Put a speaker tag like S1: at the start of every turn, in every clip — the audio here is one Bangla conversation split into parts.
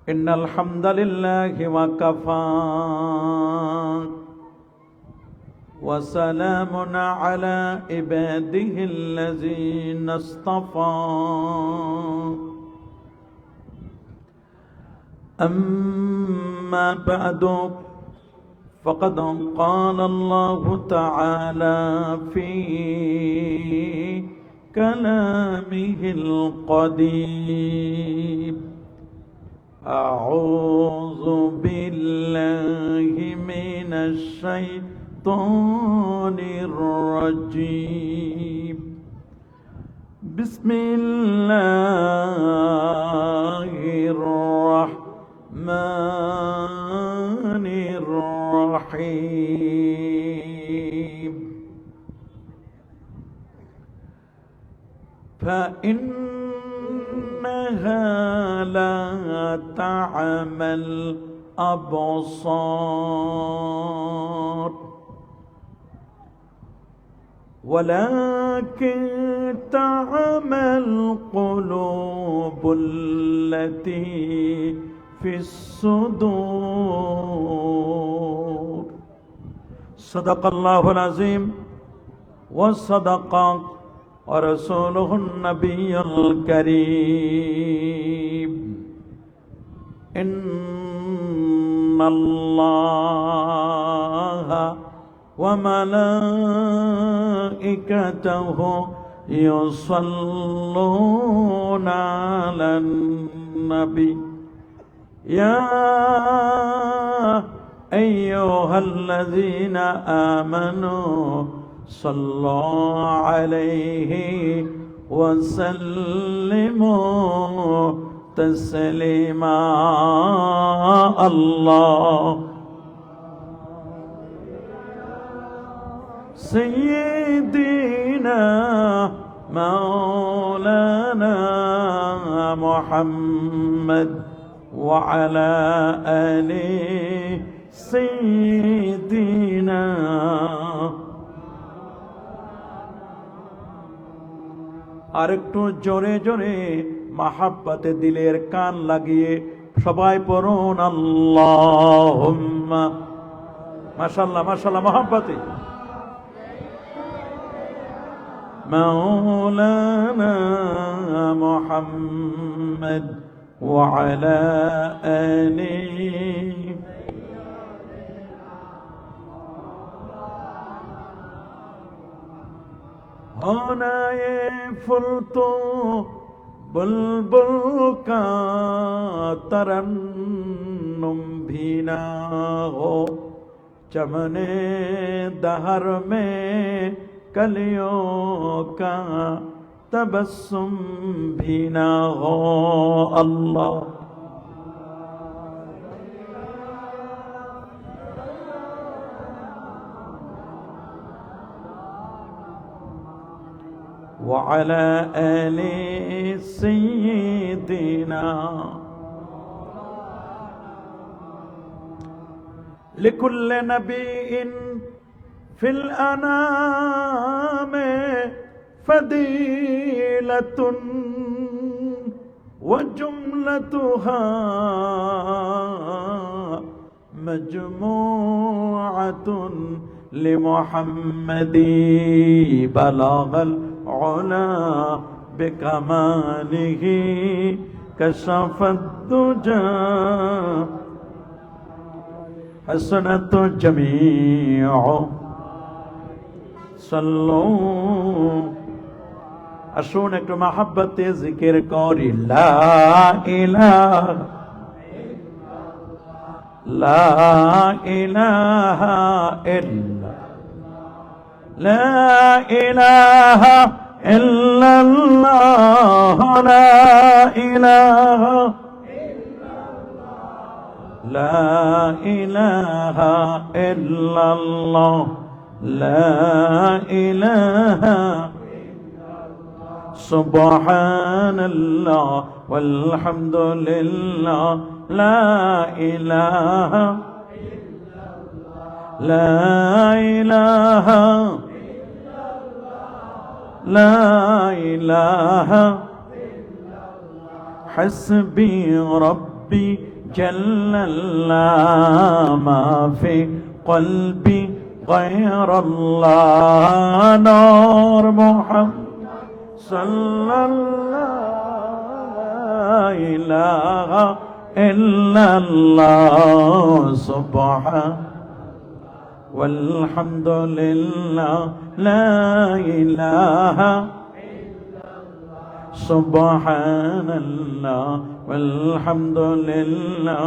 S1: إن الحمد لله وكفى وسلام على عباده الذين اصطفى أما بعد فقد قال الله تعالى في كلامه القديم أعوذ بالله من الشيطان الرجيم بسم الله الرحمن الرحيم فإنها لا تعمى الأبصار ولكن تعمى القلوب التي في الصدور صدق الله العظيم وصدق ورسوله النبي الكريم إن الله وملائكته يصلون على النبي يا أيها الذين آمنوا صلوا عليه وسلموا تسليما الله سيدنا مولانا محمد وعلى آله سيدنا আরেকটু জোরে জোরে মাহাব্বতে দিলের কান লাগিয়ে সবাই পড়ুন আল্লাহুম্মা মাশাআল্লাহ মাশাআল্লাহ মাহাব্বতে مولانا محمد وعلى آله होना ये फुल तो बुलबुल का तरन्नुम भी ना हो चमने दहर में कलियों का तबस्सुम भी ना हो अल्लाह وعلى آل سيدنا لكل نبي في الأنام فضيلة وجملتها مجموعة لمحمد بلغ العلا بكماله كشف الدجى حسنة الجميع صلوا আসুন একটু মাহাব্বতে জিকির করি লা ইলাহা লা ইলাহা ইল্লা লা ইলাহা ইল্লাল্লাহ লা ইলাহা لا إله إلا الله لا إله سبحان الله والحمد لله لا إله لا إله لا إله حسبي رب ربي جل الله ما في قلبي غير الله نور محمد صلى الله لا إله إلا الله سبحان والحمد لله لا إله سبحان الله والحمد لله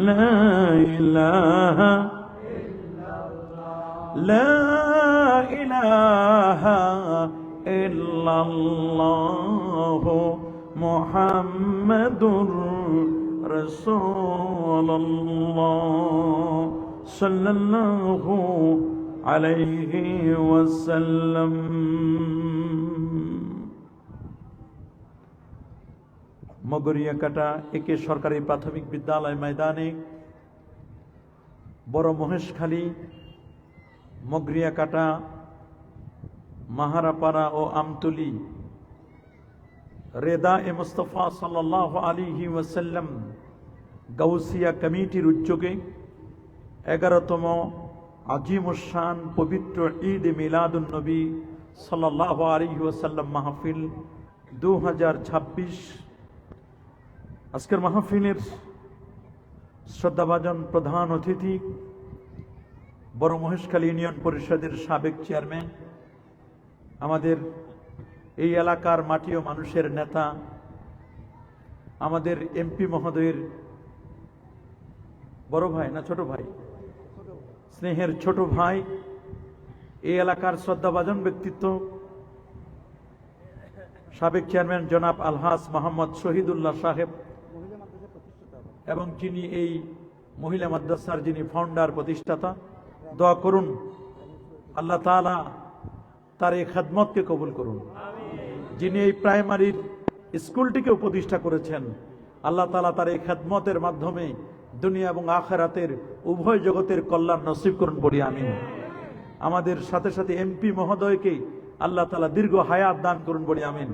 S1: لا إله لا إله إلا الله محمد رسول الله صلى الله عليه وسلم মগরিয়াকাটা একে সরকারি প্রাথমিক বিদ্যালয় ময়দানে বড় মহেশখালী মগরিয়াকাটা মাহারাপাড়া ও আমতলী রেদা এ মুস্তাফা সাল্লাল্লাহু আলাইহি ওয়াসাল্লাম গাউসিয়া কমিটির উদ্যোগে 11তম আজিমুশ-শান পবিত্র ঈদ মিলাদুন নবী সাল্লাল্লাহু আলাইহি ওয়াসাল্লাম মাহফিল 2026। আজকের মাহফিলের শ্রদ্ধাভাজন প্রধান অতিথি বড় মহেশখালী ইউনিয়ন পরিষদের সাবেক চেয়ারম্যান, আমাদের এই এলাকার মাটি ও মানুষের নেতা, আমাদের এমপি মহোদয়ের বড় ভাই না ছোট ভাই, স্নেহের ছোট ভাই, এই এলাকার শ্রদ্ধাভাজন ব্যক্তিত্ব সাবেক চেয়ারম্যান জনাব আলহাজ মোহাম্মদ শহীদুল্লাহ সাহেব, এবং যিনি এই মহিলা মাদ্রাসার যিনি ফাউন্ডার প্রতিষ্ঠাতা। দোয়া করুন আল্লাহ তাআলা তার এই খেদমতকে কবুল করুন। যিনি এই প্রাইমারির স্কুলটিকেও প্রতিষ্ঠা করেছেন, আল্লাহ তাআলা তার এই খেদমতের মাধ্যমে দুনিয়া এবং আখিরাতের উভয় জগতের কল্যাণ নসিব করুন বলি আমিন। আমাদের সাথে সাথে এমপি মহোদয়কে আল্লাহ তাআলা দীর্ঘ হায়াত দান করুন বলি আমিন।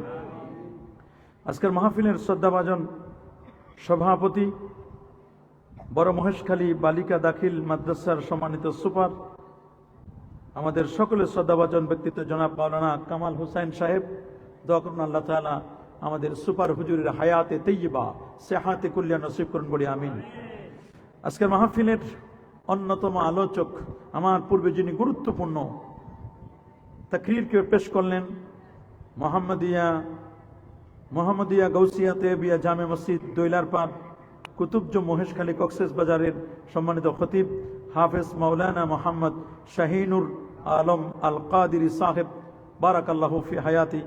S1: আজকের মাহফিলের শ্রদ্ধাভাজন সভাপতি বড় মহেশখালী বালিকা দাখিল মাদ্রাসার সম্মানিত সুপার, আমাদের সকলের শ্রদ্ধাভাজন ব্যক্তিত্ব জনাব মাওলানা কামাল হোসেন সাহেব, দোয়া করুন আল্লাহ তাআলা আমাদের সুপার হুজুরের হায়াতে তৈয়বা সেহাতে কুল্লিয়া নসিব করুন বলি আমিন। আজকের মাহফিলের অন্যতম আলোচক, আমার পূর্বে যিনি গুরুত্বপূর্ণ তাকরীরকে পেশ করলেন, মোহাম্মদিয়া গাউসিয়া তেবিয়া জামে মসজিদ দৈলারপাড় কুতুবজ মহেশখালী কক্সেস বাজারের সম্মানিত খতিব হাফেজ মাওলানা মোহাম্মদ শাহিনুর আলম আল কাদিরি সাহেব, বারাকাল্লাহু ফি হায়াতি।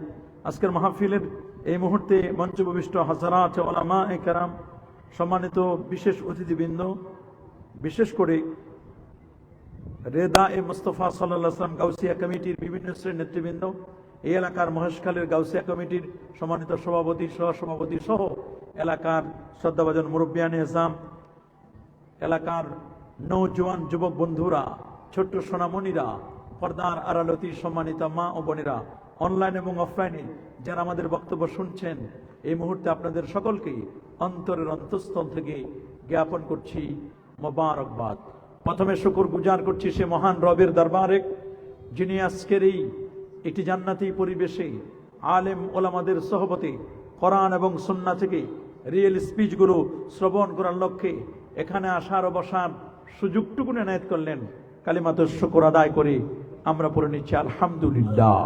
S1: আজকের মাহফিলের এই মুহূর্তে মঞ্চভূমিষ্ঠ হাজারাত উলামায়ে কেরাম, সম্মানিত বিশেষ অতিথিবৃন্দ, বিশেষ করে রেদা এ মুস্তাফা সাল্লাল্লাহু আলাইহি ওয়াসাল্লাম গাউসিয়া কমিটির বিভিন্ন শ্রেণীর নেতৃবৃন্দ, এই এলাকার মহেশখালীর গাউসিয়া কমিটির সম্মানিত সভাপতি সহসভাপতি সহ এলাকার শ্রদ্ধাভাজন মুরব্বিয়ানে ইসলাম, এলাকার নওজোয়ান যুবক বন্ধুরা, ছোট্ট সোনামণিরা, পর্দার আড়ালতি সম্মানিত মা ও বোনেরা, অনলাইন এবং অফলাইনে যারা আমাদের বক্তব্য শুনছেন, এই মুহূর্তে আপনাদের সকলকে অন্তরের অন্তঃস্থল থেকে জ্ঞাপন করছি মোবারকবাদ। প্রথমে শুকর গুজার করছি সে মহান রবের দরবারে, যিনি আজকের এই একটি জান্নাতি পরিবেশে আলেম ওলামাদের সহবতে কোরআন এবং সুন্নাহ থেকে রিয়েল স্পিচগুলো শ্রবণ করার লক্ষ্যে এখানে আসার ও বসার সুযোগটুকু এনায়েত করলেন। কালিমাতুশ শুকর আদায় করে আমরা পড়ে নিচ্ছি আলহামদুলিল্লাহ।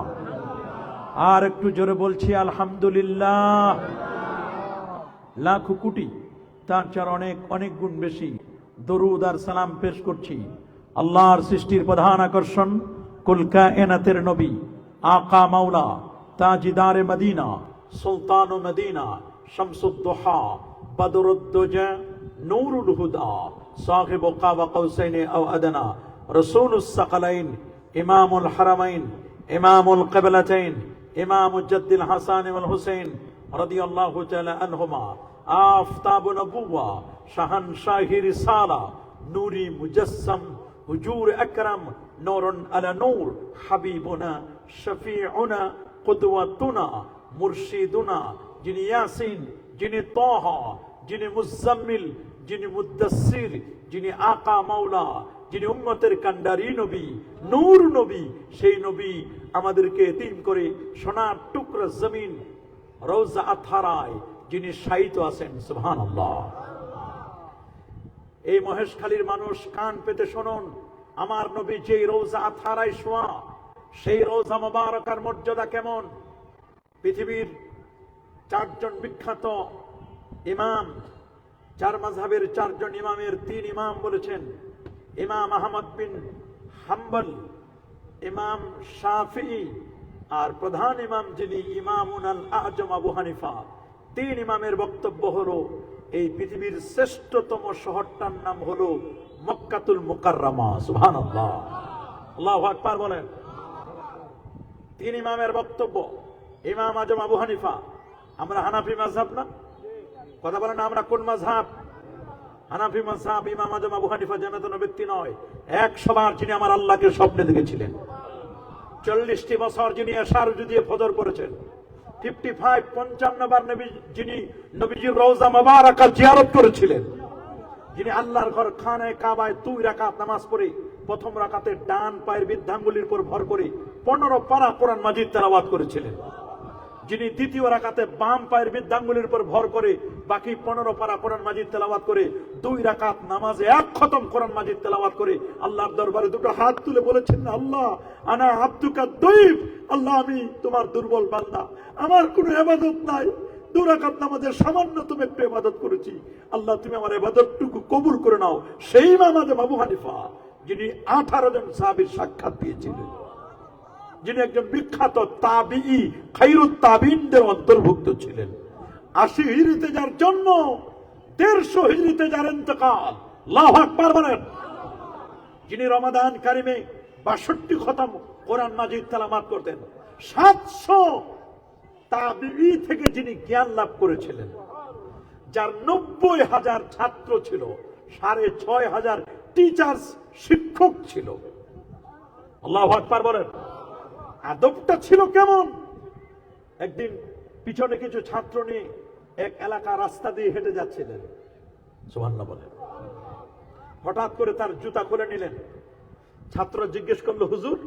S1: আর একটু জোরে বলছি আলহামদুলিল্লাহ। লাখ কোটি তার চার অনেক অনেক গুণ বেশি দরুদ আর সালাম পেশ করছি আল্লাহর সৃষ্টির প্রধান আকর্ষণ, কুল কায়নাতের নবী, আকা মাওলা, তাজিদারে মদিনা, সুলতান ও মদিনা, শামসুদ দুহা, বদরুদ্দুজা, নূরুল হুদা, সাহিব কাবা কাউসাইন আও আদনা, রাসূলুস সাকালাইন, ইমামুল হারামাইন, ইমামুল কিবলাতাইন, ইমাম জাদ্দিল হাসান ওয়াল হুসাইন রাদিয়াল্লাহু তাআলা আনহুমা, আফতাব নবুওয়া, শাহানশাহি রিসালা, নূরি মুজাসসাম, হুজুর আকরাম, নূরুন আলা নূর, হাবিবুনা শফিউনা কুদওয়াতুনা মুরশিদুনা, যিনি ইয়াসিন, যিনি তাহা, যিনি মুজাম্মিল, যিনি মুদ্দাসসির, যিনি আকা মাওলা, যিনি উম্মতের কান্ডারি নবী, নূর নবী, সেই নবী আমাদেরকে এতিম করে সোনার টুকরা জমিন রওজা আথারায় যিনি শায়িত আছেন, সুবহানাল্লাহ। এই মহেশখালীর মানুষ কান পেতে শুনুন, আমার নবী যেই রওজা আথারায় শোয়া, সেই রওজা মুবারাকার মর্যাদা কেমন। পৃথিবীর চারজন বিখ্যাত ইমাম, চার মাযহাবের চারজন ইমামের তিন ইমাম বলেছেন, ইমাম আহমদ বিন হাম্বল, ইমাম শাফিঈ, আর প্রধান ইমাম যিনি ইমামুন আল আজম আবু হানিফা। তিন ইমামের বক্তব্য হলো এই পৃথিবীর শ্রেষ্ঠতম শহরটার নাম হলো মক্কাতুল মুকাররমা, সুবহানাল্লাহ, আল্লাহু আকবার বলেন। তিন ইমামের বক্তব্য, ইমাম আজম আবু হানিফা, আমরা হানাফি মাযহাব না, কথা বলেন আমরা কোন মাযহাব? হানাফি মাযহাব। ইমাম আজম আবু হানিফা জান্নাতুল ব্যক্তি নয়, 100 বার যিনি আমার আল্লাহকে স্বপ্নে দেখেছিলেন, 40টি বছর যিনি এশার দিয়ে ফজর পড়েছেন, 55 বার যিনি নবীজির রওজা মুবারাকা জিয়ারত করেছিলেন, যিনি আল্লাহর ঘর খানে কাবায় 2 রাকাত নামাজ পড়ে প্রথম রাকাতে ডান পায়ের বৃদ্ধাঙ্গুলির উপর ভর করে 15 পারা কোরআন মাজিদ তেলাওয়াত করেছিলেন, যিনি দ্বিতীয় রাকাতে বাম পায়ের বৃদ্ধাঙ্গুলির উপর ভর করে বাকি 15 পারা কোরআন মাজিদ তেলাওয়াত করে 2 রাকাত নামাজে 1 খতম কোরআন মাজিদ তেলাওয়াত করে আল্লাহর দরবারে দুটো হাত তুলে বলেছেন, আল্লাহ আনা আব্দুকা দয়ীফ, আল্লাহ আমি তোমার দুর্বল বান্দা, আমার কোনো ইবাদত নাই, 2 রাকাত নামাজের সামান্যতম একটু ইবাদত করেছি, আল্লাহ তুমি আমার ইবাদতটুকু কবুল করে নাও। সেই ইমাম আবু হানিফা যিনি 18 জন সাহাবীর সাক্ষাৎ পেয়েছিলেন, যিনি একজন বিখ্যাত তাবিঈ, খায়রুত তাবিঈনদের অন্তর্ভুক্ত ছিলেন, 80 হিজরিতে যার জন্ম, 150 হিজরিতে যার ইন্তেকাল, আল্লাহু আকবার বলেন। যিনি রমাদান কারিমে 62 খতম কোরআন মাজিদ তেলাওয়াত করতেন, 700 তাবিঈ থেকে যিনি জ্ঞান লাভ করেছিলেন, যার 90,000 ছাত্র ছিল, 6,500 টিচার্স শিক্ষক ছিল, আল্লাহু আকবার বলেন। আদবটা ছিল কেমন? একদিন পিছনে কিছু ছাত্র নিয়ে এক এলাকা রাস্তা দিয়ে হেঁটে যাচ্ছিলেন, সুবহানাল্লাহ বলেন। হঠাৎ করে তার জুতা খুলে নিলেন। ছাত্র জিজ্ঞেস করলো, হুজুর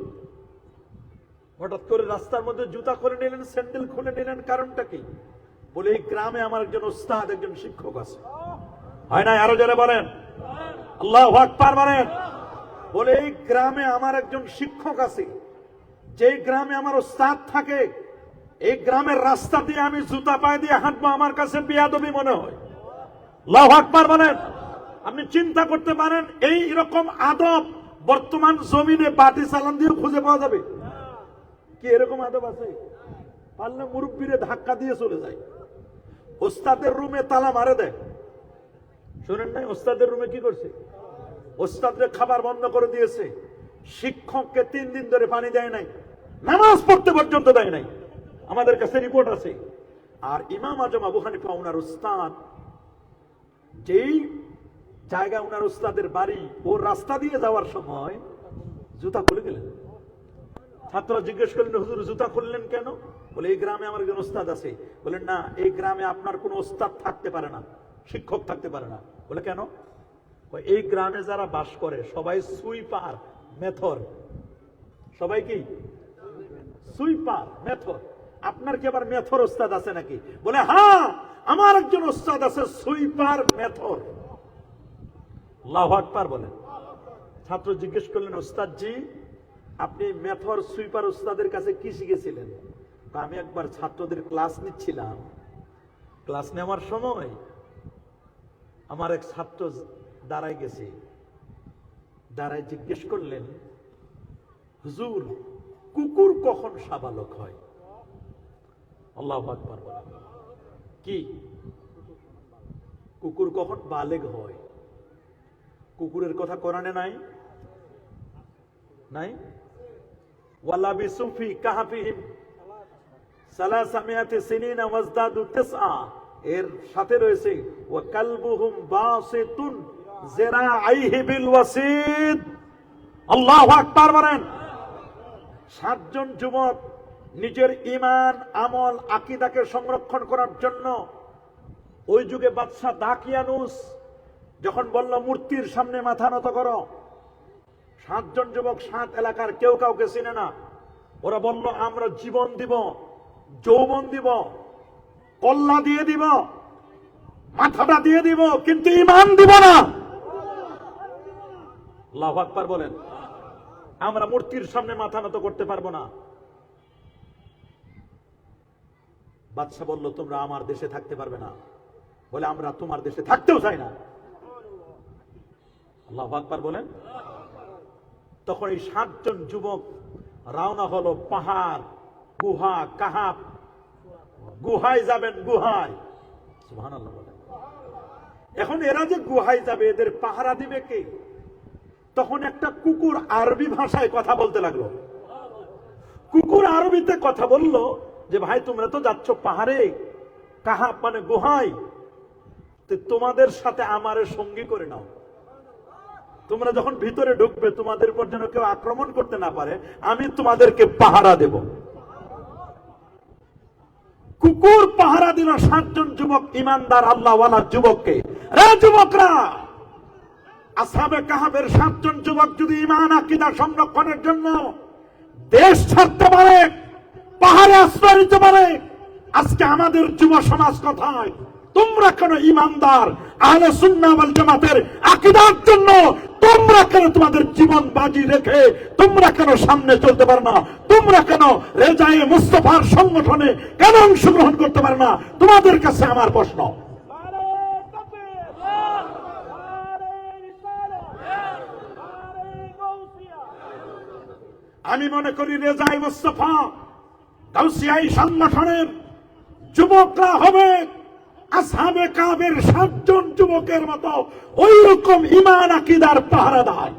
S1: হঠাৎ করে রাস্তার মধ্যে জুতা খুলে নিলেন, স্যান্ডেল খুলে নিলেন, কারণটা কি? বলে এই গ্রামে আমার একজন ওস্তাদ, একজন শিক্ষক আছে। হয় না? আরো জোরে বলেন আল্লাহু আকবার বলেন। বলে এই গ্রামে আমার একজন শিক্ষক আছে, যে গ্রামে আমার ওস্তাদ থাকে, এই গ্রামের রাস্তা দিয়ে আমি জুতা পায়ে দিয়ে হাঁটবো, আমার কাছে বেয়াদবি মনে হয়। আল্লাহু আকবার বলেন। আপনি চিন্তা করতে পারেন এই রকম আদব বর্তমান জমিনে বাটি চালান দিয়ে খুঁজে পাওয়া যাবে কি? এরকম আদব আছে? পারলে মুরব্বীরে ধাক্কা দিয়ে চলে যায়, ওস্তাদের রুমে তালা মারে দেয়। শুনেন নাই ওস্তাদের রুমে কি করছে? ওস্তাদরে খাবার বন্ধ করে দিয়েছে, শিক্ষককে 3 দিন ধরে পানি দেয় নাই, নামাজ পড়তে পর্যন্ত দেয় নাই, আমাদের কাছে রিপোর্ট আছে। আর ইমাম আজম আবু হানিফা ওনার উস্তাদ, যেই জায়গা ওনার উস্তাদের বাড়ি, ও রাস্তা দিয়ে যাওয়ার সময় জুতা খুলে গেলেন। ছাত্ররা জিজ্ঞেস করলেন, হুজুর জুতা খুললেন কেন? বলে এই গ্রামে আমার একজন উস্তাদ আছে। বলেন না, এই গ্রামে আপনার কোনো উস্তাদ থাকতে পারে না, শিক্ষক থাকতে পারে না। বলে কেন? এই গ্রামে যারা বাস করে সবাই সুইপার, মেথর, সবাই কি সুইপার, মেথর। আপনার কি আবার মেথর ওস্তাদ আছে নাকি? বলে হ্যাঁ, আমার একজন ওস্তাদ আছে, সুইপার, মেথর। আল্লাহু আকবার বলেন। ছাত্র জিজ্ঞেস করলেন, ওস্তাদ জি আপনি মেথর, সুইপার ওস্তাদের কাছে কি শিখেছিলেন? আমি একবার ছাত্রদের ক্লাস নিচ্ছিলাম, ক্লাস নেওয়ার সময় আমার এক ছাত্র দাঁড়ায় গেছে, দাঁড়ায় জিজ্ঞেস করলেন, হুজুর কুকুর কখন সাবালক হয়? আল্লাহু আকবার বলেন। কি কুকুর কখন বালেগ হয়? কুকুরের কথা কোরআনে নাই? নাই? ওয়ালা বিসুফি কাহাফিহিম সালাসামিয়াতি সিনিনা ওয়াজদাদু তিসআ, এর সাথে রয়েছে ওয়া কালবুহুম বাসিতুন যিরাআইহি বিল ওয়াসিদ। আল্লাহু আকবার বলেন। 7 জন যুবক নিজের ঈমান, আমল, আকীদাকে সংরক্ষণ করার জন্য ওই যুগে বাদশাহ দাকিয়ানুস যখন বলল মূর্তির সামনে মাথা নত করো, 7 জন যুবক 7 এলাকার কেউ কাউকে চিনে না, ওরা বলল আমরা জীবন দিব, যৌবন দিব, কল্লা দিয়ে দিব, মাথাটা দিয়ে দিব, কিন্তু ঈমান দিব না। আল্লাহু আকবার বলেন। আমরা মূর্তির সামনে মাথা নত করতে পারবো না। বাদশা বলল তোমরা আমার দেশে থাকতে পারবে না, বলে আমরা তোমার দেশে থাকতেও চাই না। আল্লাহু আকবার বলেন। তখন এই 7 জন যুবক রওনা হলো পাহাড়, গুহা, কাহাব, গুহায় যাবেন, গুহায়। সুবহানাল্লাহ বলেন। এখন এরা যে গুহায় যাবে এদের পাহারা দিবে কে? তখন একটা কুকুর আরবি ভাষায় কথা বলতে লাগলো। কুকুর আরবিতে কথা বলল যে ভাই তোমরা তো যাচ্ছ পাহাড়ে, কাহাব মানে গুহায়, তোমাদের সাথে আমারে সঙ্গী করে নাও। তোমরা যখন ভিতরে ঢুকবে তোমাদের উপর যেন কেউ আক্রমণ করতে না পারে, আমি তোমাদেরকে পাহারা দেব। কুকুর পাহারা দিল 7 জন যুবক, ইমানদার আল্লাহওয়ালা যুবককে। রে যুবকরা, আসহাবে কাহাবের 7 জন যুবক যদি ঈমান আকীদা সংরক্ষণের জন্য দেশ ছাড়তে পারে, পাহাড়ে আশ্রয় নিতে পারে, আজকে আমাদের যুব সমাজ কোথায়? তোমরা কেন ইমানদার আহলে সুন্নাহ ওয়াল জামাতের আকীদার জন্য তোমরা কেন তোমাদের জীবন বাজি রেখে তোমরা কেন সামনে চলতে পারো না? তোমরা কেন রেজায়ে মুস্তাফার সংগঠনে কেন অংশগ্রহণ করতে পারো না? তোমাদের কাছে আমার প্রশ্ন। আমি মনে করি রেজায়ে মুস্তাফা গাউসিয়াই সংগঠনের যুবকরা হবে আসহাবে কাবের 7 জন যুবকের মতো ওই রকম ঈমান আকীদার পাহারাদার।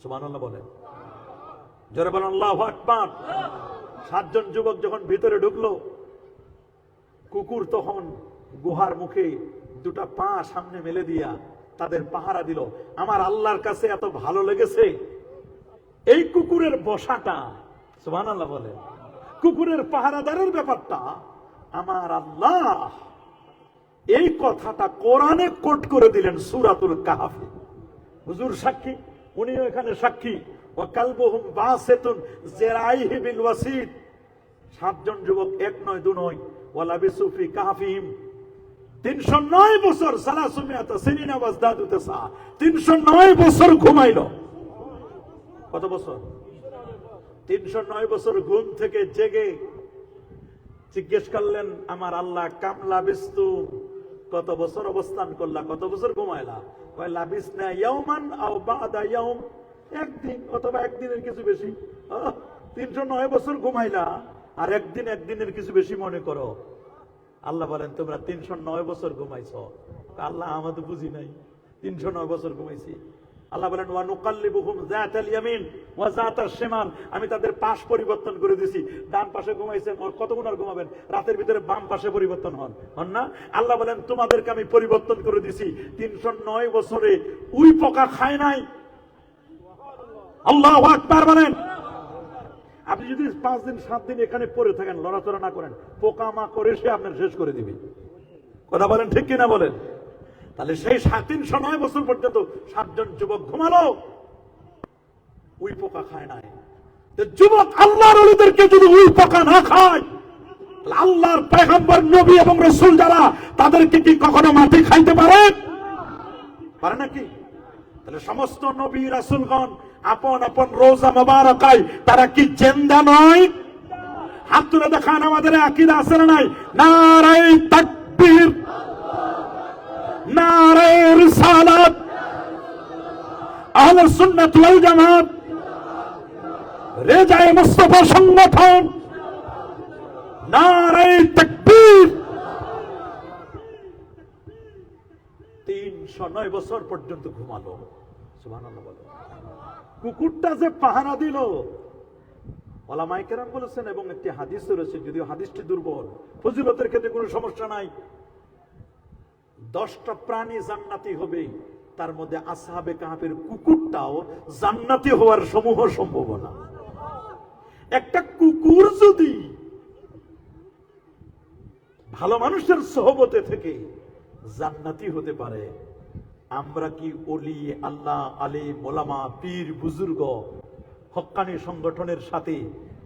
S1: সুবহানাল্লাহ বলেন, জোরে বলেন আল্লাহু আকবার। 7 জন যুবক যখন ভিতরে ঢুকলো, কুকুর তখন গুহার মুখে 2টা পা সামনে মেলে দিয়া তাদের পাহারা দিল। আমার আল্লাহর কাছে এত ভালো লেগেছে এই কুকুরের বসাটা। সুবহানাল্লাহ বলেন। কুকুরের পাহারাদারের ব্যাপারটা আমার আল্লাহ এই কথাটা কোরআনে কোট করে দিলেন সূরাতুল কাহফে। হুজুর সাক্ষী, উনিও এখানে সাক্ষী। ওয়া কালবুহুম বাসিতুন জিরাইহি বিল ওয়াসিদ। 7 জন যুবক, 1 নয় 2 নয়। ওয়া লাবিসু ফি কাহফিহিম 309 বছর, 300 সিনিনা ওয়াজদাদু তাসা, 309 বছর ঘুমাইল। কত বছর? 309 বছর ঘুম থেকে জেগে জিজ্ঞেস করলেন আমার আল্লাহ, কাম লাবিস্তু, কত বছর অবস্থান করলা, কত বছর ঘুমাইলা? কয় লাবিসনা ইয়াওমান আও বাদা ইয়াওম, একদিন অথবা একদিনের কিছু বেশি। 309 বছর ঘুমাইলা আর একদিনের কিছু বেশি মনে করো। আল্লাহ বলেন তোমরা 309 বছর ঘুমাইছো। আল্লাহ আমাদের বুঝি নাই, 309 বছর ঘুমাইছি। আল্লাহ বলেন ওয়া নুকাল্লিবুহুম যাতাল ইয়ামিন ওয়া যাতাশ শিমাল, আমি তাদের পাশ পরিবর্তন করে দিয়েছি। ডান পাশে ঘুমাইছেন, কতক্ষণ আর ঘুমাবেন? রাতের ভিতরে বাম পাশে পরিবর্তন হন না? আল্লাহ বলেন তোমাদেরকে আমি পরিবর্তন করে দিয়েছি। 309 বছরে উই পোকা খায় নাই। আল্লাহু আকবার বলেন। আপনি যদি 5 দিন 7 দিন এখানে পড়ে থাকেন, লড়াচড়া না করেন, পোকা মা করে সে আপনার শেষ করে দিবে। কথা বলেন ঠিক কিনা বলেন? তাহলে সেই 309 বছর পর্যন্ত 7 জন যুবক ঘুমালো, উই পোকা খায় নাই। যুবক আল্লাহর ওলিদেরকে যদি উই পোকা না খায়, আল্লাহর পয়গম্বর নবী এবং রাসূল যারা, তাদেরকে কি কখনো মাটি খাইতে পারে? পারে নাকি? তাহলে সমস্ত নবী রাসূলগণ আপন আপন রোজা মোবারকায় তারা কি জিন্দা নয়? হাত তুলে দেখান আমাদের আকীদা আছে না নাই? নারায়ে তাকবীর, নারায়ে রিসালাত, আহলে সুন্নাত ওয়াল জামাত, রেজায়ে মুস্তাফা সংগঠন, নারায়ে তাকবীর। 309 বছর পর্যন্ত ঘুমালো। সুবহানাল্লাহ বলো। কুকুরটা যে পাহারা দিল, ওলামায়ে কেরাম বলেছেন, এবং একটি হাদিস রয়েছে, যদিও হাদিসটি দুর্বল, ফজিলতের ক্ষেত্রে কোনো সমস্যা নাই। 10টা প্রাণী জান্নাতি হবে, তার মধ্যে আসহাবে কাহফের কুকুরটাও জান্নাতি হওয়ার সমূহ সম্ভাবনা। একটা কুকুর যদি ভালো মানুষের সোহবতে থেকে জান্নাতি হতে পারে। আমরা কি ওলি আল্লাহ, আলিম, ওলামা, পীর, বুজুর্গ, হক্কানি সংগঠনের সাথে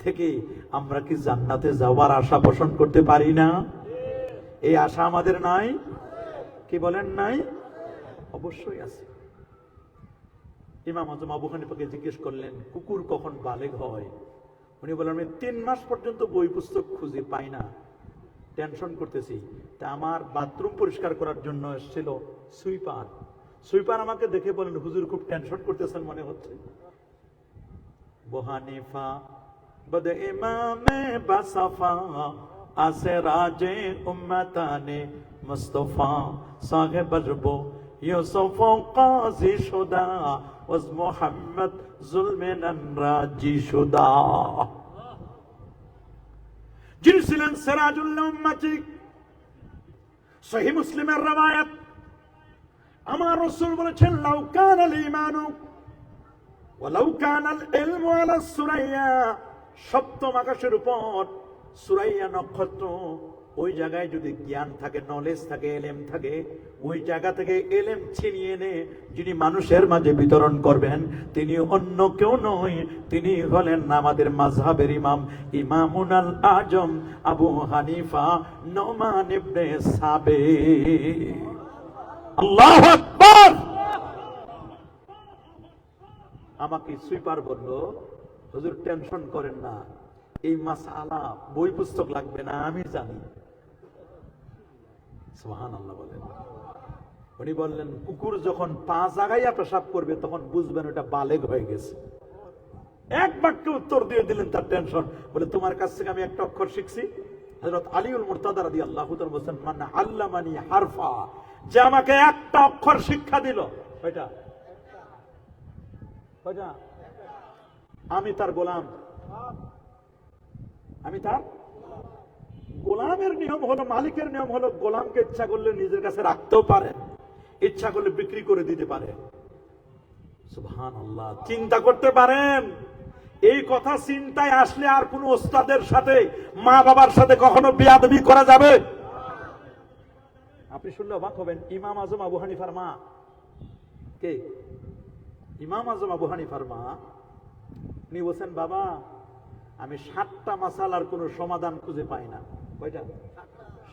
S1: থেকে আমরা কি জান্নাতে যাওয়ার আশা পোষণ করতে পারি না? এই আশা আমাদের নাই? কি বলেন নাই? অবশ্যই আছে। ইমাম আজম আবু হানিফাকে জিজ্ঞেস করলেন, কুকুর কখন বালেগ হয়? উনি বললেন, আমি 3 মাস পর্যন্ত বই পুস্তক খুঁজে পাই না, টেনশন করতেছি। তা আমার বাথরুম পরিষ্কার করার জন্য এসেছিল সুইপার। সুইপার আমাকে দেখে বলেন, হুজুর খুব টেনশন করতেছেন মনে হচ্ছে। আবু হানিফা বদে ইমামে বাসাফা আসে রাজে উম্মতানে মুস্তাফা সাহেব বজবো ইউসুফ কাজী শুদা ওয়াজ মুহাম্মদ জুলমিনান রাজি শুদা। যিনি ছিলেন সিরাজুল উম্মতি। সহিহ মুসলিমের রওয়ায়াত, আমার রাসূল বলেছেন, লাউ কানাল ঈমানু ওয়া লাউ কানাল ইলমু আলা সুরাইয়া, সপ্তম আকাশের উপর সুরাইয়া নক্ষত্র, ওই জায়গায় যদি জ্ঞান থাকে, নলেজ থাকে, এলেম থাকে, ওই জায়গা থেকে এলেম ছিনিয়ে এনে যিনি মানুষের মাঝে বিতরণ করবেন, তিনি অন্য কেউ নয়, তিনি হলেন আমাদের মাযহাবের ইমাম, ইমামুল আজম আবু হানিফা নোমান ইবনে সাবিত। আল্লাহু আকবার। আমাকে সুইপার বলল, হুজুর টেনশন করেন না, এই মাসআলা বই পুস্তক লাগবে না, আমি জানি। সুবহানাল্লাহ বলেন। উনি বললেন, কুকুর যখন পা জাগাইয়া পেশাব করবে তখন বুঝবেন ওটা বালেগ হয়ে গেছে। এক বাক্যে উত্তর দিয়ে দিলেন তার টেনশন। বলে, তোমার কাছ থেকে আমি একটা অক্ষর শিখছি। হযরত আলীউল মুরতাদা রাদিয়াল্লাহু তাআলা বলেন, মান আল্লামানি হারফা, যে আমাকে একটা অক্ষর শিক্ষা দিল, ওইটা ওইটা আমি তার গোলাম। আমি তার গোলামের নিয়ম হলো, মালিকের নিয়ম হলো, গোলামকে ইচ্ছা করলে নিজের কাছে রাখতেও পারে, ইচ্ছা করলে বিক্রি করে দিতে পারে। সুবহানাল্লাহ। চিন্তা করতে পারেন, এই কথা চিন্তায় আসলে আর কোন ওস্তাদের সাথে, মা বাবার সাথে কখনো বেয়াদবি করা যাবে? আপনি শুনলে অবাক হবেন, ইমাম আজম আবু হানিফার মা কে? ইমাম আজম আবু হানিফার মা। উনি বলছেন, বাবা আমি 7টা মাসালার কোন সমাধান খুঁজে পাই না। কয়টা?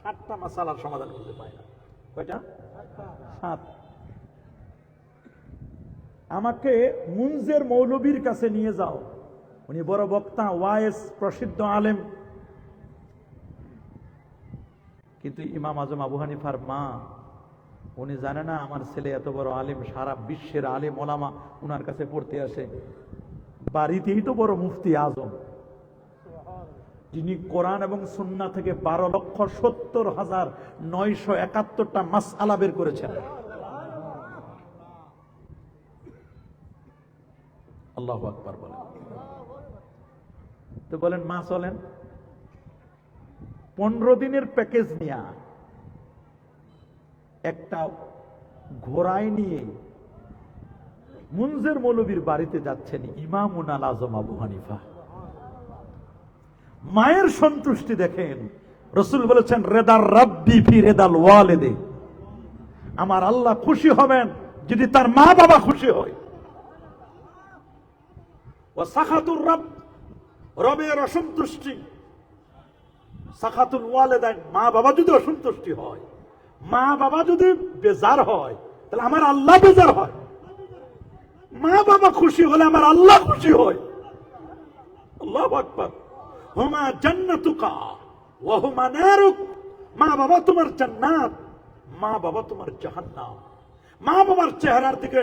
S1: 7টা মাসালার সমাধান খুঁজে পাই না। কয়টা? 7। আমাকে মুনজের মৌলবীর কাছে নিয়ে যাও। উনি বড় বক্তা, ওয়াইস, প্রসিদ্ধ আলেম। কিন্তু ইমাম আজম আবু হানিফার মা, উনি জানে না আমার ছেলে এত বড় আলেম, সারা বিশ্বের আলেম ওলামা উনার কাছে পড়তে আসে। বাড়িতেই তো বড় মুফতি আজম, যিনি কোরআন এবং সুন্নাহ থেকে 12,70,971টা মাসআলা বের করেছেন। আল্লাহু আকবার বলেন। তো বলেন, মা চলেন 15 দিনের প্যাকেজ নিয়ে একটা ঘোড়ায় নিয়ে মুনজের মৌলবীর বাড়িতে যাচ্ছেন ইমামুল আজম আবু হানিফা। মায়ের সন্তুষ্টি দেখেন। রাসূল বলেছেন, রেদার রাব্বি ফি রেদাল ওয়ালিদি, আমার আল্লাহ খুশি হবেন যদি তার মা বাবা খুশি হয়। ওয়া সাখাতুর রব, রবের অসন্তুষ্টি, সাখাতুল ওয়ালিদাইন, মা বাবা যদি অসন্তুষ্টি হয়, মা বাবা যদি বেজার হয়, তাহলে আমার আল্লাহ বেজার হয়। মা বাবা খুশি হলে আমার আল্লাহ খুশি হয়। আল্লাহু আকবার। হুমা জান্নাতুকা ওয়া হুমা নারুক, মা বাবা তোমার জান্নাত, মা বাবা তোমার জাহান্নাম। মা বাবার চেহারার দিকে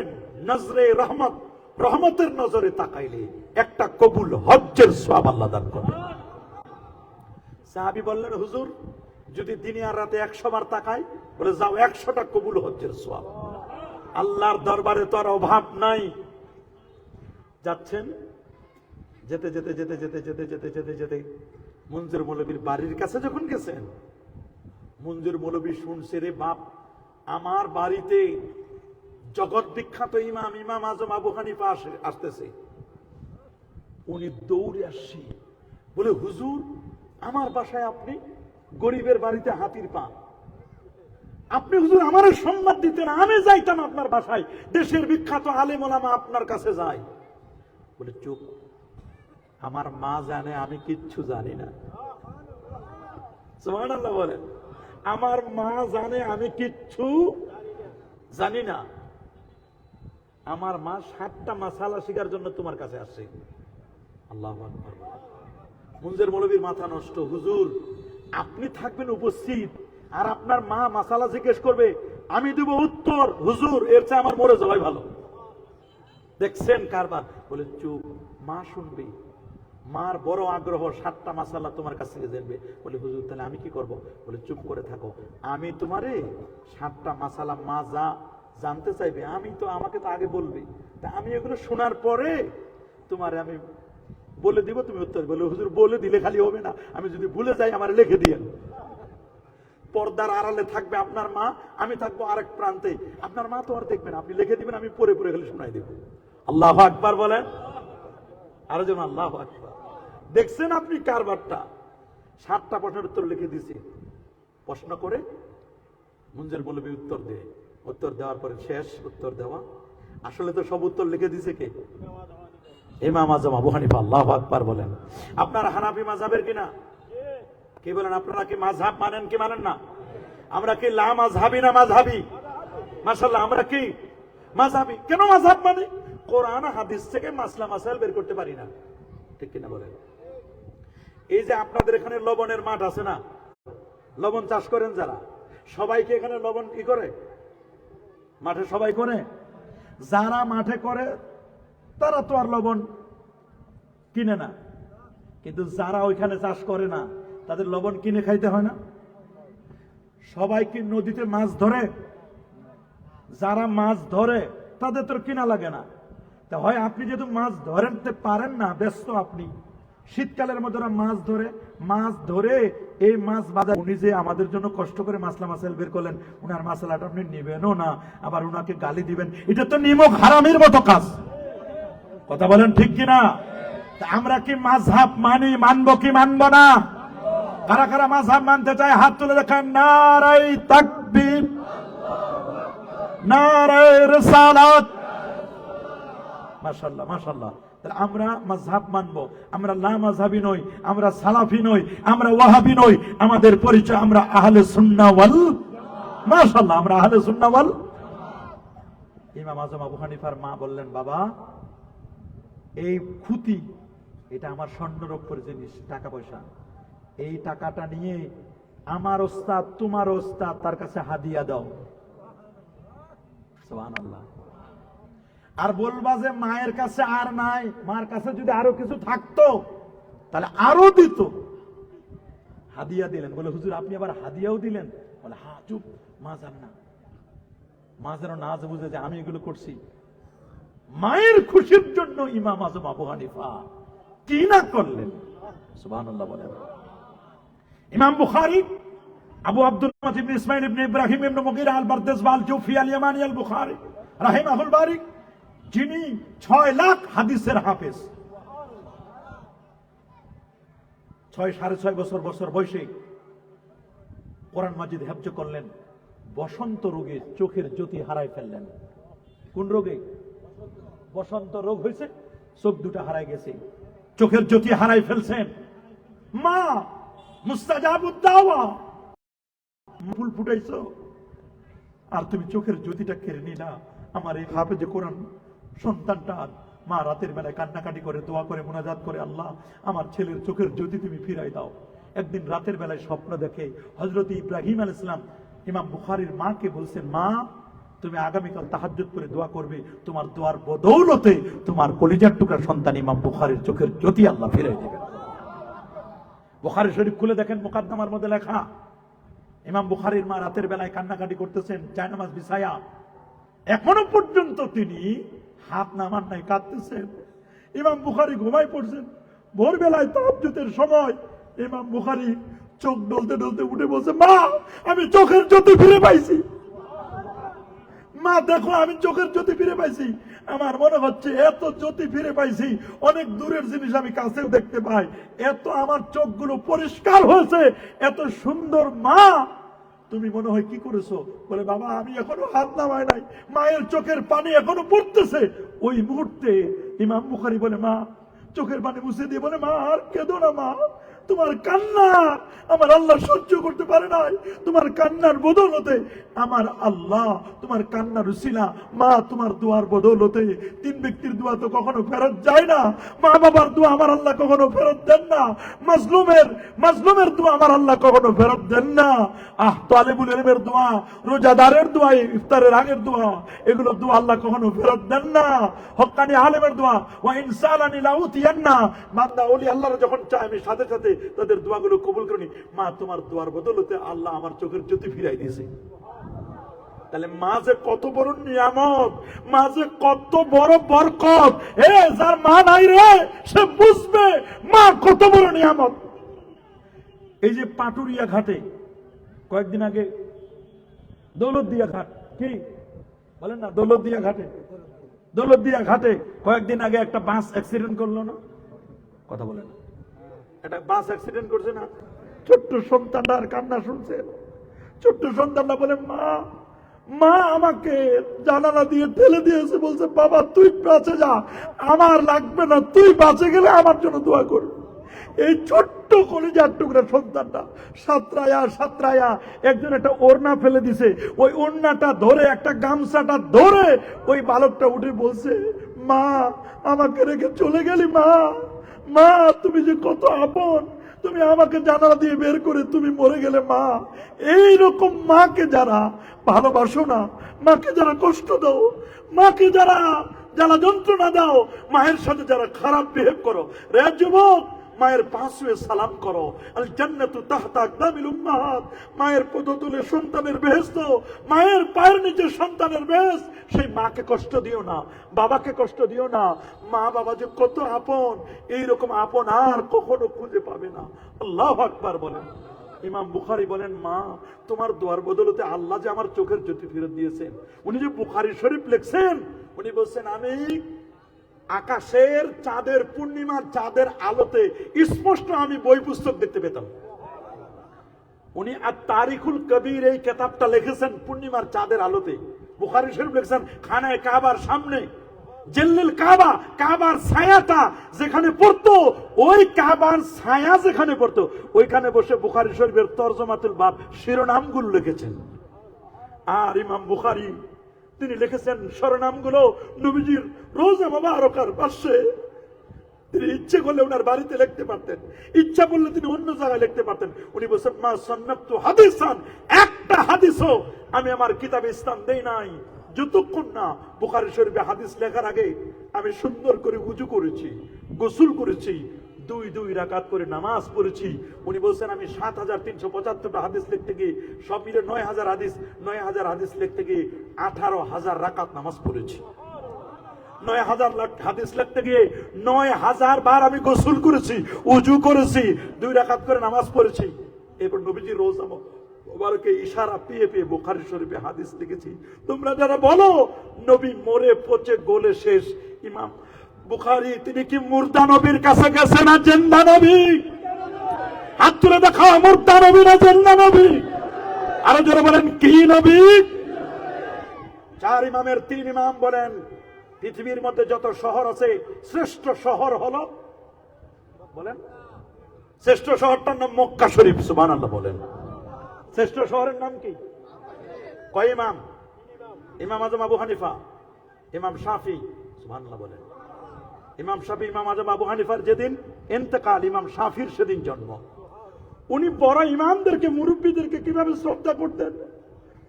S1: নজরে রহমত, রহমতের নজরে তাকাইলে একটা কবুল হজ্জের সওয়াব আল্লাহ দান করবেন। সাহাবী বললেন, হুজুর যদি দিনে আর রাতে 100 বার তাকাই? বলে, যাও 100টা কবুল হজ্জের সওয়াব। আল্লাহর দরবারে তো আর অভাব নাই। যাচ্ছেন, যেতে যেতে যেতে যেতে যেতে যেতে যেতে যেতে মুনজির মৌলবীর বাড়ির কাছে যখন গেছেন, মুনজির মৌলবী শুনছে, রে বাপ, আমার বাড়িতে জগৎ বিখ্যাত ইমাম, ইমাম আজম আবু হানিফা আসতেছে। উনি দৌড়ে আসছে, বলে, হুজুর আমার বাসায় আপনি? গরিবের বাড়িতে হাতির পা। আপনি হুজুর আমারে সম্মান দিতেন, আমি যাইতাম আপনার বাসায়, দেশের বিখ্যাত আলেম ওলামা আপনার কাছে যাই। বলে চুপ, আমার মা জানে আমি কিচ্ছু জানি না। সুবহানাল্লাহ বলেন। আমার মা জানে আমি কিচ্ছু জানি না। আমার মা 7টা মাসালা শিখার জন্য তোমার কাছে আসছে। আল্লাহু আকবার। মুনজির মৌলভীর মাথা নষ্ট। হুজুর আপনি থাকবেন উপস্থিত, আর আপনার মা মাসালা জিজ্ঞেস করবে, আমি দেব উত্তর। হুজুর এর চেয়ে আমার মরে যাওয়াই ভালো। দেখছেন কারবার। বলে চুপ, মা শুনবে। মার বড় আগ্রহ 7টা মাসালা তোমার কাছ থেকে জানবে। বলে হুজুর তাহলে আমি কি করব? বলে চুপ করে থাকো, আমি তোমারে 7টা মাসালা মা যা জানতে চাইবে আমি তো আমাকে তো আগে বলবে, তা আমি এগুলো শোনার পরে তোমারে আমি বলে দিব, তুমি উত্তর। বলে হুজুর বলে দিলে খালি হবে না, আমি যদি ভুলে যাই আমার লিখে দিয়েন। পর্দার আড়ালে থাকবে আপনার মা, আমি থাকবো আরেক প্রান্তে। আপনার মা তো আর দেখবেন, আপনি লিখে দিবেন, আমি পরে পরে খালি শোনাই দেব। আল্লাহু আকবার বলেন। আরো যেন আল্লাহু আকবার। দেখছেন আপনি কারবারটা। 7টা প্রশ্নের উত্তর লিখে দিছি। প্রশ্ন করে মুনজির মৌলভী উত্তর দেয়। উত্তর দেওয়ার পরে শেষ উত্তর দেওয়া। আসলে তো সব উত্তর লিখে দিছে কে? ইমাম আজম আবু হানিফা। আল্লাহু আকবার বলেন। আপনারা হানাফি মাযহাবের কিনা? কি বলেন? আপনারা কি মাযহাব মানেন কি মানেন না? আমরা কি লা মাযহাবি না মাযহাবি? মাশাআল্লাহ, আমরা কি মাযহাবি। কেন মাযহাব মানে? কোরআন হাদিস থেকে মাসলা মাসাইল বের করতে পারি না, ঠিক কিনা বলেন? এই যে আপনাদের এখানে লবণের মাঠ আছে না, লবণ চাষ করেন যারা, সবাইকে এখানে লবণ কি করে? মাঠে সবাই করে? যারা মাঠে করে তারা তো আর লবণ কিনে না, কিন্তু যারা ওইখানে চাষ করে না তাদের লবণ কিনে খাইতে হয় না? সবাই কি নদীতে মাছ ধরে? যারা মাছ ধরে তাদের তো কিনা লাগে না। তা হয় আপনি যেহেতু মাছ ধরতে পারেন না, ব্যস্ত আপনি, শীতকালের মধ্যে মাছ ধরে এই মাছ বাজার, উনি যে আমাদের জন্য কষ্ট করে মাসলা মাসাইল বের করলেন, উনার মাসালাটা আপনি নিবেনও না, আবার উনাকে গালি দিবেন, এটা তো নিমক হারামের মতো কাজ। কথা বলেন ঠিক কিনা? আমরা কি মাযহাব মানি, মানবো কি মানবো না? কারা কারা মাযহাব মানতে চায় হাত তুলে দেখান। নারায়ে তাকবীর, নারায়ে রিসালাত। মাশাআল্লাহ মাশাআল্লাহ। আমরা মাযহাব মানবো, আমরা লা মাযহাবি নই, আমরা সালাফি নই, আমরা ওয়াহাবি নই। আমাদের পরিচয় আমরা আহলে সুন্নাহ ওয়াল মাশাআল্লাহ, আমরা আহলে সুন্নাহ ওয়াল। ইমাম আজম আবু হানিফার মা বললেন, বাবা এই খুঁতি, এটা আমার স্বর্ণরৌপ্যের জিনিস, টাকা পয়সা, এই টাকাটা নিয়ে আমার ওস্তাদ, তোমার ওস্তাদ, তার কাছে হাদিয়া দাও। সুবহানাল্লাহ। আর বলবা যে মায়ের কাছে আর নাই, মার কাছে যদি আরো কিছু থাকতো তাহলে আরো দিত। হাদিয়া দিলেন। বলে হুজুর আপনি আবার হাদিয়াও দিলেন? বলে হ্যাঁ। চুপ, মা জান না, মা যেন না বুঝে যে আমি এগুলো করছি। মায়ের খুশির জন্য ইমাম আজম আবু হানিফা কি না করলেন। সুবহানাল্লাহ বলেন। ইমাম বুখারী আবু আব্দুল্লাহ ইবনে ইসমাঈল ইবনে ইব্রাহিম ইবনে মুগীরা আল বারদাসবাহ আল জুফি আল ইয়ামানি আল বুখারী রাহিমাহুল বারী, যিনি 6 লাখ হাদিসের হাফেজ, 6.5 বছর বয়সে কোরআন মাজিদ হেফজ করলেন। বসন্ত রোগে চোখের জ্যোতি হারাই ফেললেন। কোন রোগে? বসন্ত রোগ হয়েছে, চোখ দুটা হারাই গেছে, চোখের জ্যোতি হারাই ফেলছেন। মা মুস্তাজাবুদ দাওয়া, ফুল ফুটাইছো আর তুমি চোখের জ্যোতিটা কেড়ে নিলা। আমার এই হাফেজে কোরআন সন্তানটা, মা রাতের বেলায় কান্নাকাটি করে, দোয়া করে, মুনাজাত করে, আল্লাহ আমার ছেলের চোখের জ্যোতি তুমি ফিরাই দাও। একদিন রাতের বেলায় স্বপ্ন দেখে হযরত ইব্রাহিম আলাইহিস সালাম ইমাম বুখারীর মাকে বলছেন, মা তুমি আগামীকাল তাহাজ্জুদ করে দোয়া করবে, তোমার দোয়ার বদৌলতে তোমার কলিজার টুকরা সন্তান ইমাম বুখারীর চোখের জ্যোতি আল্লাহ ফিরাই দেবেন। বুখারী শরীফ খুলে দেখেন, মুকাদ্দমার মধ্যে লেখা, ইমাম বুখারীর মা রাতের বেলায় কান্নাকাটি করতেছেন, জায়নামাজ বিছায়া, এখনো পর্যন্ত তিনি হাত নামান নাই, কাঁদতেছেন। ইমাম বুখারী ঘুমায় পড়ছেন। ভোরবেলায় তাহাজ্জুদের সময় ইমাম বুখারী চোখ ডলতে ডলতে উঠে বলছে, মা আমি চোখের জ্যোতি ফিরে পাইছি। মা দেখো আমি চোখের জ্যোতি ফিরে পাইছি। আমার মনে হচ্ছে এত জ্যোতি ফিরে পাইছি, অনেক দূরের জিনিস আমি কাছেও দেখতে পাই, এত আমার চোখগুলো পরিষ্কার হয়েছে, এত সুন্দর। মা তুমি মনে হয় কি করেছো? বলে বাবা আমি এখনো হাত নামাই নাই, মায়ের চোখের পানি এখনো পড়তেছে। ওই মুহূর্তে ইমাম বুখারী বলে মা চোখের পানি মুছে দিয়ে বলে মা আর কেঁদো না মা, তোমার কান্না আমার আল্লাহ সহ্য করতে পারে নাই, তোমার কান্নার বদৌলতে আমার আল্লাহ তোমার কান্নার উসিলা, মা তোমার দোয়ার বদৌলতে। তিন ব্যক্তির দোয়া তো কখনো ফেরত যায় না, মা বাবার দোয়া আমার আল্লাহ কখনো ফেরত দেন না, মাজলুমের দোয়া আমার আল্লাহ কখনো ফেরত দেন না। তালিবুল ইলমের দোয়া, রোজাদারের দোয়া, ইফতারের আগের দোয়া, এগুলো দোয়া আল্লাহ কখনো ফেরত দেন না। হক্কানি আলেমের দোয়া, ওয়া ইনসালানি লাউতিয়ান্না, বান্দা ওলি আল্লাহর যখন চায় আমি সাথে সাথে তাদের দোয়াগুলো কবুল করি। মা তোমার দোয়ার বদৌলতে আল্লাহ আমার চোখের জ্যোতি ফিরাই দিয়েছে। তাহলে মা যে কত বড় নিয়ামত, মা যে কত বড় বরকত, যার মা নাই রে সে বুঝবে মা কত বড় নিয়ামত। এই যে পাটুরিয়া ঘাটে কয়েকদিন আগে, দৌলতদিয়া ঘাট কি বলেন না, দৌলতদিয়া ঘাটে কয়েকদিন আগে একটা বাস অ্যাক্সিডেন্ট করলো না? কথা বলেন, একটা বাস অ্যাক্সিডেন্ট করছে না? ছোট্ট সন্তানটার কান্না শুনছে, ছোট্ট সন্তানটা বলে মা আমাকে জানালা দিয়ে ঠেলে দিয়েছে, বলছে বাবা তুই বাঁচে যা, আমার লাগবে না, তুই বাঁচে গেলে আমার জন্য দোয়া করবি। এই ছোট্ট কলিজার টুকরা সন্তানটা সাতরায়া একজন একটা ওড়না ফেলে দিছে, ওই ওড়নাটা ধরে একটা গামছাটা ধরে ওই বালকটা উঠে বলছে মা আমাকে রেখে চলে গেলি, মা তুমি যে কত আপন, তুমি আমাকে জানালা দিয়ে বের করে তুমি মরে গেলে মা। এইরকম মাকে যারা ভালোবাসো না, মাকে যারা কষ্ট দাও, মাকে যারা জ্বালা যন্ত্রণা দাও, মায়ের সাথে যারা খারাপ বিহেভ করো, রে যুবক মায়ের পাশে সালাম করো। আল জান্নাতু তাহতা আকদামিল উম্মাহাত, মায়ের পদতলে সন্তানের বেহেশত, মায়ের পায়ের নিচে সন্তানের বেহেশত। সেই মাকে কষ্ট দিও না, বাবাকে কষ্ট দিও না। মা বাবা যে কত আপন, এইরকম আপন আর কখনো খুঁজে পাবে না। আল্লাহু আকবার বলেন। ইমাম বুখারী বলেন মা তোমার দোয়ার বদলতে আল্লাহ যে আমার চোখের জ্যোতি ফেরত দিয়েছেন। উনি যে বুখারী শরীফ লিখছেন, উনি বলছেন আমি আকাশের চাঁদের, পূর্ণিমার চাঁদের আলোতে স্পষ্ট আমি বই পুস্তক দেখতে পেতাম। উনি আর তারিখুল কবির এই কিতাবটা লিখেছেন পূর্ণিমার চাঁদের আলোতে। বুখারী শরীফ লিখছেন খানায়ে কাবার সামনে জিল্লুল কাবা, কাবার ছায়াটা যেখানে পড়তো, ওই কাবার ছায়া যেখানে পড়তো ওইখানে বসে বুখারী শরীফের তরজমাতুল বাব শিরোনামগুলো লিখেছেন। আর ইমাম বুখারী তিনি লিখেছেন শিরোনামগুলো নবীজির রোজা মোবারকার পাশে। তিনি ইচ্ছে করলে ওনার বাড়িতে লিখতে পারতেন, ইচ্ছা করলে তিনি অন্য জায়গায় লিখতে পারতেন। উনি বলছেন মা সান্নাতু হাদিসান, একটা হাদিসও আমি আমার কিতাবে স্থান দেই নাই যতক্ষণ না বুখারী শরীফে হাদিস লেখার আগে আমি সুন্দর করে উযু করেছি, গোসল করেছি, দুই রাকাত করে নামাজ পড়েছি। উনি বলছেন আমি ৭,৩৭৫টা হাদিস লিখতে গিয়ে সব মিলে ৯,০০০ হাদিস লিখতে গিয়ে ১৮,০০০ রাকাত নামাজ পড়েছি। ৯,০০০ হাদিস লিখতে গিয়ে ৯,০০০ বার আমি গোসল করেছি, উযু করেছি, ২ রাকাত করে নামাজ পড়েছি। এরপর নবীজি রোজা মোবারকে ইশারা পেয়ে পেয়ে বুখারী শরীফে হাদিস লিখেছি। তোমরা যারা বলো নবী মরে পচে গলে শেষ, ইমাম বুখারী তিনি কি মুর্দা নবীর কাছে গেছে না জিন্দা নবী? হাত তুলে দেখাও, মুর্দা নবী না জিন্দা নবী? আরো যারা বলেন কি নবী? ৪ ইমামের ৩ ইমাম বলেন পৃথিবীর মধ্যে যত শহর আছে শ্রেষ্ঠ শহর হলো, বলেন শ্রেষ্ঠ শহরটার নাম মক্কা শরীফ। সুবহানাল্লাহ বলেন। শ্রেষ্ঠ শহরের নাম কি? কয় ইমাম? ইমাম আজম আবু হানিফা, ইমাম শাফি। সুবহানাল্লাহ বলেন। ইমাম শাফি, ইমাম আজম আবু হানিফার যেদিন ইন্তেকাল, ইমাম শাফির সেদিন জন্ম। উনি বড় ইমামদেরকে, মুরব্বীদেরকে কিভাবে শ্রদ্ধা করতেন।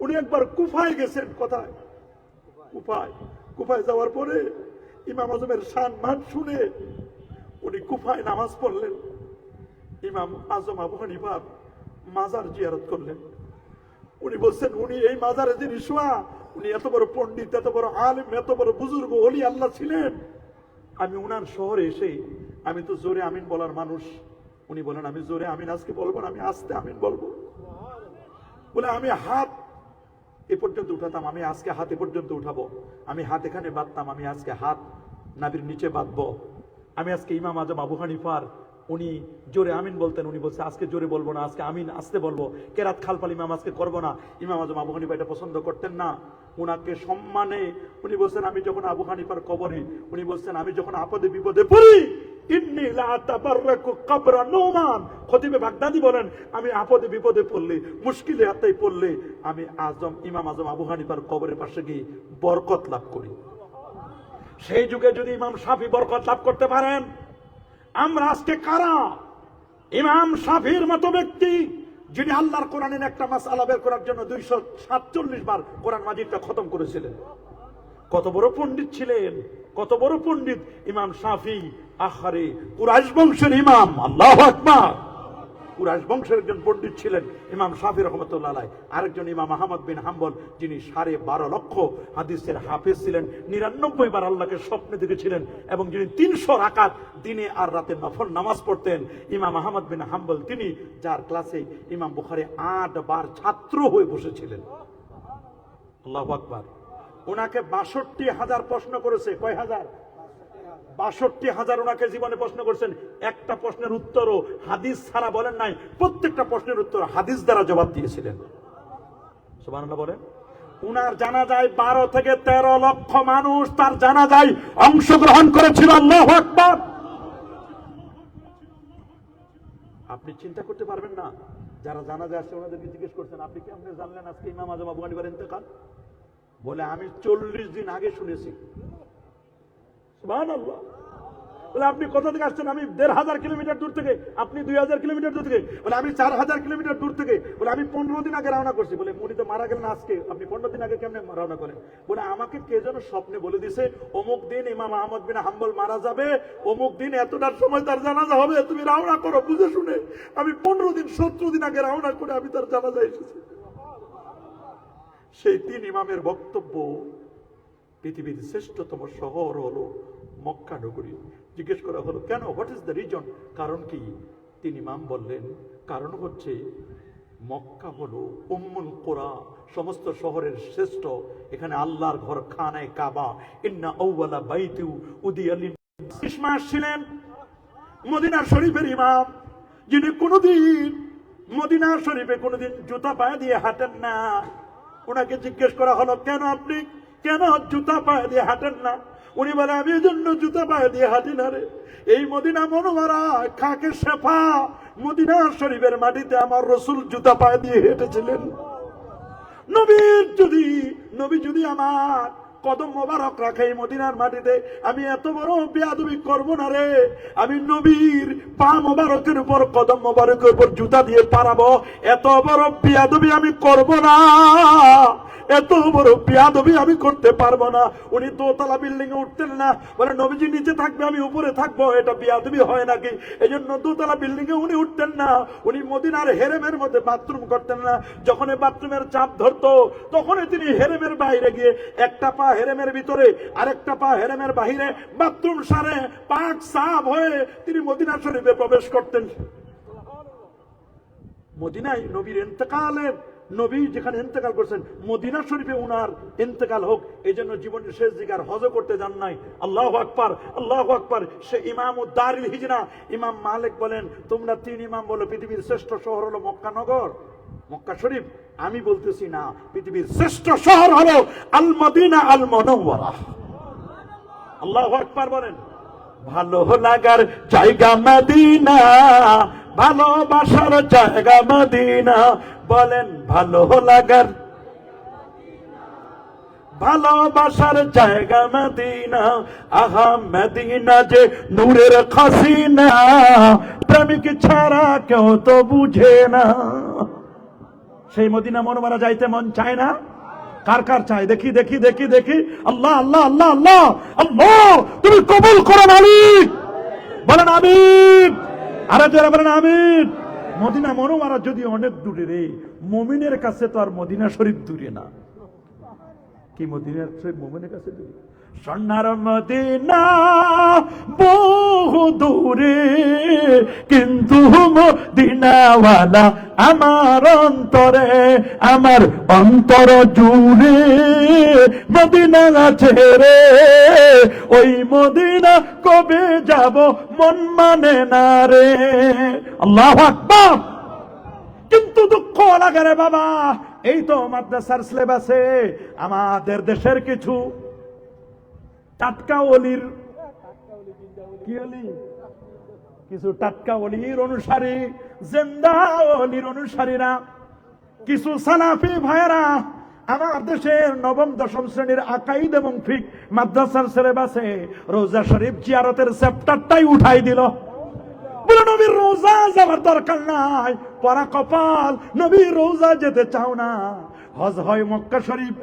S1: উনি একবার কুফায় গেছেন। কোথায়? কুফায় যাওয়ার পরে ইমাম আজমের শান মান শুনে উনি কুফায় নামাজ পড়লেন। ইমাম আজম আবু হানিফার মাজার জিয়ারত করলেন। উনি বলছেন উনি এই মাজারে যিনি শোয়া, উনি এত বড় পণ্ডিত, এত বড় আলেম, এত বড় বুজুর্গ ওলি আল্লাহ ছিলেন। আমি উনার শহরে এসে, আমি তো জোরে আমিন বলার মানুষ, উনি বলেন আমি জোরে আমিন আজকে বলবো না, আমি আস্তে আমিন বলবো। বলে আমি হাত এ পর্যন্ত উঠাতাম, আমি আজকে হাত এ পর্যন্ত উঠাবো, আমি হাত এখানে বাঁধতাম, আমি আজকে হাত নাভির নিচে বাঁধবো। আমি আজকে ইমাম আজম আবু হানিফার, উনি জোরে আমিন বলতেন, উনি বলছে আজকে জোরে বলবো না, আজকে আমিন আসতে বলবো, কেরাত খালপাল ইমাম আজকে করবো না। ইমাম আজম আবু হানিফা এটা পছন্দ করতেন না। উনাকে সম্মানে উনি বলছেন, আমি যখন আবু হানিফার কবরে, উনি বলছেন আমি যখন আপদে বিপদে পড়ি, ইন্নী লা আতাবাররাকু কবরা নুমান, খতিবে বাগদাদি বলেন, আমি আপদে বিপদে পড়লে, মুশকিলে হাতে পড়লে আমি ইমাম আজম আবু হানিফার কবরের পাশে গিয়ে বরকত লাভ করি। সেই যুগে যদি ইমাম শাফি বরকত লাভ করতে পারেন, আমরা আজকে কারা? ইমাম শাফির মতো ব্যক্তি, যিনি আল্লাহর কোরআনের একটা মাসআলা বের করার জন্য 247 বার কোরআন মাজিদটা খতম করেছিলেন। কত বড় পণ্ডিত ছিলেন, কত বড় পণ্ডিত ইমাম শাফি। আহারে, কুরাইশ বংশের ইমাম, আল্লাহু আকবার। কুরাইশ বংশের একজন পণ্ডিত ছিলেন ইমাম শাফি রহমতুল্লাহ আলাইহি। আরেকজন ইমাম আহমদ বিন হাম্বল, যিনি 12.5 লক্ষ হাদিসের হাফেজ ছিলেন, 99 বার আল্লাহকে স্বপ্নে দেখেছিলেন, এবং যিনি 300 রাকাত দিনে আর রাতে নফল নামাজ পড়তেন। ইমাম আহমদ বিন হাম্বল, তিনি যার ক্লাসে ইমাম বুখারী 8 বার ছাত্র হয়ে বসেছিলেন। আল্লাহু আকবার। ওনাকে 62,000 প্রশ্ন করেছে। কয় হাজার? 62,000 ওনাকে জীবনে প্রশ্ন করছেন। একটা প্রশ্নের উত্তরও হাদিস ছাড়া বলেন নাই, প্রত্যেকটা প্রশ্নের উত্তর হাদিস দ্বারা জবাব দিয়েছিলেন। সুবহানাল্লাহ বলেন। উনার জানাজায় 12 থেকে 13 লক্ষ মানুষ তার জানাজায় অংশগ্রহণ করেছিল। আল্লাহু আকবার। আপনি চিন্তা করতে পারবেন না, যারা জানাজায় আসছে ওনাদেরকে জিজ্ঞেস করছেন, আপনি কি আপনি জানলেন আজকে ইমাম আজম আবু হানিফার ইন্তেকাল? বলে, আমি 40 দিন আগে শুনেছি। সুবহানাল্লাহ। বলে, আপনি কোথা থেকে আসছেন? আমি 1,500 কিলোমিটার দূর থেকে। আপনি 2,000 কিলোমিটার দূর থেকে। বলে, আমি 4,000 কিলোমিটার দূর থেকে। বলে, আমি 15 দিন আগে রওনা করছি। বলে, উনি তো মারা গেলেন আজকে, আপনি 15 দিন আগে কেমনে রওনা করেন? বলে, আমাকে কে যেন স্বপ্নে বলে দিছে, অমুক দিন ইমাম আহমদ বিন হাম্বল মারা যাবে, অমুক দিন এতটার সময় তার জানাজা হবে, তুমি রওনা করো বুঝে শুনে। আমি 15 দিন 17 দিন আগে রওনা করে আমি তার জানাজা এসেছি। সেই 3 ইমামের বক্তব্য, পৃথিবীর শ্রেষ্ঠতম শহর হলো মক্কা নগরী। জিজ্ঞেস করা হলো, কেন? What is the reason? কারণ কি? 3 ইমাম বললেন, কারণ হচ্ছে মক্কা হলো উম্মুল কুরা, সমস্ত শহরের শ্রেষ্ঠ। এখানে আল্লাহর ঘর, খানায়ে কাবা। ইন্না আউওয়ালা বাইতু উদিয়া লিন-নাস মাস ছিলেন মদিনা শরীফের ইমাম, যিনি কোনোদিন মদিনা শরীফে কোনোদিন জুতা পায়ে দিয়ে হাঁটেন না। ওনাকে জিজ্ঞেস করা হলো, কেন আপনি কেন জুতা পায়ে দিয়ে হাঁটেন না? উনি বলে, আমি এই জন্য জুতা পায়ে দিয়ে হাঁটি না রে, এই মদিনা মনোয়ারা খাকে শেফা মদিনা শরীফের মাটিতে আমার রাসূল জুতা পায়ে দিয়ে হেঁটেছিলেন। নবী যদি আমার কদম মোবারক রাখে এই মদিনার মাটিতে, আমি এত বড় বেয়াদবি করব না রে। আমি নবীর পা মোবারকের উপর, কদম মোবারকের উপর জুতা দিয়ে পারাবো, এত বড় বেয়াদবি আমি করব না, এত বড় বেয়াদবি আমি করতে পারবো না। উনি দোতলা বিল্ডিং এ উঠতেন না। বলে, নবীজি নিচে থাকবে, আমি উপরে থাকবো, এটা বেয়াদবি হয় নাকি? এই জন্য দোতলা বিল্ডিং এ উনি উঠতেন না। উনি মদিনার হেরেমের মধ্যে বাথরুম করতেন না। যখন বাথরুমের চাপ ধরতো, তখনই তিনি হেরেমের বাইরে গিয়ে একটা পা হেরেমের ভিতরে, আরেকটা পা হেরেমের বাহিরে, বাথরুম সারে পাক সাফ হয়ে তিনি মদিনা শরীফে প্রবেশ করতেন। মদিনায় নবীর ইন্তেকালের, নবী যেখানে ইন্তেকাল করছেন মদিনা শরীফে উনার ইন্তেকাল হোক, এই জন্য জীবনের শেষ দিকার হজ করতে যান নাই। আল্লাহু আকবার, আল্লাহু আকবার। সে ইমামুদ দারিল হিজরা ইমাম মালিক বলেন, তোমরা 3 ইমাম বলো পৃথিবীর শ্রেষ্ঠ শহর হলো মক্কা নগর, মক্কা শরীফ। আমি বলতেছি না, পৃথিবীর শ্রেষ্ঠ শহর হলো আল মদিনা আল মুনাওয়ারা। আল্লাহু আকবার বলেন। ভালো লাগার জায়গা মদিনা, ভালোবাসার জায়গা মদিনা। বলেন, ভালো লাগার, ভালোবাসার জায়গা মদিনা। আহা মদিনা যে নূরের খাসিনা, প্রেমিক ছাড়া কেউ তো বুঝে না। সেই মদিনা মনোয়ারা যাইতে মন চায় না? কার কার চায়? দেখি দেখি দেখি দেখি। আল্লাহ আল্লাহ আল্লাহ আল্লাহ আল্লাহ, তুমি কবুল করো মালিক। বলেন আমিন। আরে যারা বলেন আমিন। মদিনা মনোয়ারা যদি অনেক দূরে রে, মুমিনের কাছে তো আর মদিনা শরীফ দূরে না। কি মদিনার মোমেনের কাছে দিবি? সোনার মদিনা বহু দূরে, কিন্তু মদিনাওয়ালা আমার অন্তরে, আমার অন্তর জুড়ে মদিনা আছে রে। ওই মদিনা কবে যাব মন মানে না রে। আল্লাহু আকবার। কিন্তু দুঃখ লাগে রে বাবা, এই তো মাদ্রাসার সিলেবাসে আমাদের দেশের কিছু টাটকা ওলির, কি ওলি, কিছু টাটকা ওলির অনুসারী, জিন্দা ওলির অনুসারীরা, কিছু সালাফি ভাইরা আমার দেশের নবম দশম শ্রেণীর আকাইদ এবং ফিক মাদ্রাসার সিলেবাসে রোজা শরীফ জিয়ারতের চ্যাপ্টারটাই উঠাই দিল। বলে নবীর রোজা যাওয়ার দরকার নাই, পরা কপাল, নবীর রোজা যেতে চাও না। হজ হয় মক্কা শরীফ,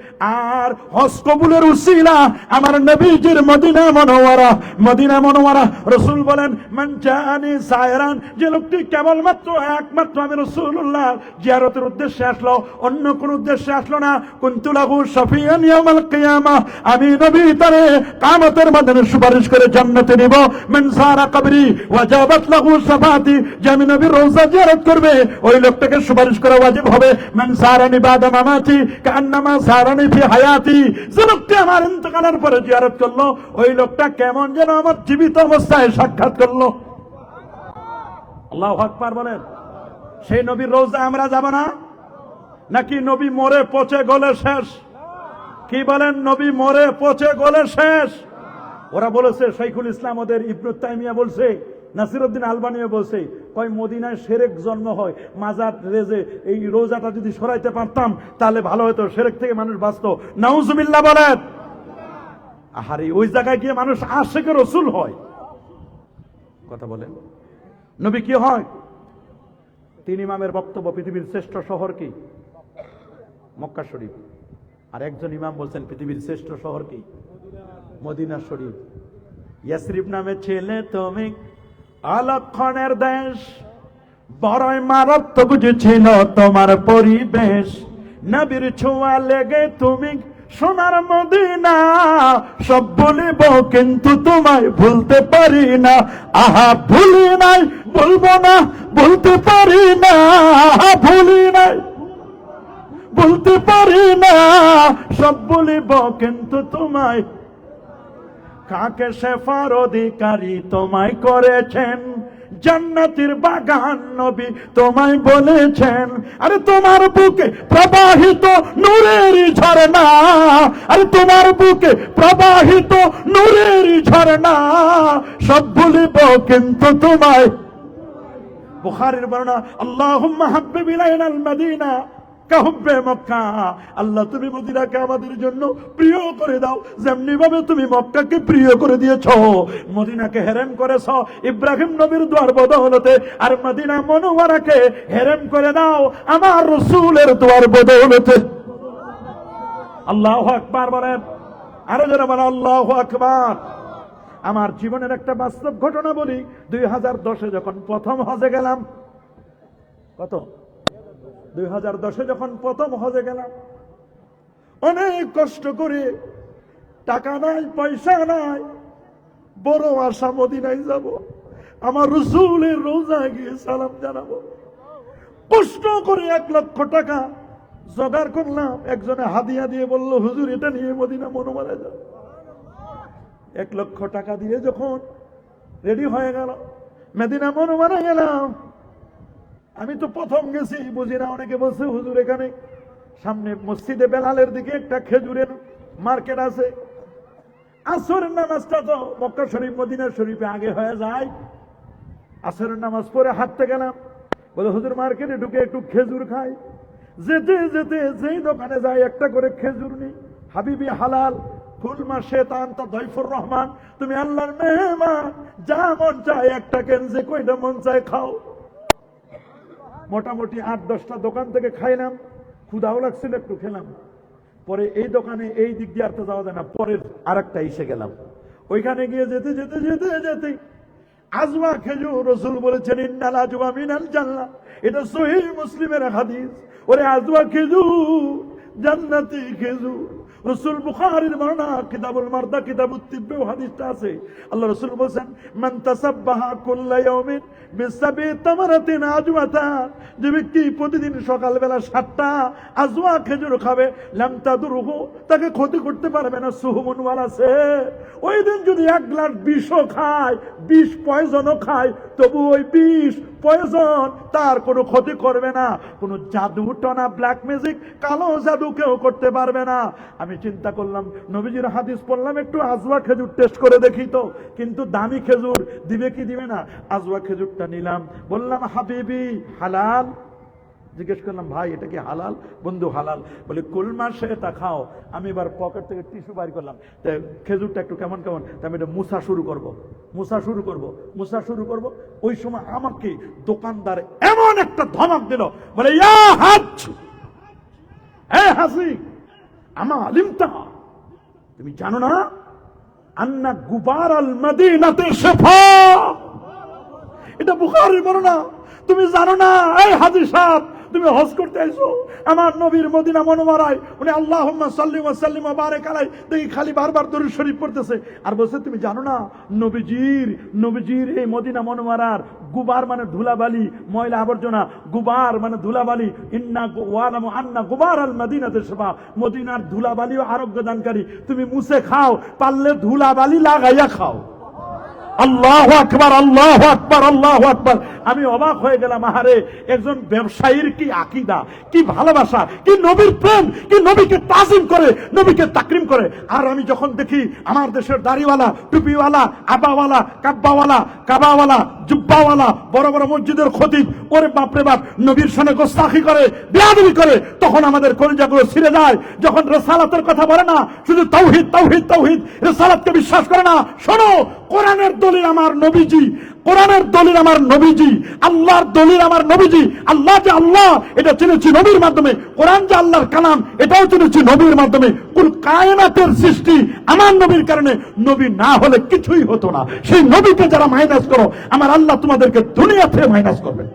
S1: আর হজ কবুলের উসিলা আমার নবীজির মদিনা মনোয়ারা। মদিনা মনোয়ারা রাসূল বলেন, মান জানি সায়রান, যে লোকটি কেবলমাত্র একমাত্র আমি রাসূলুল্লাহ জিয়ারতের উদ্দেশ্যে আসলো, অন্য কোন উদ্দেশ্যে আসলো না, কুনতু লাহু শাফিয়ান ইয়াউমাল কিয়ামা, আমি নবী তারে কিয়ামতের ময়দানে সুপারিশ করে জান্নাতে নিব। মান সারা কবরি ওয়াজাবাত লাহু শাফাতি, যে আমি নবীর রওজা জিয়ারত করবে ওই লোকটাকে সুপারিশ করা ওয়াজিব হবে। মান সারানি বাদা মামাতি কান্নামা সারানি ফি হায়াতি, যে লোকটি আমার ইন্তেকালের পরে জিয়ারত করলো ওই লোকটা কেমন যেন আমার জীবিত অবস্থায় সাক্ষাৎ করলো। আল্লাহু আকবার বলেন। সেই নবীর রওজা আমরা যাব না, নাকি নবী মরে পচে গলে শেষ? কি বলেন? নবী মরে পচে গলে শেষ। ওরা বলেছে, শাইখুল ইসলাম ওদের ইবনে তাইমিয়া বলছে, নাসিরউদ্দিন আলবানিও বলছে, কয় মদিনায় শিরক জন্ম হয়, মাজার রেজে এই রোজাটা যদি সরাইতে পারতাম তাহলে ভালো হতো, শিরক থেকে মানুষ বাঁচতো। নাউজুবিল্লাহ বলেন। আহারে, ওই জায়গায় গিয়ে মানুষ আশিকে রাসূল হয়। কথা বলেন, নবী কি হয়? তিন ইমামের বক্তব্য, পৃথিবীর শ্রেষ্ঠ শহর কি? মক্কা শরীফ। আর একজন ইমাম বলছেন পৃথিবীর শ্রেষ্ঠ শহর কি? মদিনা শরীফ। ইয়াসরিব নামে ছেলে তুমি অলক্ষণের দেশ, বড়ই মারাত্মক ছিল তোমার পরিবেশ, নবীর ছোঁয়া লেগে তুমি সোনার মদিনা, সব বলিব কিন্তু তোমায় ভুলতে পারি না। আহা ভুলি নাই, বলবো না, বলতে পারি না, ভুলি নাই, বলতে পারি না, সব বলিব কিন্তু তোমায়। কাকে শেফার অধিকারী তোমায় করেছেন, জান্নাতের বাগান নবী তোমায় বলেছেন। আরে তোমার বুকে প্রবাহিত নূরের ঝরনা, আরে তোমার বুকে প্রবাহিত নূরের ঝরনা, সব ভুলিব কিন্তু তোমায়। বুখারীর বর্ণনা, আল্লাহুম্মা হাব্বিব ইলাইনাল মদিনা কাহুব্বে মক্কা, আল্লাহ তুমি মদিনাকে আমাদের জন্য প্রিয় করে দাও, যেমনি ভাবে তুমি মক্কাকে প্রিয় করে দিয়েছ। মদিনাকে হেরেম করেছ ইব্রাহিম নবীর দোয়ার বদৌলতে, আর মদিনা মুনাওয়ারাকে হেরেম করে দাও আমার রাসূলের দোয়ার বদৌলতে। আল্লাহু আকবার বলেন। আরো যারা বলে আল্লাহু আকবার। আমার জীবনের একটা বাস্তব ঘটনা বলি। 2010-এ যখন প্রথম হজে গেলাম, কত 2010-এ যখন প্রথম হজে গেলাম, অনেক কষ্ট করে, টাকা নাই, পয়সা নাই, বড় আশা মদিনায় যাব, আমার রাসূলের রওজায় গিয়ে সালাম জানাবো। কষ্ট করে 1 লক্ষ টাকা জোগাড় করলাম। একজনে হাদিয়া দিয়ে বলল, হুজুর এটা নিয়ে মদিনা মুনাওয়ারায় যাও। 1 লক্ষ টাকা দিয়ে যখন রেডি হয়ে গেল, মদিনা মুনাওয়ারায় গেলাম। আমি তো প্রথম গেছি, বুঝি না। অনেকে বলছে, হুজুর এখানে সামনে মসজিদে বেলালের দিকে একটা খেজুরের মার্কেট আছে, আসরের নামাজটা তো মক্কা শরীফ মদিনা শরীফে আগে হয়ে যায়। আসরের নামাজ পড়ে হাঁটতে গেলাম, বলে হুজুর মার্কেটে ঢুকে একটু খেজুর খাই। যেতে যেতে যেই দোকানে যাই একটা করে খেজুর নিই। হাবিবি হালাল ফুল মাসে তান্তা দয়ফুর রহমান, তুমি আল্লাহর মেহমান, যা মন চায় একটা কেন, যে কয়টা মন চায় খাও। মোটামুটি 8-10টা দোকান থেকে খাইলাম, ক্ষুধাও লাগছিল, একটু খেলাম। পরে এই দোকানে এই দিক দিয়ে আর তো যাওয়া যায় না, পরের আরেকটা এসে গেলাম। ওইখানে গিয়ে যেতে যেতে যেতে যেতে আজওয়া খেজুর, রাসূল বলেছেন ইন্নাল আজওয়া মিনাল জান্নাহ, এটা সহিহ মুসলিমের হাদিস। ওরে আজওয়া খেজুর জান্নাতি খেজুর, রাসূল বুখারীর বর্ণনা কিতাবুল মারদা কিতাবুত তিব্বে হাদিসটা আছে। আল্লাহ রাসূল বলেন, মান তাসাব্বাহা কুল্লা ইয়াউমিন বিসাবি তামারাতিন আজওয়াতা, যে ব্যক্তি প্রতিদিন সকালবেলা 7টা আজওয়া খেজুর খাবে, লাম তাদুরহু, তাকে ক্ষতি করতে পারবে না সুহুমুন ওয়ালা সে। ওই দিন যদি 1 গ্লাস বিষও খায়, বিষ পয়জনও খায়, তবু ওই বিষ পয়জন তার কোনো ক্ষতি করবে না। কোনো জাদু টনা ব্ল্যাক ম্যাজিক কালো জাদু কেউ করতে পারবে না। আমি চিন্তা করলাম, নবীজির হাদিস পড়লাম, একটু আজওয়া খেজুর টেস্ট করে দেখি তো, কিন্তু দামি খেজুর দিবে কি দিবে না। আজওয়া খেজুরটা নিলাম, বললাম হাবিবি হালাল? জিজ্ঞেস করলাম, ভাই এটা কি হালাল? বন্ধু হালাল। বলে কুল মা শি'তা, খাও। আমি এবার পকেট থেকে টিস্যু বাইর করলাম, খেজুরটা একটু কেমন কেমন, আমি এটা মুছা শুরু করব। ওই সময় আমাকে দোকানদার এমন একটা ধমক দিল, বলে ইয়া হাজ, হাসি আমা আলিমতা, তুমি জানো না আন্না গুবার আল মদিনাতে শিফা? এটা বুখারীর বর্ণনা। তুমি জানো না এই হাজী সাহেব, তুমি হজ করতে আইছো আমার নবীর মদিনা মনোয়ারায়, উনি আল্লাহুম্মা সাল্লি ওয়া সাল্লিম ওয়া বারাক আলাইহি, দেখি খালি বারবার দরুদ শরীফ পড়তেছে আর বলছে তুমি জানো না নবীজির এই মদিনা মনোয়ারার গুবার মানে ধুলাবালি, ময়লা আবর্জনা, গুবার মানে ধুলাবালি, ইন্না ওয়ালামু আন্না গুবার আল মদিনাতে শিফা, মদিনার ধুলাবালিও আরোগ্য দানকারী। তুমি মুছে খাও, পারলে ধুলাবালি লাগাইয়া খাও। আল্লাহু আকবার, আল্লাহু আকবার, আল্লাহু আকবার। আমি অবাক হয়ে গেলাম, আহারে একজন ব্যবসায়ীর কি আকীদা, কি ভালোবাসা, কি নবীর প্রেম, কি নবীকে তাজিম করে, নবীকে তাকরিম করে। আর আমি যখন দেখি আমার দেশের দাড়িওয়ালা, টুপিওয়ালা, আবাওয়ালা, কাবাওয়ালা, জুব্বাওয়ালা, বড় বড় মসজিদের খতিব, ওরে বাপরে বাপ, নবীর সামনে গোস্তাখি করে, বেয়াদবি করে, তখন আমাদের কলিজাগুলো ছিঁড়ে যায়। যখন রিসালাতের কথা বলে না, শুধু তাওহীদ তাওহীদ তাওহীদ, রিসালাতকে বিশ্বাস করে না। শোনো, কোরআনের দলিল আমার নবীজি, কোরআনের দলিল আমার নবীজি, আল্লাহর দলিল আমার নবীজি। আল্লাহ যে আল্লাহ এটা চিনেছি নবীর মাধ্যমে, কোরআন যে আল্লাহর কালাম এটাও চিনেছি নবীর মাধ্যমে। কুল কায়নাতের সৃষ্টি আমার নবীর কারণে, নবী না হলে কিছুই হতো না। সেই নবীকে যারা মাইনাস করো, আমার আল্লাহ তোমাদেরকে দুনিয়া থেকে মাইনাস করবে।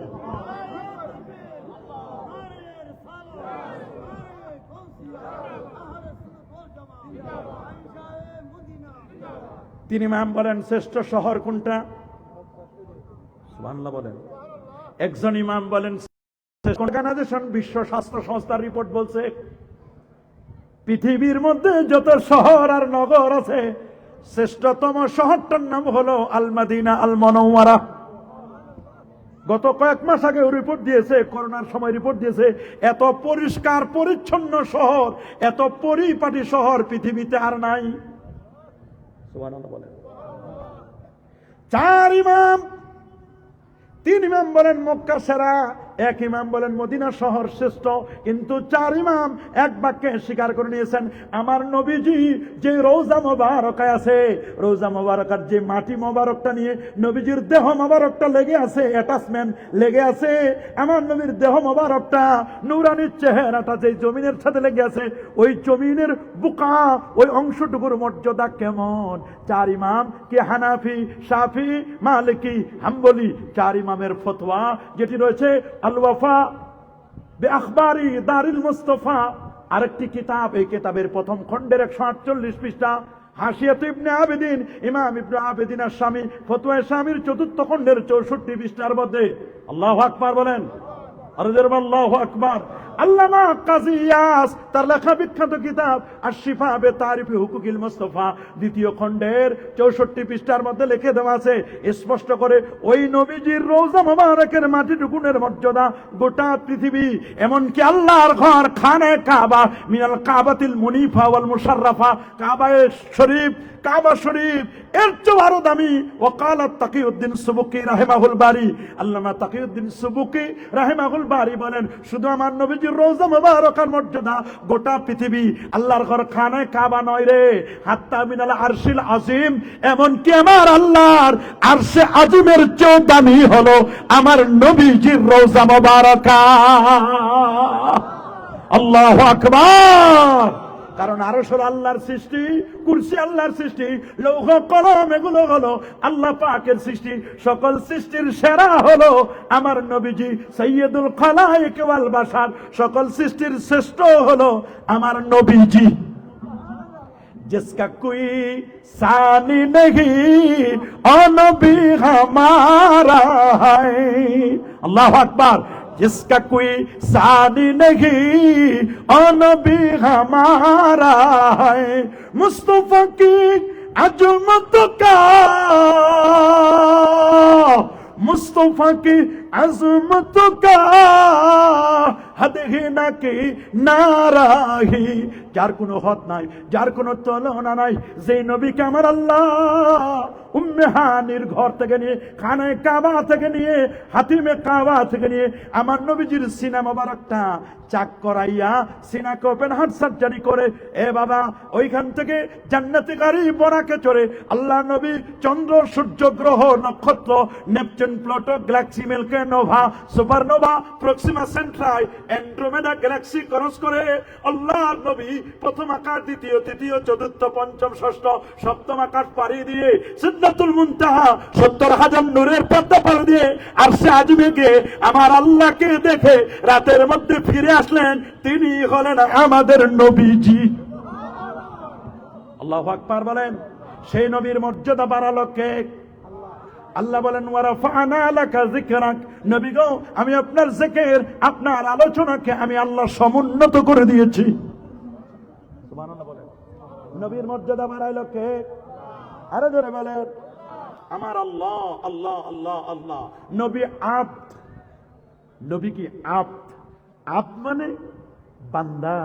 S1: তিনি ইমাম বলেন শ্রেষ্ঠ শহর কোনটা? সুবহানাল্লাহ বলেন। একজন ইমাম বলেন, অর্গানাইজেশন বিশ্ব স্বাস্থ্য সংস্থার রিপোর্ট বলছে পৃথিবীর মধ্যে যত শহর আর নগর আছে, শ্রেষ্ঠতম শহরটার নাম হলো আল মদিনা আল মুনাওয়ারা। গত কয়েক মাস আগে রিপোর্ট দিয়েছে, করোনার সময় রিপোর্ট দিয়েছে, এত পরিষ্কার পরিচ্ছন্ন শহর, এত পরিপাটি শহর পৃথিবীতে আর নাই। সুবহানাল্লাহ বলেন। 4 ইমাম, 3 ইমাম বলেন মক্কা সেরা, 1 ইমাম বলেন মদিনা শহর শ্রেষ্ঠ। কিন্তু 4 ইমাম এক বাক্যে স্বীকার করে নিয়েছেন, আমার নবীজি যে রওজা মোবারকায় আছে, রওজা মোবারকার যে মাটি মোবারকটা নিয়ে নবীজির দেহ মোবারকটা লেগে আছে, অ্যাটাচমেন্ট লেগে আছে, আমার নবীর দেহ মোবারকটা, নূরানির চেহারাটা যে জমিনের সাথে লেগে আছে, ওই জমিনের বুকা, ওই অংশটুকুর মর্যাদা কেমন। 4 ইমাম কি হানাফি, শাফি, মালিকি, হাম্বলি, 4 ইমামের ফতোয়া যেটি রয়েছে আল ওয়াফা বিআখবারি দারিল মুস্তাফা, আরেকটি কিতাব, এই কিতাবের প্রথম খণ্ডের 148 পৃষ্ঠা, হাসিয়াত ইবনে আবেদিন, ইমাম ইবনে আবেদিন আশ-শামী, ফতোয়া শামীর 4th খণ্ডের 64 পৃষ্ঠার মধ্যে, আল্লাহু আকবার বলেন, আল্লাহু আকবার। আল্লামা কাজী ইয়াস তার লেখা বিখ্যাত কিতাব আশ-শিফা বিতারিফি হুকুকিল মুস্তাফা 2য় খণ্ডের 64 পৃষ্ঠার মধ্যে লিখে দেওয়া আছে স্পষ্ট করে, ওই নবীজির রওজা মোবারকের মাটিটুকুনের মর্যাদা গোটা পৃথিবী, এমনকি আল্লাহর ঘর খানে কাবা, মিনাল কাবাতিল মুনিফা ওয়াল মুশাররাফা, কাবা শরীফ এর চেয়ে আরো দামি। ওয়াকালাত তাকিউদ্দিন সুবুকি রাহিমাহুল বারি, আল্লামা তাকিউদ্দিন সুবুকি রাহিমাহুল বারি বলেন, শুধু আমার নবীজির রওজা মুবারকার মর্যাদা গোটা পৃথিবী, আল্লাহর ঘর খানে কাবা নয় রে, হাত্তা মিনাল আরশিল আজিম, এমন কি আমার আল্লাহর আরশে আজিমের চেয়ে দামি হলো আমার নবীজির রওজা মুবারকা। আল্লাহু আকবার। কারণ আরশ হলো আল্লাহর সৃষ্টি, কুরসি আল্লাহর সৃষ্টি, লৌহ কলম এগুলো হলো আল্লাহ পাকের সৃষ্টি। সকল সৃষ্টির সেরা হলো আমার নবীজি সাইয়্যিদুল খালায়েক ওয়াল বাশার, সকল সৃষ্টির শ্রেষ্ঠ হলো আমার নবীজি। जिसका कोई सानी नहीं और नबी हमारा है। अल्लाह अकबर। जिसका कोई सानी नहीं और नबी हमारा है। मुस्तफा की अजमत का, मुस्तफा की अजमत का हद ही ना की नाराही। যার কোনো হদ নাই, যার কোনো তুলনা নাই, যে নবীকে আমার আল্লাহ উম্মে হানির ঘর থেকে নিয়ে, খানায় কাবা থেকে নিয়ে, হাতিমে কাবা থেকে নিয়ে আমার নবীজির সিনা মোবারকটা চাক করাইয়া সিনাকে ওপেন হার্ট সার্জারি করে এ বাবা ওইখান থেকে জান্নাতি গাড়ি বরাকে চড়ে আল্লাহ নবী চন্দ্র সূর্য গ্রহ নক্ষত্র Neptune Pluto galaxy Milky nova supernova Proxima Centauri Andromeda galaxy cross করে আল্লাহ নবী প্রথম আকাশ, দ্বিতীয়, তৃতীয়, চতুর্থ, পঞ্চম, ষষ্ঠ, সপ্তম আকাশ পাড়ি দিয়ে সিদরাতুল মুনতাহা ৭০,০০০ নূরের পর্দা পাড়ি দিয়ে আরশে আজিমে গিয়ে আমার আল্লাহকে দেখে রাতের মধ্যে ফিরে আসলেন। তিনি হলেন আমাদের নবীজি। আল্লাহু আকবার বলেন। সেই নবীর মর্যাদা বাড়ালো কে? আল্লাহ বলেন ওয়ারাফা'না লাকা যিকরাক। নবী গো, আমি আপনার জিকির, আপনার আলোচনাকে আমি আল্লাহ সমুন্নত করে দিয়েছি। সুবহানাল্লাহ বলেন। নবীর মর্যাদা বাড়াইলো কে? আরো জোরে বলেন আমার আল্লাহ। আল্লাহ আল্লাহ আল্লাহ। নবী আব্দ। নবী কি আব্দ? আব্দ মানে বান্দা।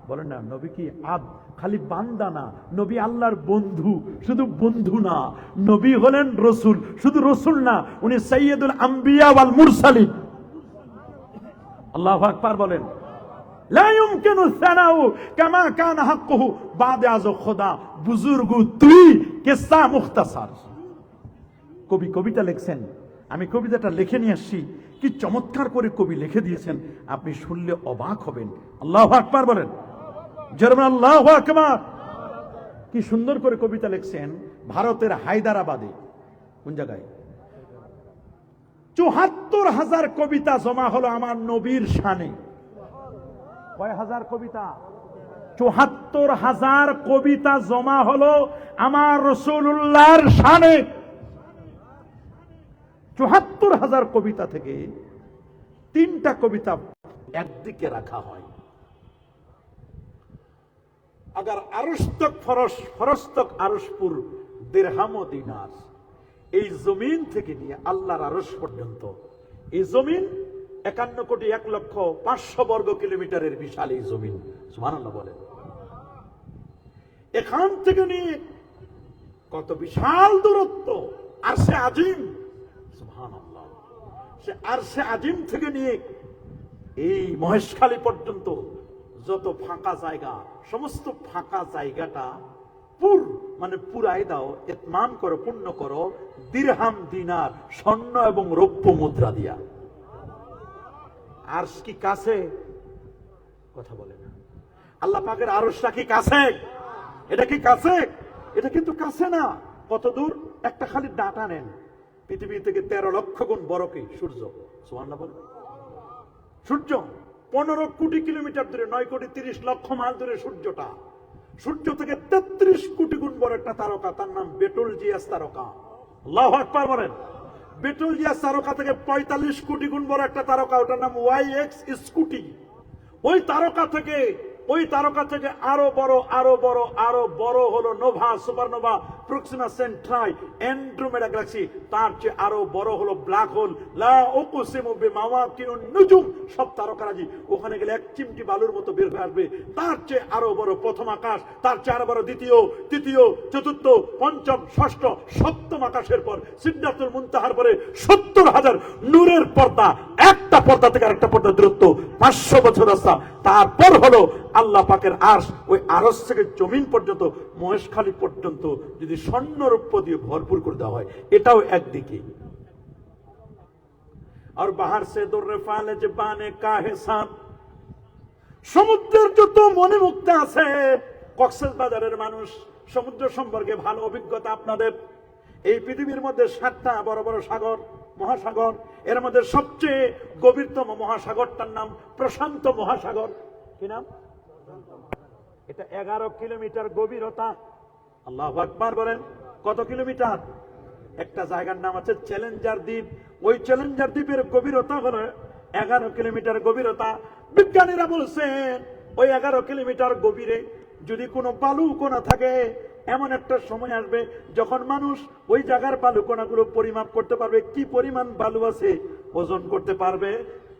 S1: বলেন না, নবী কি আব্দ? খালি বান্দা না, নবী আল্লাহর বন্ধু। শুধু বন্ধু না, নবী হলেন রসুল। শুধু রসুল না, উনি সাইয়্যিদুল আম্বিয়া ওয়াল মুরসালিন। আল্লাহু আকবার বলেন। লা ইউমকিনু সানাউ কামা কানা হাক্কুহু বাদে আজ খোদা বুজুর্গ তুই কিসসা মুখতাসার। কবি কবিতা লিখছেন, আমি কবিতাটা লিখে নিয়ে আসছি। কি চমৎকার করে কবি লিখে দিয়েছেন, আপনি শুনলে অবাক হবেন। আল্লাহু আকবার বলেন। জোরে আল্লাহু আকবার। কি সুন্দর করে কবিতা লিখছেন। ভারতের হায়দ্রাবাদে কোন জায়গায় ৭৪,০০০ কবিতা জমা হলো আমার নবীর শানে। কয় হাজার কবিতা? ৭৪,০০০ কবিতা জমা হলো আমার রাসূলুল্লাহর শানে। ৭৪,০০০ কবিতা থেকে ৩টা কবিতা একদিকে রাখা হয়। अगर আরশ তক ফরশ তক আরশপুর দিরহাম ও দিনার। এই জমিন থেকে নিয়ে আল্লাহর আরশ পর্যন্ত এই জমিন ৫১,৫০০,০০০ বর্গ কিলোমিটারের বিশাল এই জমিন। সুবহানাল্লাহ বলেন। এখান থেকে নিয়ে কত বিশাল দূরত্ব আরশে আজিম। সুবহানাল্লাহ। সে আরশে আজিম থেকে নিয়ে এই মহেশখালী পর্যন্ত যত ফাঁকা জায়গা, সমস্ত ফাঁকা জায়গাটা মানে পুরাই দাও, ইতমাম করো, পূর্ণ করো দিরহাম দিনার স্বর্ণ এবং রৌপ্য মুদ্রা দিয়া। আরশ কি কাছে? কথা বলে না। আল্লাহ পাকের আরশটা কি কাছে? এটা কি কাছে? এটা কিন্তু কাছে না। কত দূর? একটা খালি ডাটা নেন, পৃথিবী থেকে ১৩ লক্ষ গুণ বড় কি সূর্য। সুবহানাল্লাহ বলেন। সূর্য ১৫ কোটি কিলোমিটার দূরে, ৯,৩০,০০,০০০ মাইল দূরে সূর্যটা। সূর্য থেকে ৩৩ কোটি গুণ বড় একটা তারকা, তার নাম বেটলজিয়াস তারকা। আল্লাহু আকবার বলেন। বেটলজিয়াস তারকা থেকে ৪৫ কোটি গুণ বড় একটা তারকা, ওটার নাম ওয়াইএক্স স্কুটি। ওই তারকা থেকে আরো বড় হলো Nova, supernova, Proxima Centauri, Andromeda Galaxy. তার চেয়ে আরো বড় হলো ব্ল্যাক হোল। লা উকসিমু বিমাওয়াকিনুন নুজুম। সব তারকারাজি ওখানে গেলে এক চিমটি বালুর মতো বের হয়ে আসবে। তার চেয়ে আরো বড় প্রথম আকাশ, তার চেয়ে আরো বড় দ্বিতীয়, তৃতীয়, চতুর্থ, পঞ্চম, ষষ্ঠ, সপ্তম আকাশের পর সিদরাতুল মুনতাহার পরে ৭০,০০০ নূরের পর্দা। একটা পর্দা থেকে আরেকটা পর্দা দূরত্ব ৫০০ বছর রাস্তা। তারপর হলো আল্লাহ পাকের আরশ। ওই আরশ থেকে জমিন পর্যন্ত, মহেশখালী পর্যন্ত যদি স্বর্ণ রৌপ্য দিয়ে ভরপুর করে দেওয়া হয়, এটাও একদিকে। আর বাহার সে দৌড়ে ফালে যে বানে কাহে সাপ। সমুদ্রের যত মনে মুক্তা আছে, কক্সবাজারের মানুষ সমুদ্র সম্পর্কে ভালো অভিজ্ঞতা আপনাদের। এই পৃথিবীর মধ্যে ৭টা বড় বড় সাগর, মহাসাগর। এর মধ্যে সবচেয়ে গভীরতম মহাসাগরটার নাম প্রশান্ত মহাসাগর। কি নাম? এটা ১১ কিলোমিটার গভীরতা। আল্লাহু আকবার বলেন। কত কিলোমিটার? একটা জায়গার নাম আছে চ্যালেঞ্জার দ্বীপ। ওই চ্যালেঞ্জার দ্বীপের গভীরতা হলো 11 কিলোমিটার গভীরতা। বিজ্ঞানীরা বলছেন ওই 11 কিলোমিটার গভীরে যদি কোনো বালু কণা থাকে, এমন একটা সময় আসবে যখন মানুষ ওই জায়গার বালু কণাগুলো পরিমাপ করতে পারবে, কি পরিমাণ বালু আছে ওজন করতে পারবে,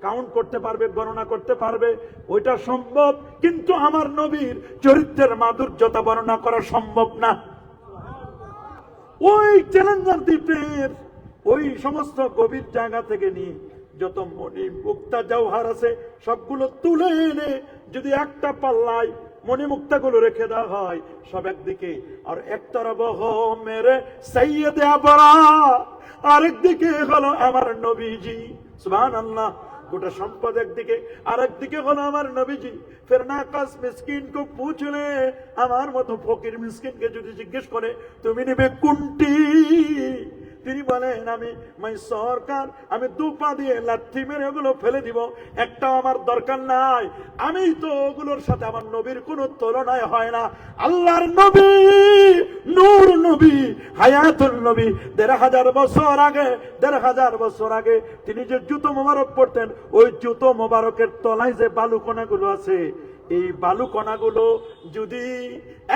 S1: কাউন্ট করতে পারবে, গণনা করতে পারবে। ওইটা সম্ভব, কিন্তু আমার নবীর চরিত্রের মাধুর্যতা বর্ণনা করা সম্ভব না। ওই চ্যালেঞ্জার দ্বীপের ওই সমস্ত গভীর জায়গা থেকে নিয়ে যত মণি মুক্তা জওহার আছে সবগুলো তুলে এনে যদি একটা পাল্লায় মণি মুক্তাগুলো রেখে দেওয়া হয় সব একদিকে, আর একতরফ হো মেরে সৈয়দে আবরা, আরেকদিকে হলো আমার নবীজি। সুবহানাল্লাহ। গোটা সম্পদ একদিকে, আরেকদিকে হলো আমার নবীজি। ফের নাকাস মিসকিন কো পুছলে, আমার মতো ফকির মিসকিনকে যদি জিজ্ঞেস করে তুমি নিবে কোনটি, তিনি বলেন আমি সরকার, আমি দুপা দিয়ে লাথি মেরে ওগুলো ফেলে দিব, একটাও আমার দরকার নাই। আমি তো ওগুলোর সাথে আমার নবীর কোনো তুলনায় হয় না। আল্লাহর নবী, নূর নবী, হায়াতুল নবী, 1500 বছর আগে, 1500 বছর আগে তিনি যে জুতো মোবারক পড়তেন, ওই জুতো মোবারকের তলায় যে বালু কণাগুলো আছে, এই বালু কণাগুলো যদি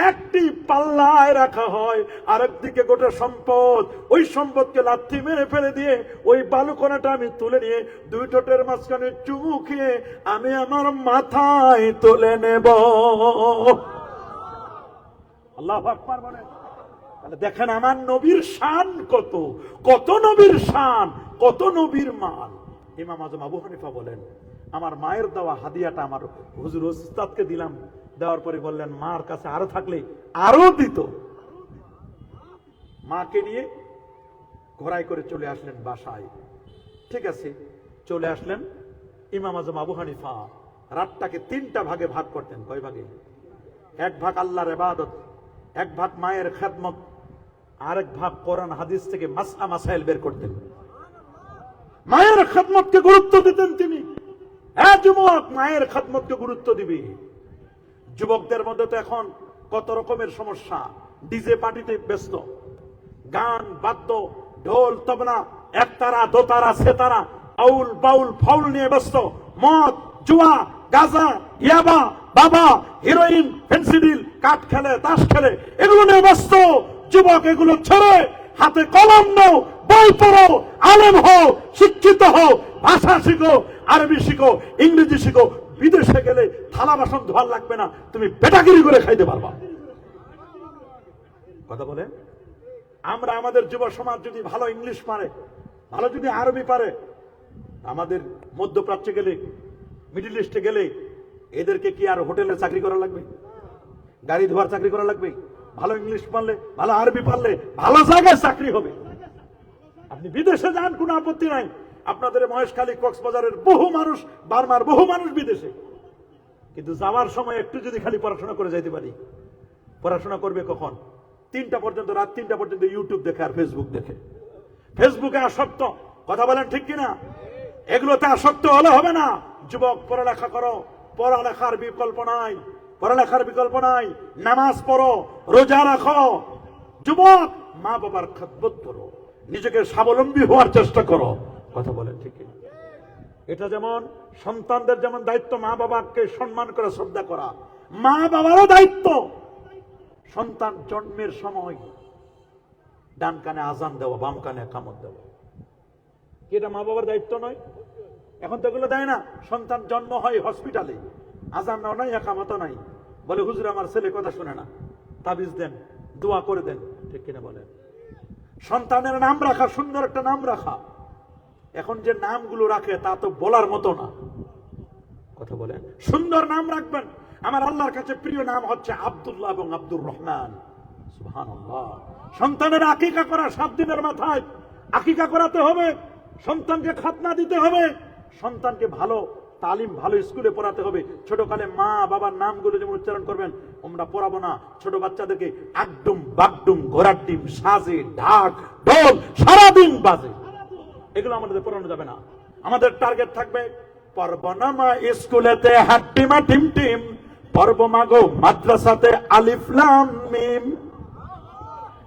S1: একটি পাল্লায় রাখা হয়, আরেকদিকে গোটা সম্পদ, ওই সম্পদকে লাথি মেরে ফেলে দিয়ে ওই বালু কণাটা আমি তুলে নিয়ে দুই ঠোঁটের মাঝখানে চুমু খেয়ে আমি আমার মাথায় তুলে নেব। আল্লাহু আকবার বলেন। তাহলে দেখেন আমার নবীর শান কত, কত নবীর শান, কত নবীর মান। ইমাম আজম আবু হানিফা বলেন, আমার মায়ের দেওয়া হাদিয়াটা আমার হুজুর উস্তাদকে দিলাম, দেওয়ার পরে বললেন মার কাছে আরো থাকলে আরো দিত। মাকে নিয়ে ঘোড়ায় করে চলে আসলেন বাসায়। ঠিক আছে, চলে আসলেন। ইমাম আজম আবু হানিফা রাতটাকে 3টা ভাগে ভাগ করতেন। কয় ভাগে? এক ভাগ আল্লাহর ইবাদত, এক ভাগ মায়ের খেদমত, আরেক ভাগ কোরআন হাদিস থেকে মাসলা মাসাইল বের করতেন। মায়ের খেদমতকে গুরুত্ব দিতেন তিনি। হ্যাঁ যুবক, মায়ের খেদমতকে গুরুত্ব দিবি। যুবকদের মধ্যে তো এখন কত রকমের সমস্যা, ডিজে পার্টিতে ব্যস্ত, গান বাদ্য, ঢোল তবলা, একতারা দোতারা সেতারা, আউল বাউল ফাউল নিয়ে ব্যস্ত, মদ জুয়া গাঁজা ইয়াবা বাবা হিরোইন ফেন্সিডিল কাঠ খেলে তাস খেলে এগুলো নিয়ে ব্যস্ত। যুবক এগুলো ছেড়ে হাতে কলম নাও, বই পড়ো, আলেম হও, শিক্ষিত হও, ভাষা শিখো, আরবি শিখো, ইংরেজি শিখো। বিদেশে গেলে থালা বাসন ধোয়ার লাগবে না, তুমি বেটাগিরি করে খাইতে পারবা। কথা বলে আমরা আমাদের যুব সমাজ যদি ভালো ইংলিশ পারে, ভালো যদি আরবি পারে, আমাদের মধ্যপ্রাচ্যে গেলে, মিডল ইস্টে গেলে এদেরকে কি আর হোটেলে চাকরি করা লাগবে? গাড়ি ধোয়ার চাকরি করা লাগবে? ভালো ইংলিশ পারলে, ভালো আরবি পারলে ভালো জায়গায় চাকরি হবে। আপনি বিদেশে যান, কোনো আপত্তি নাই। আপনাদের মহেশখালী কক্সবাজারের বহু মানুষ, বার্মার বহু মানুষ বিদেশে, কিন্তু যাওয়ার সময় একটু যদি খালি পড়াশোনা করে যাইতে পারি। পড়াশোনা করবে কখন? 3টা পর্যন্ত, রাত 3টা পর্যন্ত ইউটিউব দেখে আর ফেসবুক দেখে। ফেসবুকে আসক্ত। কথা বলেন ঠিক কিনা? এগুলোতে আসক্ত হলে হবে না। যুবক পড়ালেখা করো, পড়ালেখার বিকল্প নাই, পড়ালেখার বিকল্প নাই। নামাজ পড়ো, রোজা রাখো। যুবক মা বাবার খেদমত করো, নিজেকে স্বাবলম্বী হওয়ার চেষ্টা করো। কথা বলেন ঠিক কিনা? এটা যেমন সন্তানদের যেমন দায়িত্ব মা বাবাকে সম্মান করে শ্রদ্ধা করা, মা বাবারও দায়িত্ব সন্তান জন্মের সময় ডান কানে আজান দেওয়া, বাম কানে কামত দেওয়া। এটা মা বাবার দায়িত্ব নয়? এখন তো এগুলো দেয় না। সন্তান জন্ম হয় হসপিটালে, আজান নাই, একামত নাই, বলে হুজুর আমার ছেলে কথা শুনে না, তাবিজ দেন, দোয়া করে দেন। ঠিক কিনা বলেন? সন্তানের নাম রাখা, সুন্দর একটা নাম রাখা। এখন যে নামগুলো রাখে তা তো বলার মতো না। কথা বলেন, সুন্দর নাম রাখবেন। আমার আল্লাহর কাছে প্রিয় নাম হচ্ছে আব্দুল্লাহ এবং আব্দুর রহমান। সুবহানাল্লাহ। সন্তানের আকিকা করা 7 দিনের মাথায় আকিকা করাতে হবে, সন্তানকে খাতনা দিতে হবে, সন্তানকে ভালো তালিম, ভালো স্কুলে পড়াতে হবে। ছোটকালে মা বাবার নামগুলো যেমন উচ্চারণ করবেন, আমরা পড়াবো না ছোট বাচ্চাদেরকে আকডুম বাগডুম ঘোড়ার ডিম সাজে ঢাক ঢোল সারাদিন বাজে। এগুলো আমাদের পড়ানো যাবে না। আমাদের টার্গেট থাকবে পড়ব না মা স্কুলেতে হাড্ডিমা টিম টিম, পড়ব মাগো মাদ্রাসাতে আলিফ লাম মিম।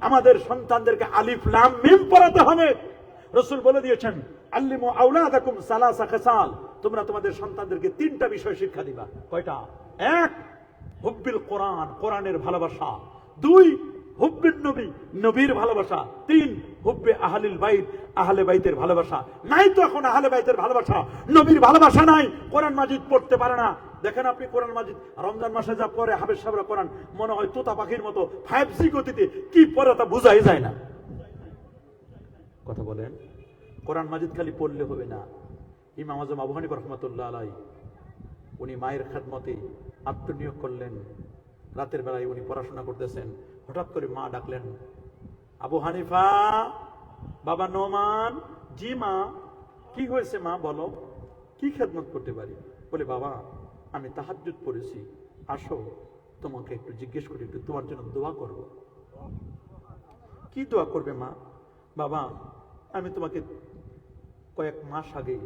S1: আমাদের সন্তানদেরকে আলিফ লাম মিম পড়াতে হবে। রাসূল বলে দিয়েছেন, আল্লিমু আওলাদাকুম সালাসা খিসাল, তোমরা তোমাদের সন্তানদেরকে তিনটা বিষয় শিক্ষা দিবা। কয়টা? এক, হুব্বিল কোরআন, কোরআনের ভালোবাসা। দুই, হুব্বিন নবী, নবীর ভালোবাসা। তিন, হুব্বে আহলিল বাইত, আহলে বাইতের ভালোবাসা। নাই তো এখন আহলে বাইতের ভালোবাসা, নবীর ভালোবাসা নাই, কোরআন মাজিদ পড়তে পারে না। দেখেন আপনি কোরআন মাজিদ রমজান মাসে যা পড়ে হাফেজ সাহেবরা কোরআন, মনে হয় তোতা পাখির মতো 5G গতিতে কি পড়ে তা বোঝাই যায় না। কথা বলেন, কোরআন মাজিদ খালি পড়লে হবে না। ইমাম আজম আবু হানিফা রাহমাতুল্লাহ আলাইহি উনি মায়ের খেদমতে আত্মনিয়োগ করলেন। রাতের বেলায় উনি পড়াশোনা করতেছেন, হঠাৎ করে মা ডাকলেন, আবু হানিফা, বাবা নোমান। জি মা। কি হয়েছে মা, বলো, কি খেদমত করতে পারি? বলে, বাবা আমি তাহাজ্জুদ পড়েছি, আসো তোমাকে একটু জিজ্ঞেস করি, একটু তোমার জন্য দোয়া করব। কি দোয়া করবে মা? বাবা আমি তোমাকে কয়েক মাস আগে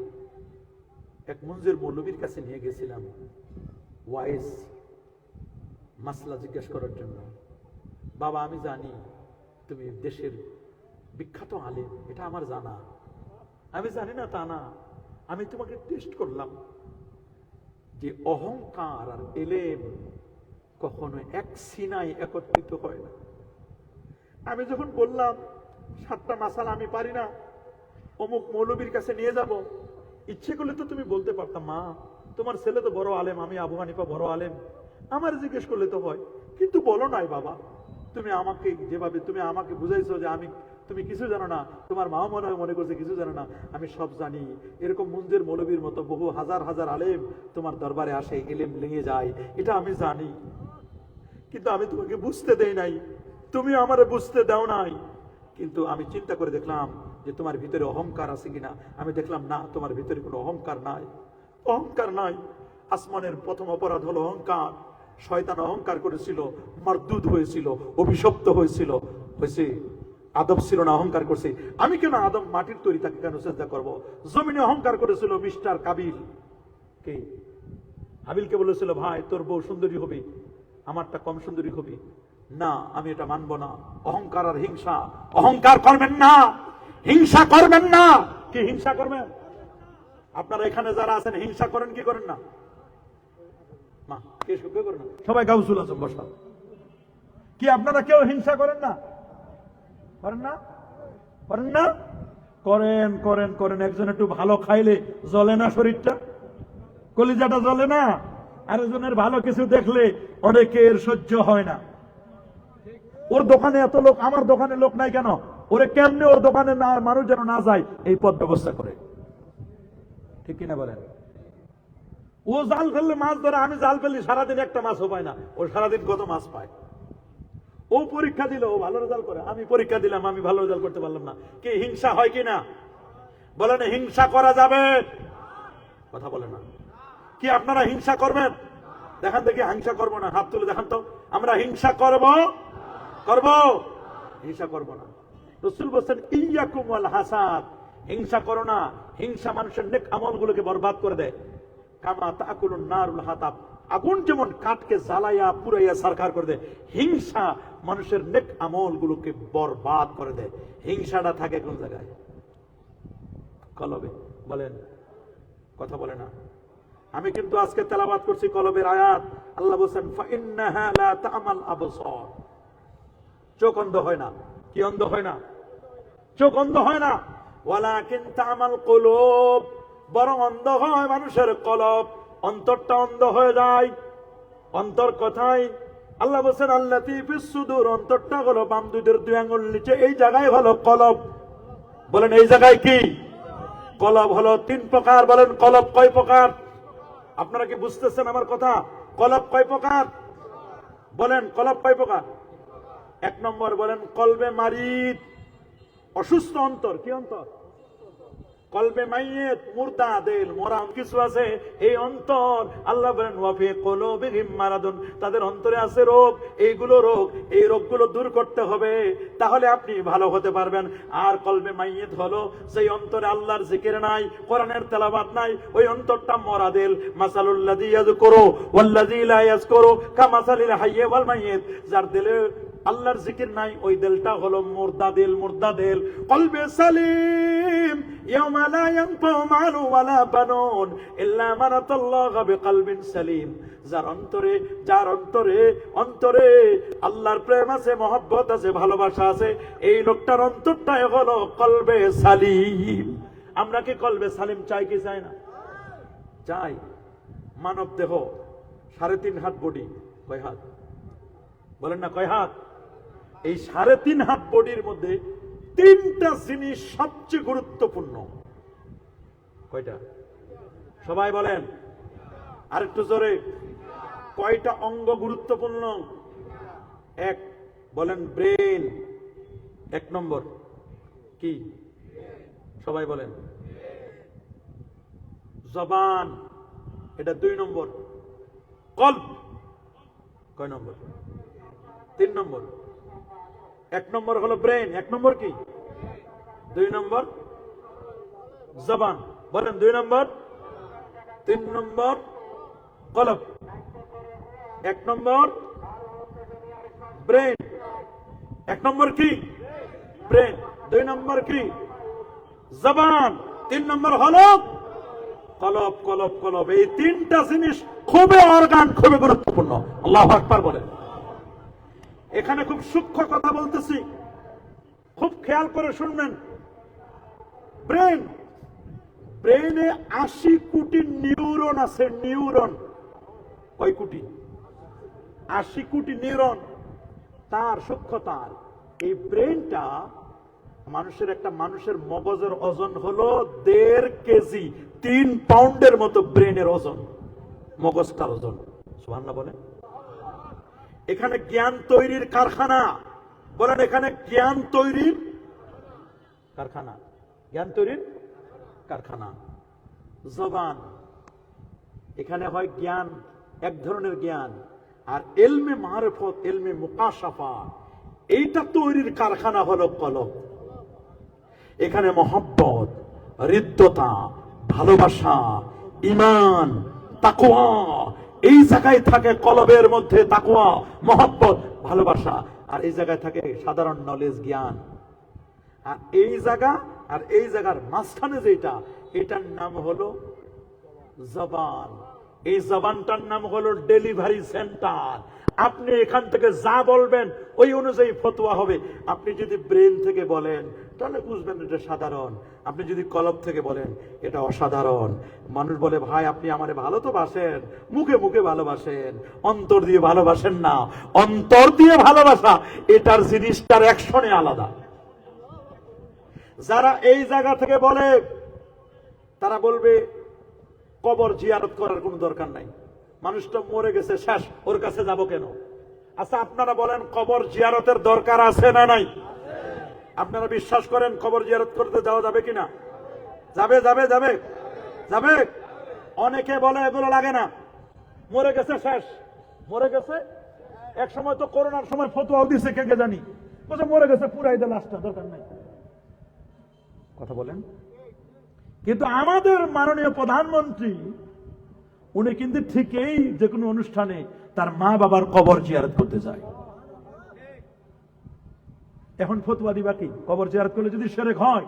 S1: এক মুনজির মৌলবীর কাছে নিয়ে গেছিলাম ওয়াইজ মাসলা জিজ্ঞেস করার জন্য। বাবা আমি জানি তুমি দেশের বিখ্যাত আলেম, এটা আমার জানা, আমি জানি না তা না, আমি তোমাকে টেস্ট করলাম যে অহংকার আর এলেম কখনো এক সিনায় একত্রিত হয় না। আমি যখন বললাম 7টা মাসালা আমি পারি না, অমুক মৌলবীর কাছে নিয়ে যাব, ইচ্ছে করলে তো তুমি বলতে পারতাম, মা তোমার ছেলে তো বড় আলেম, আমি আবু হানিফা বড় আলেম, আমার জিজ্ঞেস করলে তো হয়, কিন্তু বলো নাই বাবা। তুমি আমাকে যেভাবে তুমি আমাকে বুঝাইছো যে তুমি কিছু জানো না, তোমার মা মনে করছে কিছু জানো না, আমি সব জানি। এরকম মুনজির মৌলবীর মতো বহু হাজার হাজার আলেম তোমার দরবারে আসে, এলেম নিয়ে যায়, এটা আমি জানি, কিন্তু আমি তোমাকে বুঝতে দেই নাই, তুমি আমারে বুঝতে দাও নাই। কিন্তু আমি চিন্তা করে দেখলাম যে তোমার ভিতরে অহংকার আছে কিনা। আমি দেখলাম না, তোমার ভিতরে কোনো অহংকার নাই, অহংকার নাই। আসমানের প্রথম অপরাধ হলো অহংকার। শয়তান অহংকার করেছিল, মারদুদ হয়েছিল, অভিশপ্ত হয়েছিল, হয়েছে। আদম ছিল না, অহংকার করছে। আমি কেন আদম মাটির তৈরি, তাকে কেন সেজদা করব? জমিনে অহংকার করেছিল মিস্টার কাবিল। কে? হাবিলকে বলেছিল, ভাই তোর বউ সুন্দরী হবে, আমারটা কম সুন্দরী হবে না, আমি এটা মানবো না। অহংকার আর হিংসা। অহংকার করবেন না, হিংসা করবেন না। কি হিংসা করবেন? আপনারা এখানে যারা আছেন হিংসা করেন কি করেন না? মা কে করেন না? সবাই গাউসুল আজম বসা। কি আপনারা কেউ হিংসা করেন না? করেন না? করেন না? করেন করেন করেন। একজন একটু ভালো খাইলে জ্বলে না শরীরটা, কলিজাটা জ্বলে না? আরেকজনের ভালো কিছু দেখলে অনেকের সহ্য হয় না। ওর দোকানে এত লোক, আমার দোকানে লোক নাই কেন? ওরে কেমনে ওর দোকানে না মানুষ যেন না যায় এই পথ ব্যবস্থা করে। ঠিক কিনা বলেন? ও জাল ফেললে মাছ ধরে, আমি জাল ফেললে সারাদিন একটা মাছও পায় না, ও সারাদিন কত মাছ পায়। ও পরীক্ষা দিল, ও ভালো রেজাল্ট করে, আমি পরীক্ষা দিলাম, আমি ভালো রেজাল্ট করতে পারলাম না। কি হিংসা হয় কিনা? বলেন হিংসা করা যাবে? কথা বলে না। কি আপনারা হিংসা করবেন? দেখান দেখি হিংসা করবো না, হাত তুলে দেখান তো। আমরা হিংসা করব? করব? হিংসা করব না। রাসূল বলেন ইয়াকুম ওয়াল হাসাদ, হিংসা করো না। হিংসা মানুষের নেক আমলগুলোকে বরবাদ করে দেয়। কামা তাকুলুন নারুল হাতাব, আগুন যেমন কাঠকে জ্বালাইয়া পুরাইয়া সারখার করে দেয়, হিংসা মানুষের নেক আমলগুলোকে বরবাদ করে দেয়। হিংসাটা থাকে কোন জায়গায়? কলবে। বলেন, কথা বলে না। আমি কিন্তু আজকে তেলাওয়াত করছি কলবের আয়াত। আল্লাহ বলেন ফাইন্নাহা লা তা'মাল আবসার, চোখ অন্ধ হয় না। কি অন্ধ হয় না? চোখ অন্ধ হয় না। ওয়ালাকিন তা'মাল কুলুব, বরং অন্ধ হয় মানুষের কলব, অন্তরটা অন্ধ হয়ে যায়। অন্তর কোথায়? আল্লাহ বলেন আল্লাতী ফিস সুদূর, অন্তরটা হলো বাম দুধের 2 আঙ্গুল নিচে, এই জায়গায় হলো কলব। বলেন এই জায়গায় কি? কলব হলো 3 প্রকার। বলেন কলব কয় প্রকার? আপনারা কি বুঝতেছেন আমার কথা? কলব কয় প্রকার? বলেন কলব কয় প্রকার? 1 নম্বর বলেন কলবে মারিদ, অসুস্থ অন্তর। কি অন্তর? কলবে মাইয়েত, মুর্দা দিল, মরা কিছু আছে, এই অন্তর। আল্লাহ বলেন ওয়াফি কুলুবিহিম মারাদুন, তাদের অন্তরে আছে রোগ। এইগুলো রোগ, এই রোগগুলো দূর করতে হবে, তাহলে আপনি ভালো হতে পারবেন। আর কলবে মাইয়েত হলো সেই অন্তরে আল্লাহর জিকির নাই, কোরআনের তেলাওয়াত নাই, ওই অন্তরটা মরা দিল। মাসালুল্লাযী ইয়াযকুরু ওয়াল্লাযী লা ইয়াযকুরু কামাসালিল হাইয়্যি ওয়াল মাইয়িত, যার দিলে আল্লাহর জিকির নাই, ওই দিলটা হলো মুর্দা দিল, মুর্দা দিল। কলবে সালিম ইয়াওমা লা ইয়ানফাউ মালু ওয়ালা বানুন ইল্লা মান আতাল্লাহ বিকলবিন সালিম। যার অন্তরে আল্লাহর প্রেম আছে, মহব্বত আছে, ভালোবাসা আছে, এই লোকটার অন্তরটাই হলো কলবে সালিম। আমরা কি কলবে সালিম চাই কি চাই না? চাই। মানব দেহ 3.5 হাত বডি, কয় হাত বলেন না, কয় হাত? এই 3.5 হাত বডির মধ্যে 3টা জিনিস সবচেয়ে গুরুত্বপূর্ণ। কয়টা? সবাই বলেন আরেকটু জোরে। কয়টা অঙ্গ গুরুত্বপূর্ণ? এক, বলেন ব্রেন। 1 নম্বর কি? সবাই বলেন। জবান, এটা 2 নম্বর। কলব কয় নম্বর? 3 নম্বর। 1 নম্বর হলো ব্রেন, 1 নম্বর কি? 2 নম্বর জবান। বলেন 2 নম্বর। 3 নম্বর কলব। 1 নম্বর ব্রেন। 1 নম্বর কি? ব্রেন। 2 নম্বর কি? জবান। 3 নম্বর হলো কলব। কলব কলব, এই 3টা জিনিস খুবই অর্গান, খুবই গুরুত্বপূর্ণ। আল্লাহু আকবার বলেন। এখানে খুব সূক্ষ্ম কথা বলতেছি, খুব খেয়াল করে শুনবেন। ব্রেনে 80 কোটি নিউরন আছে। নিউরন কয় কোটি? 80 কোটি নিউরন। তার সূক্ষ্মতার এই ব্রেনটা, মানুষের মগজের ওজন হলো 1.5 কেজি, 3 পাউন্ডের মতো ব্রেনের ওজন, মগজটার ওজন। সুবহানাল্লাহ বলেন। এখানে জ্ঞান তৈরির কারখানা। বলেন এখানে জ্ঞান তৈরির কারখানা, জ্ঞান তৈরির কারখানা। জবান, এখানে হয় জ্ঞান, এক ধরনের জ্ঞান। আর ইলমে মারিফত, ইলমে মুকাশাফা, এইটা তৈরির কারখানা হলো কলব। এখানে মহব্বত, হৃদ্যতা, ভালোবাসা, ঈমান, তাকওয়া, এই জায়গায় থাকে কলবের মধ্যে। তাকওয়া, মহব্বত, ভালোবাসা। আর এই জায়গায় থাকে সাধারণ নলেজ, জ্ঞান। আর এই জায়গার মাঝখানে যেটা, এটার নাম হলো জবান। এই জবানটার নাম হলো ডেলিভারি সেন্টার। আপনি এখান থেকে যা বলবেন ওই অনুযায়ী ফতোয়া হবে। আপনি যদি ব্রেন থেকে বলেন তাহলে বুঝবেন এটা সাধারণ, আপনি যদি কলব থেকে বলেন এটা অসাধারণ। মানুষ বলে, ভাই আপনি আমারে ভালো তো বাসেন, মুখে মুখে ভালোবাসেন, অন্তর দিয়ে ভালোবাসেন না। অন্তর দিয়ে ভালোবাসা, এটার জিনিসটার অ্যাকশনে আলাদা। যারা এই জায়গা থেকে বলে, তারা বলবে কবর জিয়ারত করার কোনো দরকার নাই, মানুষটা মরে গেছে, শেষ, ওর কাছে যাব কেন? আচ্ছা আপনারা বলেন কবর জিয়ারতের দরকার আছে না নাই? আপনারা বিশ্বাস করেন কবর জিয়ারত করতে যাওয়া যাবে কিনা? যাবে যাবে যাবে যাবে। অনেকে বলে এগুলো লাগে না, মরে গেছে, শেষ, মরে গেছে। এক সময় তো করোনার সময় ফতোয়াও দিছে, কে কে জানি, বলছে মরে গেছে, পুরাই দে লাশটা, দরকার নাই। কথা বলেন। কিন্তু আমাদের মাননীয় প্রধানমন্ত্রী, উনি কিন্তু ঠিকই যে কোনো অনুষ্ঠানে তার মা বাবার কবর জিয়ারত করতে যায়। এখন ফতোয়া দিবা কি? কবর জিয়ারত করলে যদি শিরক হয়?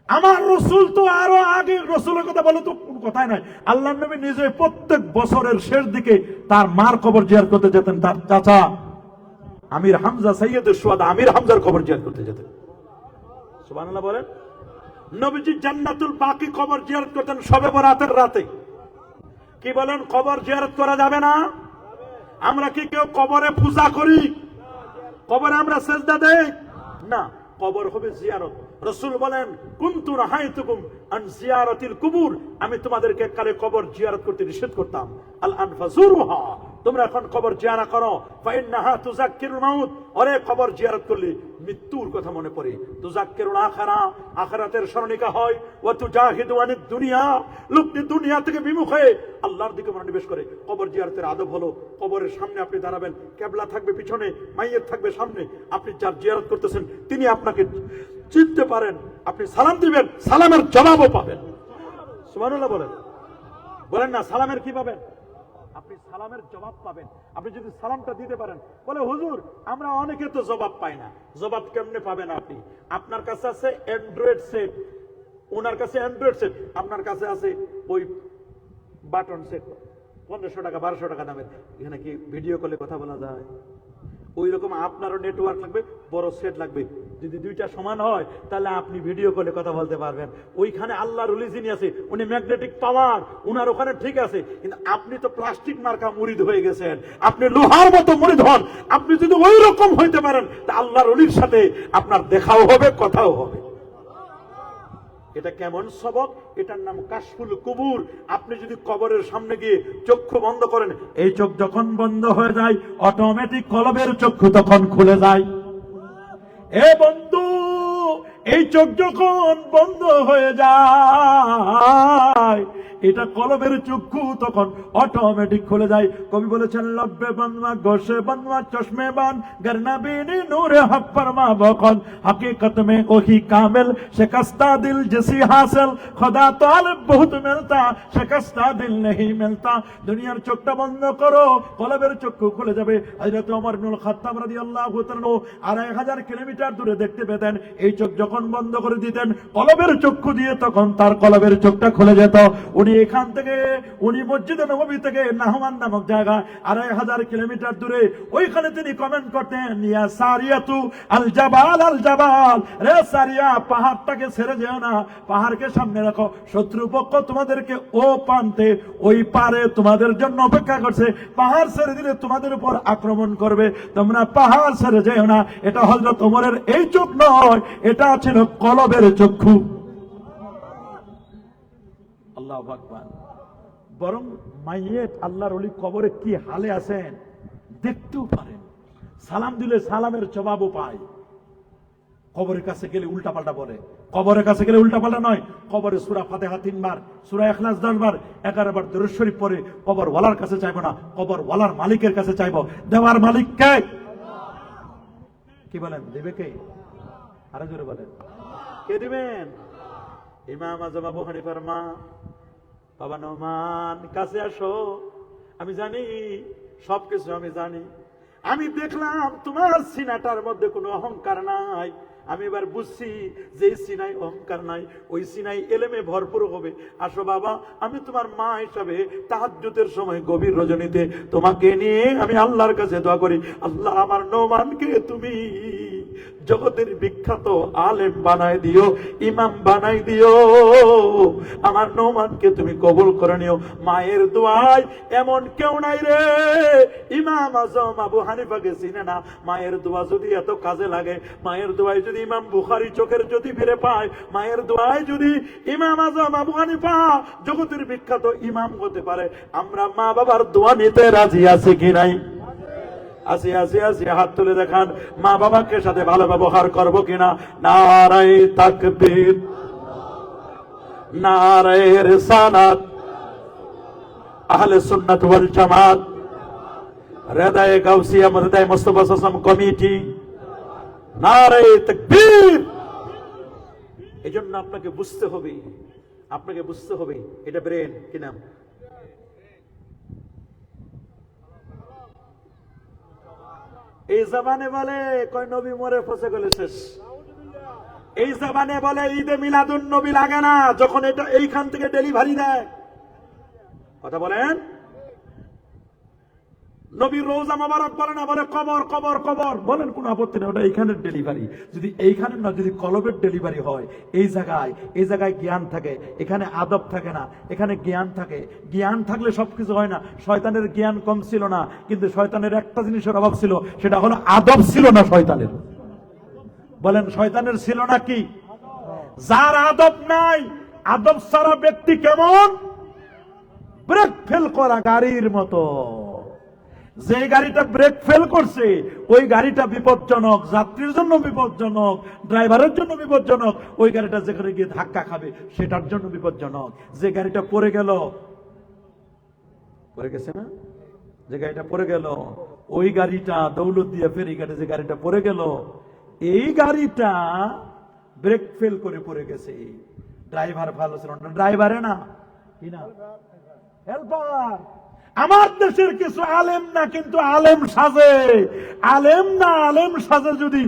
S1: আমার রসুল তো আরো আগে, রসুলের কথা বলে তো কোনো কথাই নাই। আল্লাহর নবী নিজে প্রত্যেক বছরের শেষ দিকে তার মার কবর জিয়ারত করতে যেতেন। তার চাচা আমির হামজা, সৈয়দুল শুহাদা আমির হামজার কবর জিয়ারত করতে যেতেন। সুবহানাল্লাহ বলেন। নবীজি জান্নাতুল বাকি কবর জিয়ারত করতেন শবে বরাতের রাতে। কি বলেন, কবর জিয়ারত করা যাবে না? আমরা কি কেউ কবরে পূজা করি? কবরে আমরা সেজদা দেই না। কবর হবে জিয়ারত। রাসূল বলেন, কুনতু রাহাইতুকুম আন জিয়ারাতিল কুবুর, আমি তোমাদেরকে কালে কবর জিয়ারত করতে নিষেধ করতাম। আল আনফাজুরুহা, তোমরা এখন কবর জিয়ারত করো। ফাইন্নাহা তুযাক্কিরুল মাউত, ওরে কবর জিয়ারত করলে মৃত্যুর কথা মনে পড়ে। তুযাক্কিরুল আখিরা, আখিরাতের স্মরণিকা হয়। ওয়া তুজাহিদু আনিদ দুনিয়া, লোকটি দুনিয়া থেকে বিমুখ হয়ে আল্লাহর দিকে মনোনিবেশ করে। কবর জিয়ারতের আদব হলো, কবরের সামনে আপনি দাঁড়াবেন, কিবলা থাকবে পিছনে, মাইয়িত থাকবে সামনে। আপনি যার জিয়ারত করতেছেন তিনি আপনাকে চিনতে পারেন, আপনি সালাম দিবেন, সালামের জবাবও পাবেন। সুবহানাল্লাহ বলেন। বলেন না, সালামের কি পাবেন? আপনি সালামের জবাব পাবেন। আপনি যদি সালামটা দিতে পারেন, বলে হুজুর আমরা অনেকে তো জবাব পাই না। জবাব কেমনে পাবেন আপনি? আপনার কাছে আছে অ্যান্ড্রয়েড সেট, ওনার কাছে অ্যান্ড্রয়েড সেট, আপনার কাছে আছে ওই বাটন সেট, 1500 টাকা 1200 টাকা দামের। এখানে কি ভিডিও কলে কথা বলা যায়? ওই রকম আপনারও নেটওয়ার্ক লাগবে, বড় সেট লাগবে। যদি দুইটা সমান হয় তাহলে আপনি ভিডিও কলে কথা বলতে পারবেন। ওইখানে আল্লাহর ওলি যিনি আছে উনি ম্যাগনেটিক পাওয়ার, উনার ওখানে ঠিক আছে। কিন্তু আপনি তো প্লাস্টিক মার্কা মুরিদ হয়ে গেছেন, আপনি লোহার মতো মুরিদ হন। আপনি যদি ওই রকম হইতে পারেন তা আল্লাহর ওলির সাথে আপনার দেখাও হবে, কথাও হবে। এটা কেমন সবক? এটার নাম কাশফুল কুবুর। আপনি যদি কবরের সামনে গিয়ে চক্ষু বন্ধ করেন, এই চোখ যখন বন্ধ হয়ে যায় অটোমেটিক কলবের চক্ষু তখন খুলে যায়। এ বন্ধু, এই চোখ যখন বন্ধ হয়ে যায় এটা কলবের চক্ষু তখন অটোমেটিক খুলে যায়। কবি বলেছেন লব্বে বানওয়া গোশে বানওয়া চশমে বান গরনা বিনি নূরে হক ফরমা বখন हकीकत में वही कामिल शिकस्ता दिल जैसी हासिल खुदा तालिब बहुत मिलता शिकस्ता दिल नहीं मिलता। দুনিয়ার চোখটা বন্ধ করো, কলবের চক্ষু খুলে যাবে। হযরত ওমর ইবনুল খাত্তাব রাদিয়াল্লাহু তাআলা 2500 কিলোমিটার দূরে দেখতে পেতেন। এই চোখ যখন বন্ধ করে দিতেন কলবের চক্ষু দিয়ে তখন তার কলবের চোখটা খুলে যেত। উনি এখান থেকে, উনি মসজিদে নববী থেকে নাহমান নামক জায়গা 2500 কিলোমিটার দূরে, ওইখানে তিনি কমেন্ট করতেন ইয়া সারিয়াতু আল জাবাল আল জাবাল, রে সারিয়া পাহাড়টাকে ছেড়ে যেও না, পাহাড়কে সামনে রাখো। শত্রুপক্ষ তোমাদেরকে ও প্রান্তে ওই পারে তোমাদের জন্য অপেক্ষা করছে, পাহাড় ছেড়ে দিলে তোমাদের উপর আক্রমণ করবে, তোমরা পাহাড় ছেড়ে যেও না। এটা হযরত ওমরের এই চোখ নয়, এটা ছিল কলবের চক্ষু। আল্লাহু আকবার। বরং মাইয়েত আল্লাহর ওলি কবরে কি হালে আছেন দেখতেও পারেন। সালাম দিলে সালামের জবাবও পায়। কবরের কাছে গেলে উল্টাপাল্টা বলে, কবরের কাছে গেলে উল্টাপাল্টা নয়। কবরে সূরা ফাতিহা 3 বার, সূরা ইখলাস 10 বার, 11 বার দরুদ শরীফ পড়ে কবর ওয়ালার কাছে চাইবো না, কবর ওয়ালার মালিকের কাছে চাইবো। দেওয়ার মালিক কে? কি বলেন? দেবে কে? আরো জোরে বলেন, কে দিবেন? ইমাম আযম আবু হানিফার মা, বাবা নোমান কাছে আসো, আমি জানি সবকিছু, আমি জানি, আমি দেখলাম তোমার সিনাটার মধ্যে কোনো অহংকার নাই। আমি এবার বুঝছি যে সিনাই অহংকার নাই, ওই সিনাই এলেমে ভরপুর হবে। আসো বাবা, আমি তোমার মা হিসাবে তাহাজ্জুদের সময় গভীর রজনীতে তোমাকে নিয়ে আমি আল্লাহর কাছে দোয়া করি, আল্লাহ আমার নোমানকে তুমি জগতের বিখ্যাত আলেম বানায় দিও, ইমাম বানাই দিও, আমার নোমানকে তুমি কবুল করে নিও। মায়ের দোয়ায় এমন কেউ নাই রে ইমাম আযম আবু হানিফাকে চিনে না। মায়ের দোয়া যদি এত কাজে লাগে, মায়ের দোয়ায় যদি ইমাম বুখারী চোখের জ্যোতি ফিরে পায়, মায়ের দোয়ায় যদি ইমাম আযম আবু হানিফা জগতের বিখ্যাত ইমাম হতে পারে, আমরা মা বাবার দোয়া নিতে রাজি আছি কি নাই? আসি আসি আসি, হাত তুলে দেখান। মা বাবাকে সাথে ভালো ব্যবহার করবো কিনা? নারায়ে তাকবীর, নারায়ে রিসালাত, আহলে সুন্নাত ওয়াল জামাত, রেদায়ে গাউসিয়া মদদায়ে মুস্তাফা সাসাম কমিটি, নারায়ে তাকবীর। এজন্য আপনাকে বুঝতে হবে, আপনাকে বুঝতে হবে, এটা ব্রেন, কি নাম? এই জবানে বলে কয় নবী মরে ফসে গেলে শেষ, এই জবানে বলে ঈদে মিলাদুন নবী লাগে না, যখন এটা এইখান থেকে ডেলিভারি দেয়। কথা বলেন, নবীর রওজা মোবারক বলে না, বলে কবর কবর কবর। বলেন কোন আপত্তি নেই, ওটা এইখানের ডেলিভারি। যদি এইখানে না, যদি কলবের ডেলিভারি হয়, এই জায়গায় জ্ঞান থাকে, এখানে আদব থাকে না, এখানে জ্ঞান থাকে। জ্ঞান থাকলে সবকিছু হয় না। শয়তানের জ্ঞান কম ছিল না, কিন্তু শয়তানের একটা জিনিসের অভাব ছিল, সেটা হলো আদব ছিল না শয়তানের। বলেন শয়তানের ছিল না কি? যার আদব নাই, আদব ছাড়া ব্যক্তি কেমন? ব্রেক ফেল করা গাড়ির মতো। যে গাড়িটা ব্রেক ফেল করছে ওই গাড়িটা বিপজ্জনক, যাত্রীর জন্য বিপজ্জনক, ড্রাইভারের জন্য বিপজ্জনক। ওই গাড়িটা যেখানে গিয়ে ধাক্কা খাবে সেটার জন্য বিপজ্জনক। যে গাড়িটা পড়ে গেল, পড়ে গেছে না, যে গাড়িটা পড়ে গেল, ওই গাড়িটা দৌলতদিয়া ফেরিঘাটে যে গাড়িটা পড়ে গেল, এই গাড়িটা ব্রেক ফেল করে পড়ে গেছে। ড্রাইভার ভালো ছিল না, ড্রাইভারে না, কি না, হেল্পার। আমার দেশের কিছু আলেম না, কিন্তু আলেম সাজে। আলেম না, আলেম সাজে যদি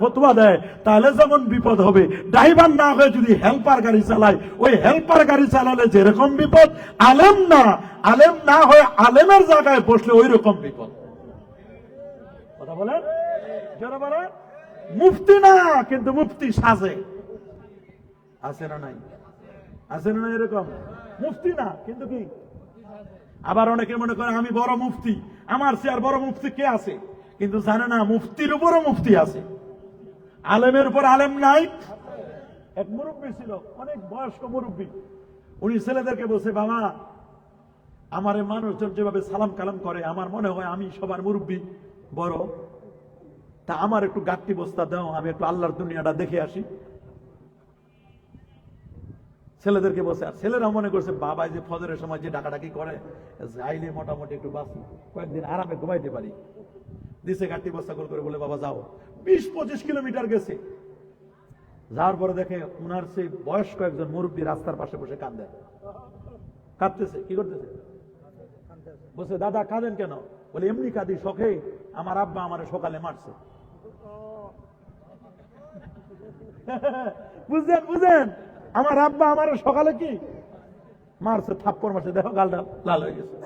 S1: ফতুয়া দেয় তাহলে যেমন বিপদ হবে, ড্রাইভার না হয়ে যদি হেল্পার গাড়ি চালায়, ওই হেল্পার গাড়ি চালালে যেরকম বিপদ, আলেম না হয়ে আলেমের জায়গায় বসলে ওই রকম বিপদ। কথা বলেন, যারা বলে মুফতি না, কিন্তু মুফতি সাজে। আছে না নাই? আছে না নাই? এরকম মুফতি না, কিন্তু কি? আবার অনেকে মনে করে আমি বড় মুফতি, আমার চেয়ে আর বড় মুফতি কে আছে? কিন্তু জানে না মুফতির উপরও মুফতি আছে, আলেমের উপর আলেম নাই। এক মুরব্বী ছিল, অনেক বয়স্ক মুরব্বী, উনি ছেলেদেরকে বলছে, বাবা আমার মানুষজন যেভাবে সালাম কালাম করে, আমার মনে হয় আমি সবার মুরব্বী বড়, তা আমার একটু গাঁটটি বস্তা দাও, আমি একটু আল্লাহর দুনিয়াটা দেখে আসি। ছেলেদেরকে বসে, আর ছেলেরা মনে করছে বাবা যে ফজরের সময় যে ডাকাডাকি করে, আইলে মোটামুটি একটু বাঁচি, কয়েকদিন আরামে ঘুমাইতে পারি। দিছে গাঁটটি বস্তা করে, বলে বাবা যাও। 20-25 কিলোমিটার গেছে, যাওয়ার পরে দেখে উনার সেই বয়স্ক একজন মুরব্বী রাস্তার পাশে বসে কাঁদে, কাঁদতেছে। কি করতেছে? বলছে, দাদা কাঁদেন কেন? বলে, এমনি কাঁদি, শখে আমার আব্বা আমার সকালে মারছে। বুঝেন, আমার আব্বা আমার সকালে কি মারছে, থাপ্পড় মারছে, দেখো গালটা লাল হয়ে গেছে।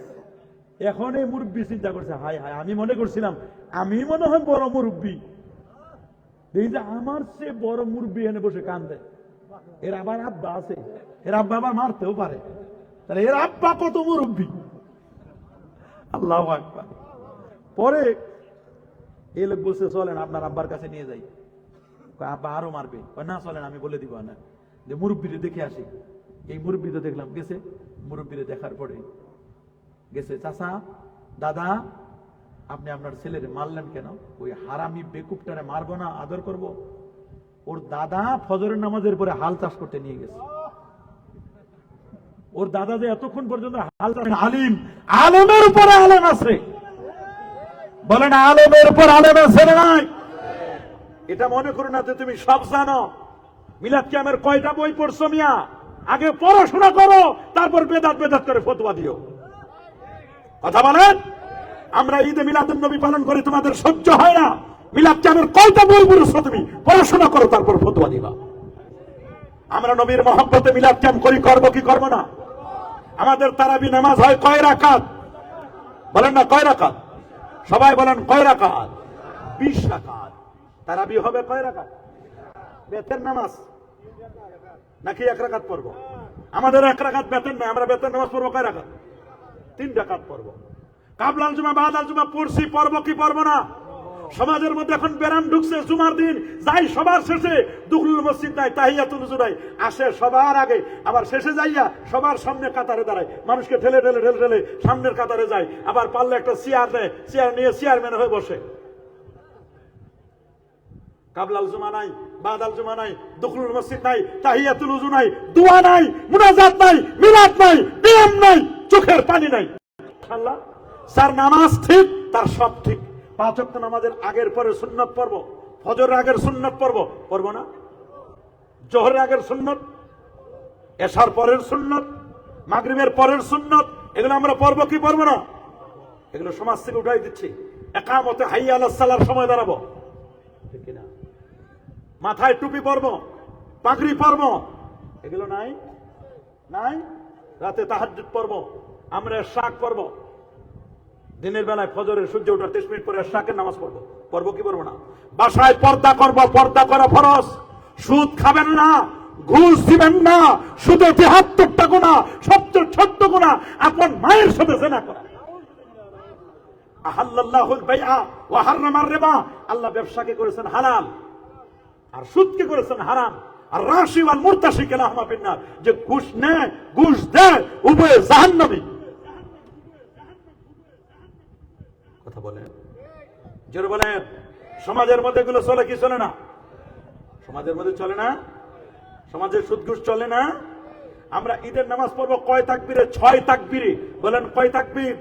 S1: এখন এই মুরব্বী চিন্তা করছে, হায় হায়, আমি মনে করছিলাম আমি মনে হয় বড় মুরব্বী, এই যে আমার চেয়ে বড় মুরব্বী এনে বসে কান্দে, এর আবার আব্বা আছে, এর আব্বা আবার মারতেও পারে, তাহলে এর আব্বা কত মুরব্বী। আল্লাহু আকবার। পরে এই লোক বলছে, চলেন আপনার আব্বার কাছে নিয়ে যাই। আব্বা আরো মারবে, না চলেন আমি বলে দিব না, যে মুরব্বীরে দেখে আসি। এই মুরব্বী তো দেখলাম গেছে, মুরব্বীরে দেখার পরে গেছে, চাচা দাদা আপনি আপনার ছেলের মারলেন কেন? ওই হারামি বেকুবটারে মারবো না, আদর করব? ওর দাদা ফজরের নামাজের পরে হাল চাষ করতে নিয়ে গেছে। ওর দাদা যে এতক্ষণ পর্যন্ত হাল চাষ, আলিম, আলেমের উপরে আলেম আছে, বলেন আলেমের উপর আলেম আছে না নাই? এটা মনে করো না যে তুমি সব জানো। মিলাদ কিয়ামের কয়টা বই পড়ছো মিয়া? আগে পড়াশোনা করো, তারপর বেদাত করে ফতোয়া দিও। কথা বলেন। আমরা ঈদে মিলাদুন নবী পালন করে তোমাদের সহ্য হয় না, মিলাদ কিয়ামের কয়টা বই পড়ছো তুমি? পড়াশোনা করো, তারপর ফতোয়া দিবা। আমরা নবীর মহব্বতে মিলাদ কিয়াম করি, করব কি করব না? আমাদের তারাবি নামাজ হয় কয় রাকাত? বলেন না কয় রাকাত? সবাই বলেন কয় রাকাত? 20 রাকাত। তারাবি হবে কয় রাকাত? বেতের নামাজ নাকি 1 রাকাত পড়বো? আমাদের 1 রাকাত বেতের নাই, আমরা বেতের নামাজ পড়বো কয় রাকাত? 3 রাকাত পড়বো। কাবলাল জুমা বাদাল জুমা পড়ছি, পড়বো কি পড়বো না? সমাজের মধ্যে এখন বেরাম ঢুকছে, জুমার দিন যাই সবার শেষে, দুখুল মসজিদ নাই, তাহিয়াতুল উযু নাই, আসে সবার আগে, আবার শেষে যাইয়া সবার সামনে কাতারে দাঁড়ায়, মানুষকে ঠেলে ঠেলে ঠেলে ঠেলে সামনের কাতারে যায়, আবার পারলে একটা চেয়ার দেয়, চেয়ার নিয়ে চেয়ারম্যান হয়ে বসে। কাবলাল জুমা নাই, বাদাল জুমা নাই, দুখুল মসজিদ নাই, তাহিয়াতুল উযু নাই, দোয়া নাই, মুনাজাত নাই, মিলাদ নাই, বিয়াম নাই, চোখের পানি নাই। আল্লাহ যার নামাজ ঠিক তার সব ঠিক। 5 ওয়াক্ত নামাজের আগের পরে সুন্নত পড়ব, ফজরের আগের সুন্নত পড়ব না? জোহরের আগের সুন্নত, এশার পরের সুন্নত, মাগরিবের পরের সুন্নত, এগুলো আমরা পড়ব কি পড়ব না? এগুলো সমাজ থেকে উঠাই দিচ্ছি। একামতে হাইয়া আলাস সালার সময় দাঁড়াবো, ঠিক কিনা? মাথায় টুপি পরব, পাগড়ি পরব, এগুলো নাই নাই। রাতে তাহাজ্জুদ পড়ব, আমরা শাক পড়ব, দিনের বেলায় ফজরের সূর্য ওঠার 30 মিনিট পরে শাকের নামাজ পড়বো কি পড়বো না? বাসায় পর্দা করব, পর্দা করা ফরজ। সুদ খাবেন না, ঘুষ দিবেন না, সুদে 73টা গুনাহ, সবচেয়ে ছোট্ট গুনাহ আপন মায়ের সাথে জিনা করা। আহাল্লাল্লাহুল বাইআ ওয়া হাররামার রিবা, আল্লাহ ব্যবসাকে করেছেন হালাল আর সুদকে করেছেন হারাম। আর রাশি ওয়াল মুরতাশি কালাহুমা ফিন্নার, যে ঘুষ নেয় ঘুষ দেয় উভয়ে জাহান্নামী। কথা বলেন, জোরে বলেন। সমাজের মধ্যে এগুলো চলে কি চলে না? সমাজের মধ্যে চলে না? সমাজের সুদ ঘুষ চলে না? আমরা ঈদের নামাজ পড়বো কয় তাকবীরে? 6 তাকবীরে। বলেন কয় তাকবীর?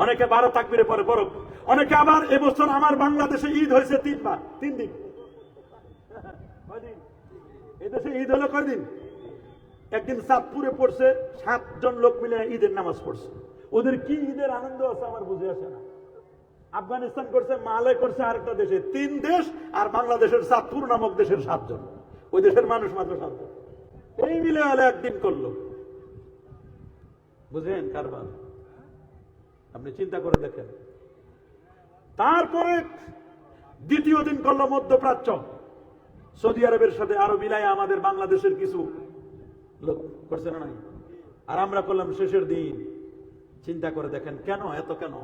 S1: অনেকে 12 তাকবীরে পড়ে, পড়ুক। অনেকে আবার এবছর আমার বাংলাদেশে ঈদ হয়েছে 3 বার, 3 দিন। কয়দিন? এই দেশে ঈদ হলো কয়দিন? একদিন চাঁদপুরে পড়ছে, 7 জন লোক মিলে ঈদের নামাজ পড়ছে। ওদের কি ঈদের আনন্দ আছে আমার বুঝে আসে না। আফগানিস্তান করছে, মালে করছে, আরেকটা দেশে 3 দেশ, আর বাংলাদেশের চাঁদপুর নামক দেশের 7 জন। ওই দেশের মানুষ মাত্র 7 জন। এই মিলে হলে একদিন করলো, বুঝেন কারবার? আপনি চিন্তা করে দেখেন। তারপরে দ্বিতীয় দিন করলো মধ্যপ্রাচ্য, সৌদি আরবের সাথে আরো মিলাই আমাদের বাংলাদেশের কিছু লোক করছে না নাই, আর আমরা করলাম শেষের দিন। চিন্তা করে দেখেন কেন এত কেন?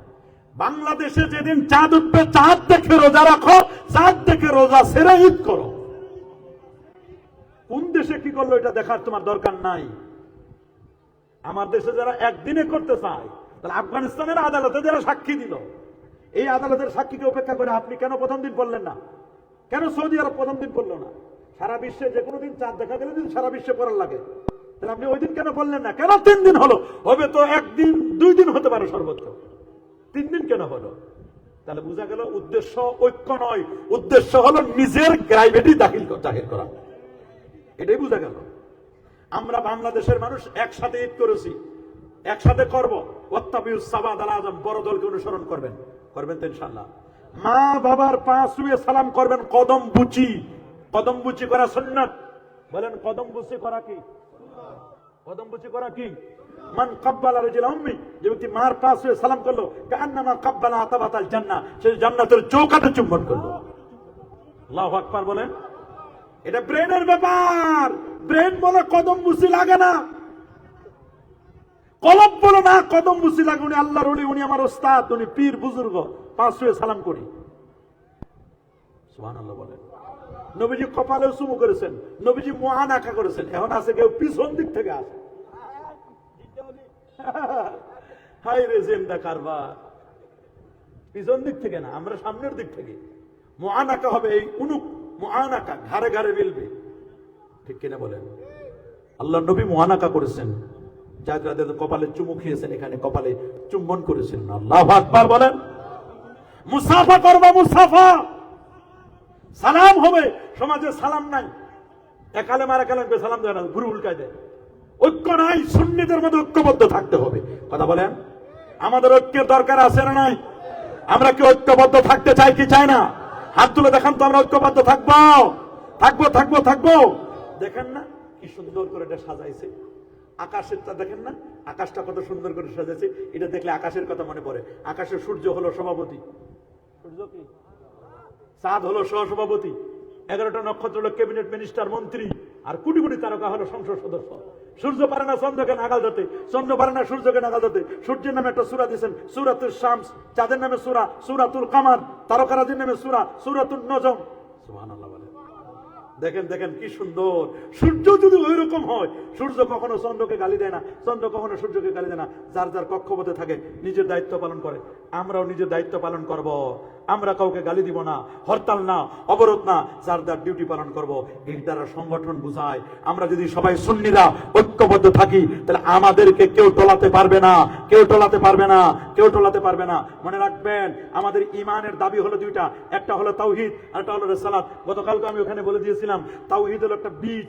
S1: বাংলাদেশে যেদিন চাঁদ উঠবে, চাঁদ দেখে রোজা রাখো, চাঁদ দেখে রোজা সেরে ঈদ করো। কোন দেশে কি করলো এটা দেখার তোমার দরকার নাই। আমার দেশে যারা একদিনে করতে চায়, তাহলে আফগানিস্তানের আদালতে যারা সাক্ষী দিল, এই আদালতের সাক্ষীকে উপেক্ষা করে আপনি কেন প্রথম দিন পড়লেন না? কেন সৌদি আরব প্রথম দিন পড়লো না? সারা বিশ্বে যে কোনো দিন চাঁদ দেখা গেলে সারা বিশ্বে পড়ার লাগে, তাহলে আপনি ওই দিন কেন বললেন না? কেন 3 দিন হলো? হবে তো 1 দিন 2 দিন হতে পারে সর্বোচ্চ, 3 দিন কেন হলো? তাহলে বোঝা গেল উদ্দেশ্য ঐক্য নয়, উদ্দেশ্য হলো নিজের গ্রাইভেটি জাহির করা। এটাই বোঝা গেল। আমরা বাংলাদেশের মানুষ একসাথে ঈদ করেছি, একসাথে করবো। ওয়াত্তাবিউস সাবাদ আল আযম, বড় দলকে অনুসরণ করবেন, করবেন তো ইনশাআল্লাহ। মা বাবার পা ছুঁয়ে সালাম করবেন, কদম বুচি, কদম বুচি করা সুন্নাত। বলেন কদম বুচি করা কি? কদম বুচি করা কি? মান কাব্বালা রাজুলা উম্মি, যে ব্যক্তি মার পা ছুঁয়ে সালাম করলো, কান্নামা কাব্বালা আতাবাতাল জান্নাহ, সে জান্নাতের চৌকাঠে চুম্বন করলো। আল্লাহু আকবার বলেন। এটা ব্রেনের ব্যাপার। ব্রেন বলে কদম বুচি লাগে না, কলব বলে না কদম বুচি লাগে। উনি আল্লাহর ওলি, উনি আমার ওস্তাদ, উনি পীর বুজুর্গ, পা ছুঁয়ে সালাম করি। সুবহানাল্লাহ বলেন। নবীজি কপালে চুমু করেছেন, নবীজি মুআনাকা করেছেন। এখন আছে কেউ পিছন দিক থেকে আসে। হাই রে জিন্দা কারবার, পিছন দিক থেকে না, আমরা সামনের দিক থেকে। মুআনাকা হবে এই উনুক, মুআনাকা ঘাড়ে ঘাড়ে মিলবে, ঠিক কিনা বলেন? আল্লাহ নবী মুআনাকা করেছেন, যাদের কপালে চুমু খেয়েছেন, এখানে কপালে চুম্বন করেছেন। আল্লাহু আকবার বলেন। মুসাফা করবা, মুসাফা সালাম হবে। সমাজে সালাম নাই, একালে মারা কালে সালাম দেয় না, ঘুরে উল্টায় দেয়। ঐক্য নাই, সুন্নিদের মধ্যে ঐক্যবদ্ধ থাকতে হবে। কথা বলেন, আমাদের ঐক্যের দরকার আছে না নাই? আমরা কি ঐক্যবদ্ধ থাকতে চাই কি চাই না? হাত তুলে দেখান তো, আমরা ঐক্যবদ্ধ থাকবো, থাকবো, থাকবো, থাকবো। দেখেন না কি সুন্দর করে এটা সাজাইছে। আকাশেরটা দেখেন না, আকাশটা কত সুন্দর করে সাজাইছে। এটা দেখলে আকাশের কথা মনে পড়ে। আকাশের সূর্য হলো সভাপতি, সূর্য কি? চাঁদ হলো সহসভাপতি, 11টা নক্ষত্র হলো ক্যাবিনেট মিনিস্টার, মন্ত্রী, আর কোটি কোটি তারকা হলো সংসদ সদস্য। সূর্য পারে না চন্দ্রকে নাগাল ধরতে, চন্দ্র পারে না সূর্যকে নাগাল ধরতে। সূর্যের নামে একটা সূরা দিয়েছেন, সূরাতুল শামস। চাঁদের নামে সূরা, সূরাতুল কামার। তারকারাজির নামে সূরা, সূরাতুন নজম। সুবহানাল্লাহ বলেন। দেখেন দেখেন কি সুন্দর। সূর্য যদি ওই রকম হয়, সূর্য কখনো চন্দ্রকে গালি দেয় না, চন্দ্র কখনো সূর্যকে গালি দেয় না। যার যার কক্ষপথে থাকে, নিজের দায়িত্ব পালন করে। আমরাও নিজের দায়িত্ব পালন করব। আমরা কাউকে গালি দিব না, হরতাল না, অবরোধ না, যার যার ডিউটি পালন করব। এই দ্বারা সংগঠন বুঝায়। আমরা যদি সবাই সুন্নিরা ঐক্যবদ্ধ থাকি, তাহলে আমাদেরকে কেউ টলাতে পারবে না, কেউ টলাতে পারবে না, কেউ টলাতে পারবে না। মনে রাখবেন, আমাদের ইমানের দাবি হলো 2টা, একটা হলো তাওহীদ, আর একটা হলো রিসালাত। গতকালকে আমি ওখানে বলে দিয়েছিলাম, তাওহীদ হলো একটা বীজ,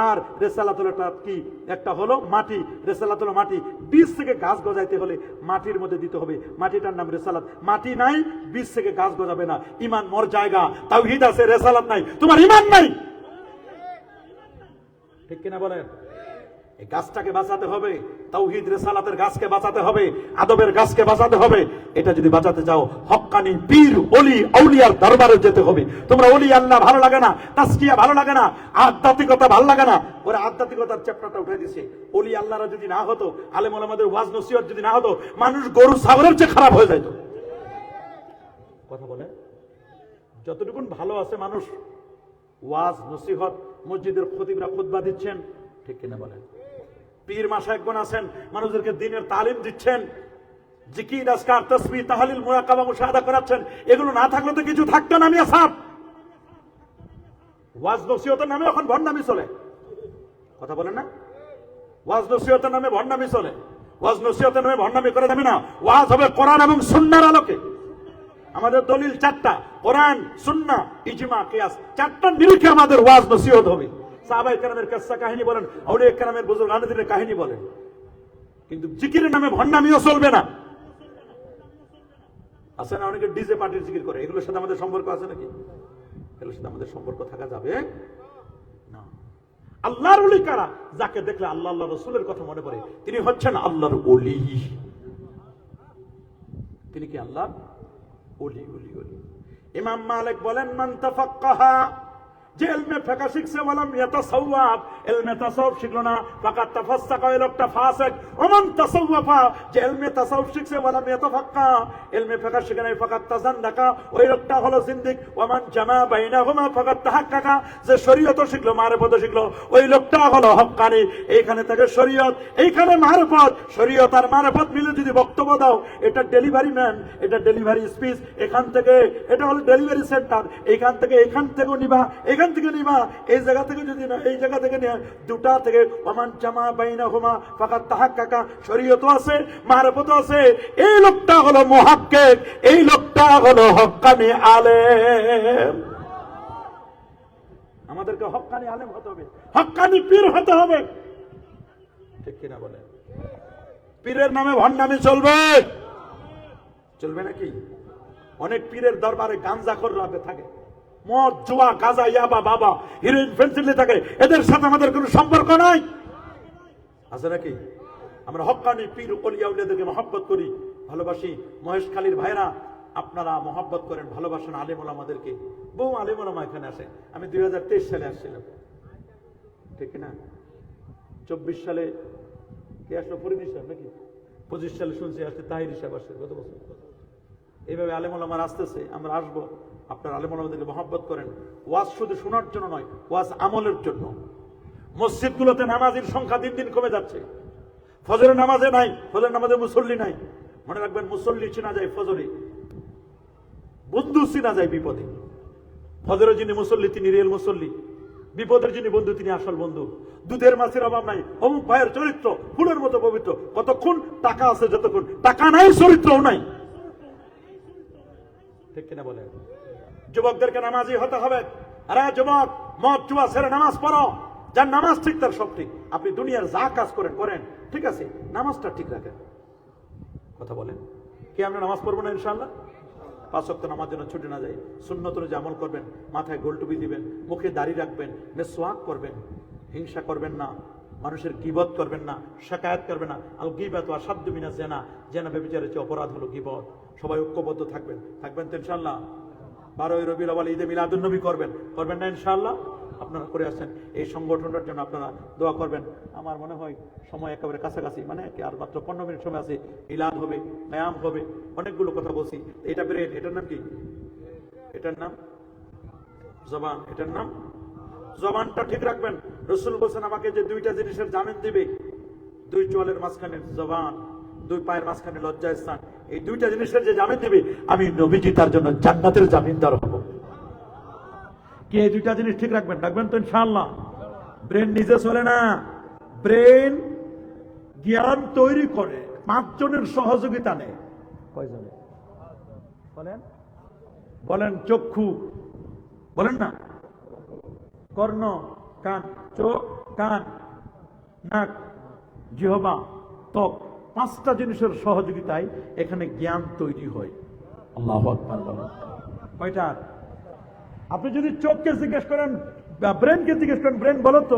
S1: আর রিসালাত হলো একটা কি? একটা হলো মাটি। রিসালাত হলো মাটি। বীজ থেকে গাছ গজাইতে হলে মাটির মধ্যে দিতে হবে, মাটিটার নাম রিসালাত। মাটি নাই, বীজ থেকে গাছ গজাবে না। ইমান মর জায়গা, তাওহীদ আছে, রিসালাত নাই, তোমার ইমান নাই, ঠিক কিনা বলেন? এই গাছটাকে বাঁচাতে হবে, তাওহীদ রিসালাতের গাছকে বাঁচাতে হবে, আদবের গাছকে বাঁচাতে হবে। এটা যদি বাঁচাতে চাও, হক্কানি পীর ওলি আউলিয়ার দরবারে যেতে হবে। তোমরা ওলি আল্লাহ ভালো লাগে না, তাসকিয়া ভালো লাগে না, আধ্যাত্মিকতা ভালো লাগে না, ওরা আধ্যাত্মিকতার চ্যাপ্টারটা উঠে দিছে। ওলি আল্লাহরা যদি না হতো, আলেম ওলামাদের ওয়াজ নসিহত যদি না হতো, মানুষ গরু ছাগলের চেয়ে খারাপ হয়ে যেত। কথা বলে, যতটুকু ভালো আছে মানুষ, ওয়াজ নসিহত, মসজিদের খতিবরা খুতবা দিচ্ছেন, ঠিক কিনা বলেন? পীর মাশায়েখগণ আছেন, মানুষদেরকে দ্বীনের তালিম দিচ্ছেন, জিকির, আজকার, তাসবিহ, তাহলিল, মুরাকাবা, মুশাহাদা করাচ্ছেন। এগুলো না থাকলে তো কিছু থাকতো না। আমি আসাব ওয়াজ নসিহতের নামে এখন ভণ্ডামি চলে। কথা বলেন না? ওয়াজ নসিহতের নামে ভণ্ডামি চলে। ওয়াজ নসিহতের নামে ভণ্ডামি করে যাবে না। ওয়াজ হবে কোরআন এবং সুন্নাহর আলোকে। আমাদের দলিল 4টা, কোরআন, সুন্নাহ, ইজমা, কিয়াস। 4টার নিরিখে আমাদের ওয়াজ নসিহত হবে। সাহাবায়ে কেরামের কিসসা কাহিনী বলেন, আউলিয়া কেরামের বুজুর্গ আলেমদের কাহিনী বলেন, কিন্তু জিকিরের নামে ভণ্ডামিও চলবে না। আছে না অনেকে ডিজে পার্টির জিকির করে, এগুলোর সাথে আমাদের সম্পর্ক আছে নাকি? এগুলোর সাথে আমাদের সম্পর্ক থাকা যাবে না। আল্লাহর ওলি কারা? যাকে দেখলে আল্লাহ আল্লাহ রাসূলের কথা মনে পড়ে, তিনি হচ্ছেন আল্লাহর ওলি। তিনি কি আল্লাহর ওলি? ওলি ওলি। ইমাম মালিক বলেন, মান তাফাক্কাহা, যে ইলমে ফিকহ শিখছে, ওয়ালাম ইয়াতাসাওয়াব, ইলমে তাসাউফ শিখলো না, ফাকাত তাফাসসাকা, ওই লোকটা ফাসিক। ওমান তাসাওয়াফা, যে ইলমে তাসাউফ শিখছে, ওয়ালাম ইয়াতাফাক্কা, ইলমে ফিকহ শিখে নাই, ফাকাত তাজান্নাকা, ওই লোকটা হলো জিন্দিক। ওয়ামান জামা বাইনাহুমা ফাকাত তাহাক্কাকা, যে শরীয়ত শিখলো, মারিফত শিখলো, ওই লোকটা হলো হক্কানি। এইখানে থেকে শরীয়ত, এইখানে মারিফত, শরীয়ত আর মারিফত মিলে যদি বক্তব্য দাও, এটা ডেলিভারি ম্যান, এটা ডেলিভারি স্পিচ, এখান থেকে এটা হলো ডেলিভারি সেন্টার, এইখান থেকেও নিবা, এখান থেকে নিবা, এই জায়গা থেকে যদি না এই জায়গা থেকে নিয়ে, দুটা থেকে। ওমান জামা বাইনাহুমা ফাকাত তাহাক্কাকা, শরীয়ত আছে, মারিফত আছে, এই লোকটা হলো মুহাক্কিক, এই লোকটা হলো হক্কানি আলেম। আমাদেরকে হক্কানি আলেম হতে হবে, হক্কানি পীর হতে হবে, ঠিক কিনা বলে? পীরের নামে ভণ্ডামি চলবে? চলবে নাকি? অনেক পীরের দরবারে গাঞ্জাখোররা থাকে, মদ, জুয়া, গাঁজা, ইয়াবা, বাবা, হিরোইন, ফেন্সিডিল থাকে, এদের সাথে আমাদের কোনো সম্পর্ক নাই, আছে নাকি? আমরা হক্কানি পীর ওলিয়া উলিয়াদেরকে মহব্বত করি, ভালোবাসি। মহেশখালীর ভাইরা, আপনারা মহব্বত করেন, ভালোবাসেন আলেম ওলামাদেরকে। বহু আলেম ওলামা এখানে আসে। আমি 2023 সালে আসছিলাম, ঠিক না? 24 সালে কে আসলো? ফরিদ সাহেব নাকি? 25 সালে শুনছি আসছে তাহির সাহেব আসছে গত বছর। এইভাবে আলেম ওলামার আসতেছে, আমরা আসবো। আপনার আলেম ওলামাদেরকে মহব্বত করেন। ওয়াজ শুধু শোনার জন্য নয়, ওয়াজ আমলের জন্য। মসজিদগুলোতে নামাজের সংখ্যা দিন দিন কমে যাচ্ছে। ফজরের নামাজে নাই, ফজরের নামাজে মুসল্লি নাই। মনে রাখবেন, মুসল্লি চেনা যায় ফজরে, বন্ধু চেনা যায় বিপদে। ফজরের যিনি মুসল্লি তিনি রিয়েল মুসল্লি, বিপদের যিনি বন্ধু তিনি আসল বন্ধু। দুধের মাছের অভাব নাই, অমুক ভাইয়ের চরিত্র ফুলের মতো পবিত্র। কতক্ষণ টাকা আছে, যতক্ষণ টাকা নাই চরিত্রও নাই, ঠিক কিনা বলে? যুবকদেরকে নামাজি হতে হবে। আরে যুবক, মদ জুয়া ছেড়ে নামাজ পড়ো। যার নামাজ ঠিক তার সব ঠিক। আপনি দুনিয়ার যা কাজ করেন, ঠিক আছে, নামাজটা ঠিক রাখেন। কথা বলেন কি? আমরা নামাজ পড়বো না ইনশাআল্লাহ? 5 ওয়াক্ত নামাজ যেন ছুটে না যায়। সুন্নত অনুযায়ী আমল করবেন, মাথায় গোল টুপি দিবেন, মুখে দাড়ি রাখবেন, মেসওয়াক করবেন, হিংসা করবেন না, মানুষের গীবত করবেন না, শিকায়াত করবেন না। আল গীবাতু আশাদ্দু মিনাজ জিনা, জিনা ব্যভিচারের চেয়ে অপরাধ হলো গীবত। সবাই ঐক্যবদ্ধ থাকবেন তো ইনশাআল্লাহ। 12ই রবিউল আউয়াল ঈদে মিলাদুন নবী করবেন না ইনশাআল্লাহ? আপনারা করে আসছেন। এই সংগঠনটার জন্য আপনারা দোয়া করবেন। আমার মনে হয় সময় একেবারে কাছাকাছি, মানে আর মাত্র 15 মিনিট সময় আছে। মিলাদ হবে, কিয়াম হবে, অনেকগুলো কথা বলছি। এটা ব্রেন, এটার নাম কি? এটার নাম জবান। এটার নাম জবানটা ঠিক রাখবেন। রাসূল বলেছেন আমাকে যে দুইটা জিনিসের জামিন দিবে, 2 চোয়ালের মাঝখানে জবান, 2 পায়ের মাঝখানে লজ্জাস্থান, এই দুইটা জিনিসের যে জামিন দিবে, আমি নবীজি তার জন্য জান্নাতের জামিনদার হব। কি এই দুইটা জিনিস ঠিক রাখবেন তো ইনশাআল্লাহ? ব্রেন নিজে চলে না, ব্রেন জ্ঞান তৈরি করে 5 জনের সহযোগিতা নেয়। কয়জনে বলেন? চক্ষু বলেন না, কর্ণ, কান, চোখ, কান, নাক, জিহ্বা, ত্বক, 5টা জিনিসের সহযোগিতায় এখানে জ্ঞান তৈরি হয়। আল্লাহু আকবার বলেন। কয়টা? আপনি যদি চোখকে জিজ্ঞেস করেন, ব্রেনকে জিজ্ঞেস করেন, ব্রেন বলো তো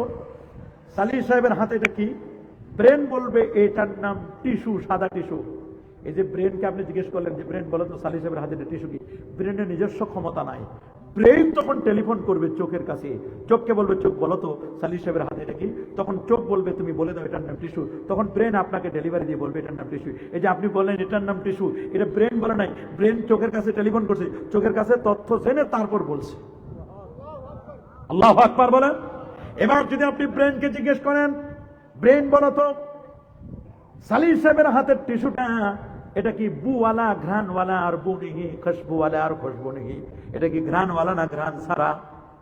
S1: সালিহ সাহেবের হাতে এটা কি? ব্রেন বলবে এটার নাম টিস্যু, সাদা টিস্যু। এই যে ব্রেনকে আপনি জিজ্ঞেস করলেন যে ব্রেন বলো তো সালিহ সাহেবের হাতে টিস্যু কি? ব্রেনের নিজস্ব ক্ষমতা নাই। ব্রেন তখন টেলিফোন করবে চোখের কাছে, চোখকে বলবে চোখ বলো তো সালিহ সাহেবের হাতে এটা কি? তখন চোখ বলবে তুমি বলে দাও এটার নাম টিস্যু। তখন ব্রেন আপনাকে ডেলিভারি দিয়ে বলবে এটার নাম টিস্যু। এই যে আপনি বললেন এটার নাম টিস্যু, এটা ব্রেন বলে নাই, ব্রেন চোখের কাছে টেলিফোন করছে, চোখের কাছে তথ্য জেনে তারপর বলছে। আল্লাহু আকবার বলেন। এবার যদি আপনি ব্রেনকে জিজ্ঞেস করেন, ব্রেন বলো তো সালিহ সাহেবের হাতের টিস্যুটা এটা কি বুওয়ালা, ঘ্রাণওয়ালা আর বুনিহি, খুশবুওয়ালা আর খুশবু নেহি? এটা কি ঘ্রাণওয়ালা না ঘ্রাণ ছাড়া?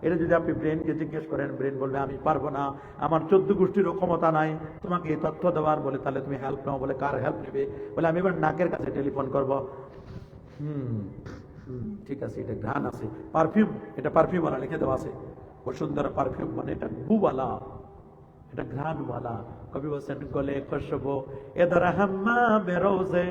S1: এটা যদি আপনি ব্রেনকে জিজ্ঞেস করেন, ব্রেন বলবে আমি পারবো না, আমার 14 গোষ্ঠীরও ক্ষমতা নাই তোমাকে এই তথ্য দেওয়ার। বলে তাহলে তুমি হেল্প নাও। বলে কার হেল্প নেবে? বলে আমি এবার নাকের কাছে টেলিফোন করবো। ঠিক আছে, এটা ঘ্রাণ আছে, পারফিউম, এটা পারফিউম ওয়ালা লিখে দেওয়া আছে। বসুন্ধরা পারফিউম মানে এটা বুওয়ালা, এটা ঘ্রাণওয়ালা। কবি বলছেন গলে খুশবু এদর হাম্মা বেরোজে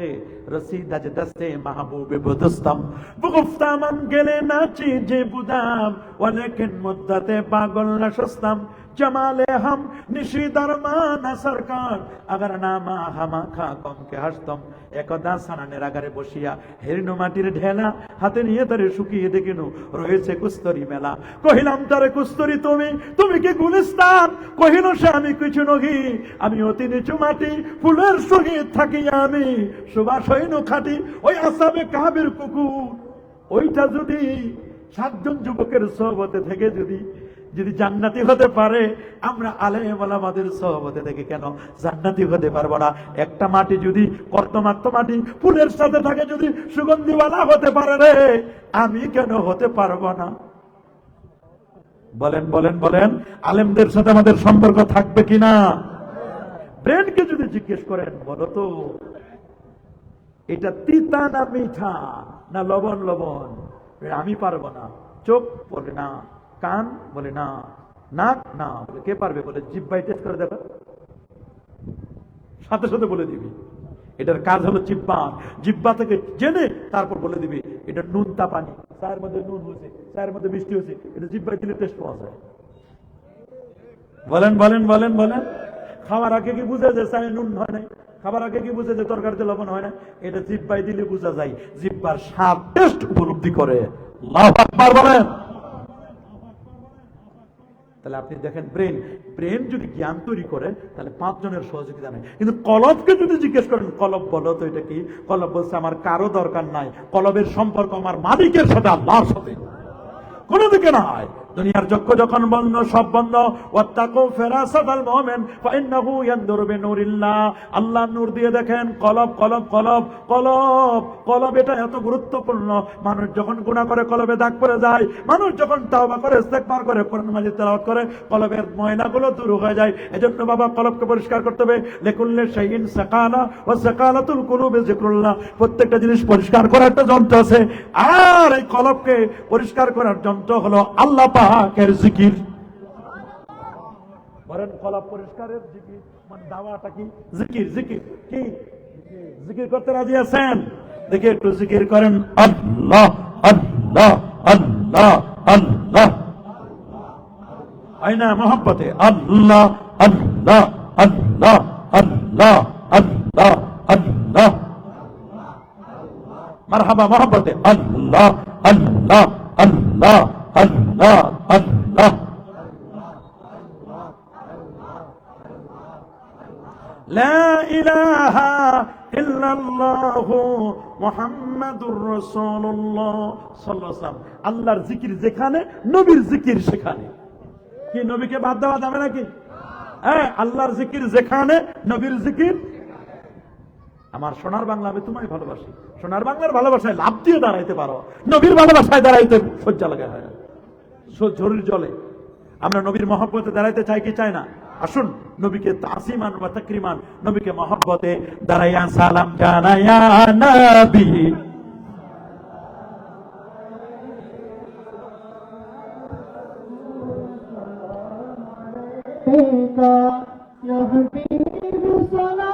S1: রসিদাজ দস্তে মাহবুবে বুদস্তম বুগফতামান গেলে নাচি যে বুদাম ওয়ালেকিন মুদ্দাতে পাগল না সস্তাম জমালে হাম নিশি দরমান সরকার আগার নামা হামা খা কম কে হাসতম। একদা সানানের আগারে বসিয়া হেরিনো মাটির ঢেলা হাতে নিয়ে তারে শুকিয়ে দেখিনু রয়েছে কুস্তরি মেলা। কহিলাম তারে কুস্তরি তুমি তুমি কি গুলিস্তান? কহিল সে আমি কিছু নহি, আমি অতি নিচু মাটি ফুলের সহিত থাকি আমি সুবাস হইনু খাটি। ওই আসাবে কাবের কুকুর ওইটা যদি 7 জন যুবকের সহবতে থেকে যদি যদি জান্নাতি হতে পারে, আমরা আলেম ওলামাদের সহবতে থেকে কেন জান্নাতি হতে পারবো না? একটা মাটি যদি কর্তমাক্ত মাটি ফুলের সাথে থাকে, যদি সুগন্ধিওয়ালা হতে পারে রে, আমি কেন হতে পারবো না? বলেন বলেন বলেন, আলেমদের সাথে আমাদের সম্পর্ক থাকবে কিনা? ব্রেনকে যদি জিজ্ঞেস করেন, বলো তো এটা তিতা না মিঠা না লবণ লবণ? আমি পারবো না। চোখ বলে না, কান বলে না, নাক না, বলে কে পারবে? বলে জিহ্বাই টেস্ট করে দেখো, সাথে সাথে বলে দিবি। এটার কাজ হলো জিহ্বা, জিহ্বা থেকে জেনে তারপর বলে দিবি এটা নুন তা পানি, চায়ের মধ্যে নুন হয়েছে, চায়ের মধ্যে মিষ্টি হয়েছে, এটা জিহ্বাই দিলে টেস্ট পাওয়া যায়। বলেন বলেন বলেন বলেন, খাওয়ার আগে কি বুঝে যে চায়ে নুন হয় নাই? খাবার আগে কি বুঝে যে তরকারিতে লবণ হয় না? এটা জিহ্বাই দিলে বোঝা যায়, জিহ্বার স্বাদ টেস্ট উপলব্ধি করে। আল্লাহু আকবার বলেন। তাহলে আপনি দেখেন, ব্রেন ব্রেন যদি জ্ঞান তৈরি করে তাহলে 5 জনের সহযোগিতা নেই। কিন্তু কলবকে যদি জিজ্ঞেস করেন, কলব বলো তো এটা কি? কলব বলছে আমার কারো দরকার নাই, কলবের সম্পর্ক আমার মালিকের সাথে, আল্লাহর সাথে, কোনো দিকে নাই। দুনিয়ার যজ্ঞ যখন বন্ধ, সব বন্ধ। ওয়াত্তাকু ফিরাসাতাল মুমিন ফাইন্নাহু ইয়ানদুরু বিনুরিল্লাহ। আল্লাহ নূর দিয়ে দেখেন। কলব কলব কলব কলব কলব, এটা এত গুরুত্বপূর্ণ। মানুষ যখন গুনাহ করে কলবে দাগ পড়ে যায়, মানুষ যখন তাওবা করে ইস্তেগফার করে কোরআন মাজিদ তেলাওয়াত করে, কলবের ময়লাগুলো দূর হয়ে যায়। এজন্য বাবা কলবকে পরিষ্কার করতে হবে। লিকুল্লি শাইইন সাকালা ওয়া সাকালাতুল কুলুবি যিকরুল্লাহ। প্রত্যেকটা জিনিস পরিষ্কার করার একটা যন্ত্র আছে, আর এই কলবকে পরিষ্কার করার যন্ত্র হলো আল্লাহ পাকের জিকির। বলেন কলব পরিষ্কারের জিকির মানে দাওয়াটা কি? জিকির। জিকির কি? জিকির করতে রাজি আছেন? দেখে একটু জিকির করেন, আল্লাহ আল্লাহ আল্লাহ আল্লাহ। আইনা মোহাব্বতে আল্লাহ আল্লাহ আল্লাহ আল্লাহ আল্লাহ আল্লাহ। মারহাবা মোহাব্বতে আল্লাহ আল্লাহ আল্লাহ আল্লাহ আল্লাহ। লা ইলাহা ইল্লাল্লাহু মুহাম্মাদুর রাসূলুল্লাহ সাল্লাল্লাহু আলাইহি ওয়াসাল্লাম। আল্লাহর জিকির যেখানে, নবীর জিকির সেখানে। কি নবীকে বাদ দেওয়া যাবে নাকি? হ্যাঁ, আল্লাহর জিকির যেখানে, নবীর জিকির। আমার সোনার বাংলা, আমি তোমায় ভালোবাসি। সোনার বাংলার ভালোবাসায় লাভ দিয়ে দাঁড়াইতে পারো, নবীর ভালোবাসায় দাঁড়াইতে সজ্জা লাগে হয়, ঝড়ির জলে। আমরা নবীর মহব্বতে দাঁড়াইতে চাই কি চাই না? আসুন নবীকে তাসিমান ওয়া তাকরিমান, নবীকে মহব্বতে দাঁড়াইয়া সালাম জানাইয়া নবী।
S2: يا حبيب الصلاة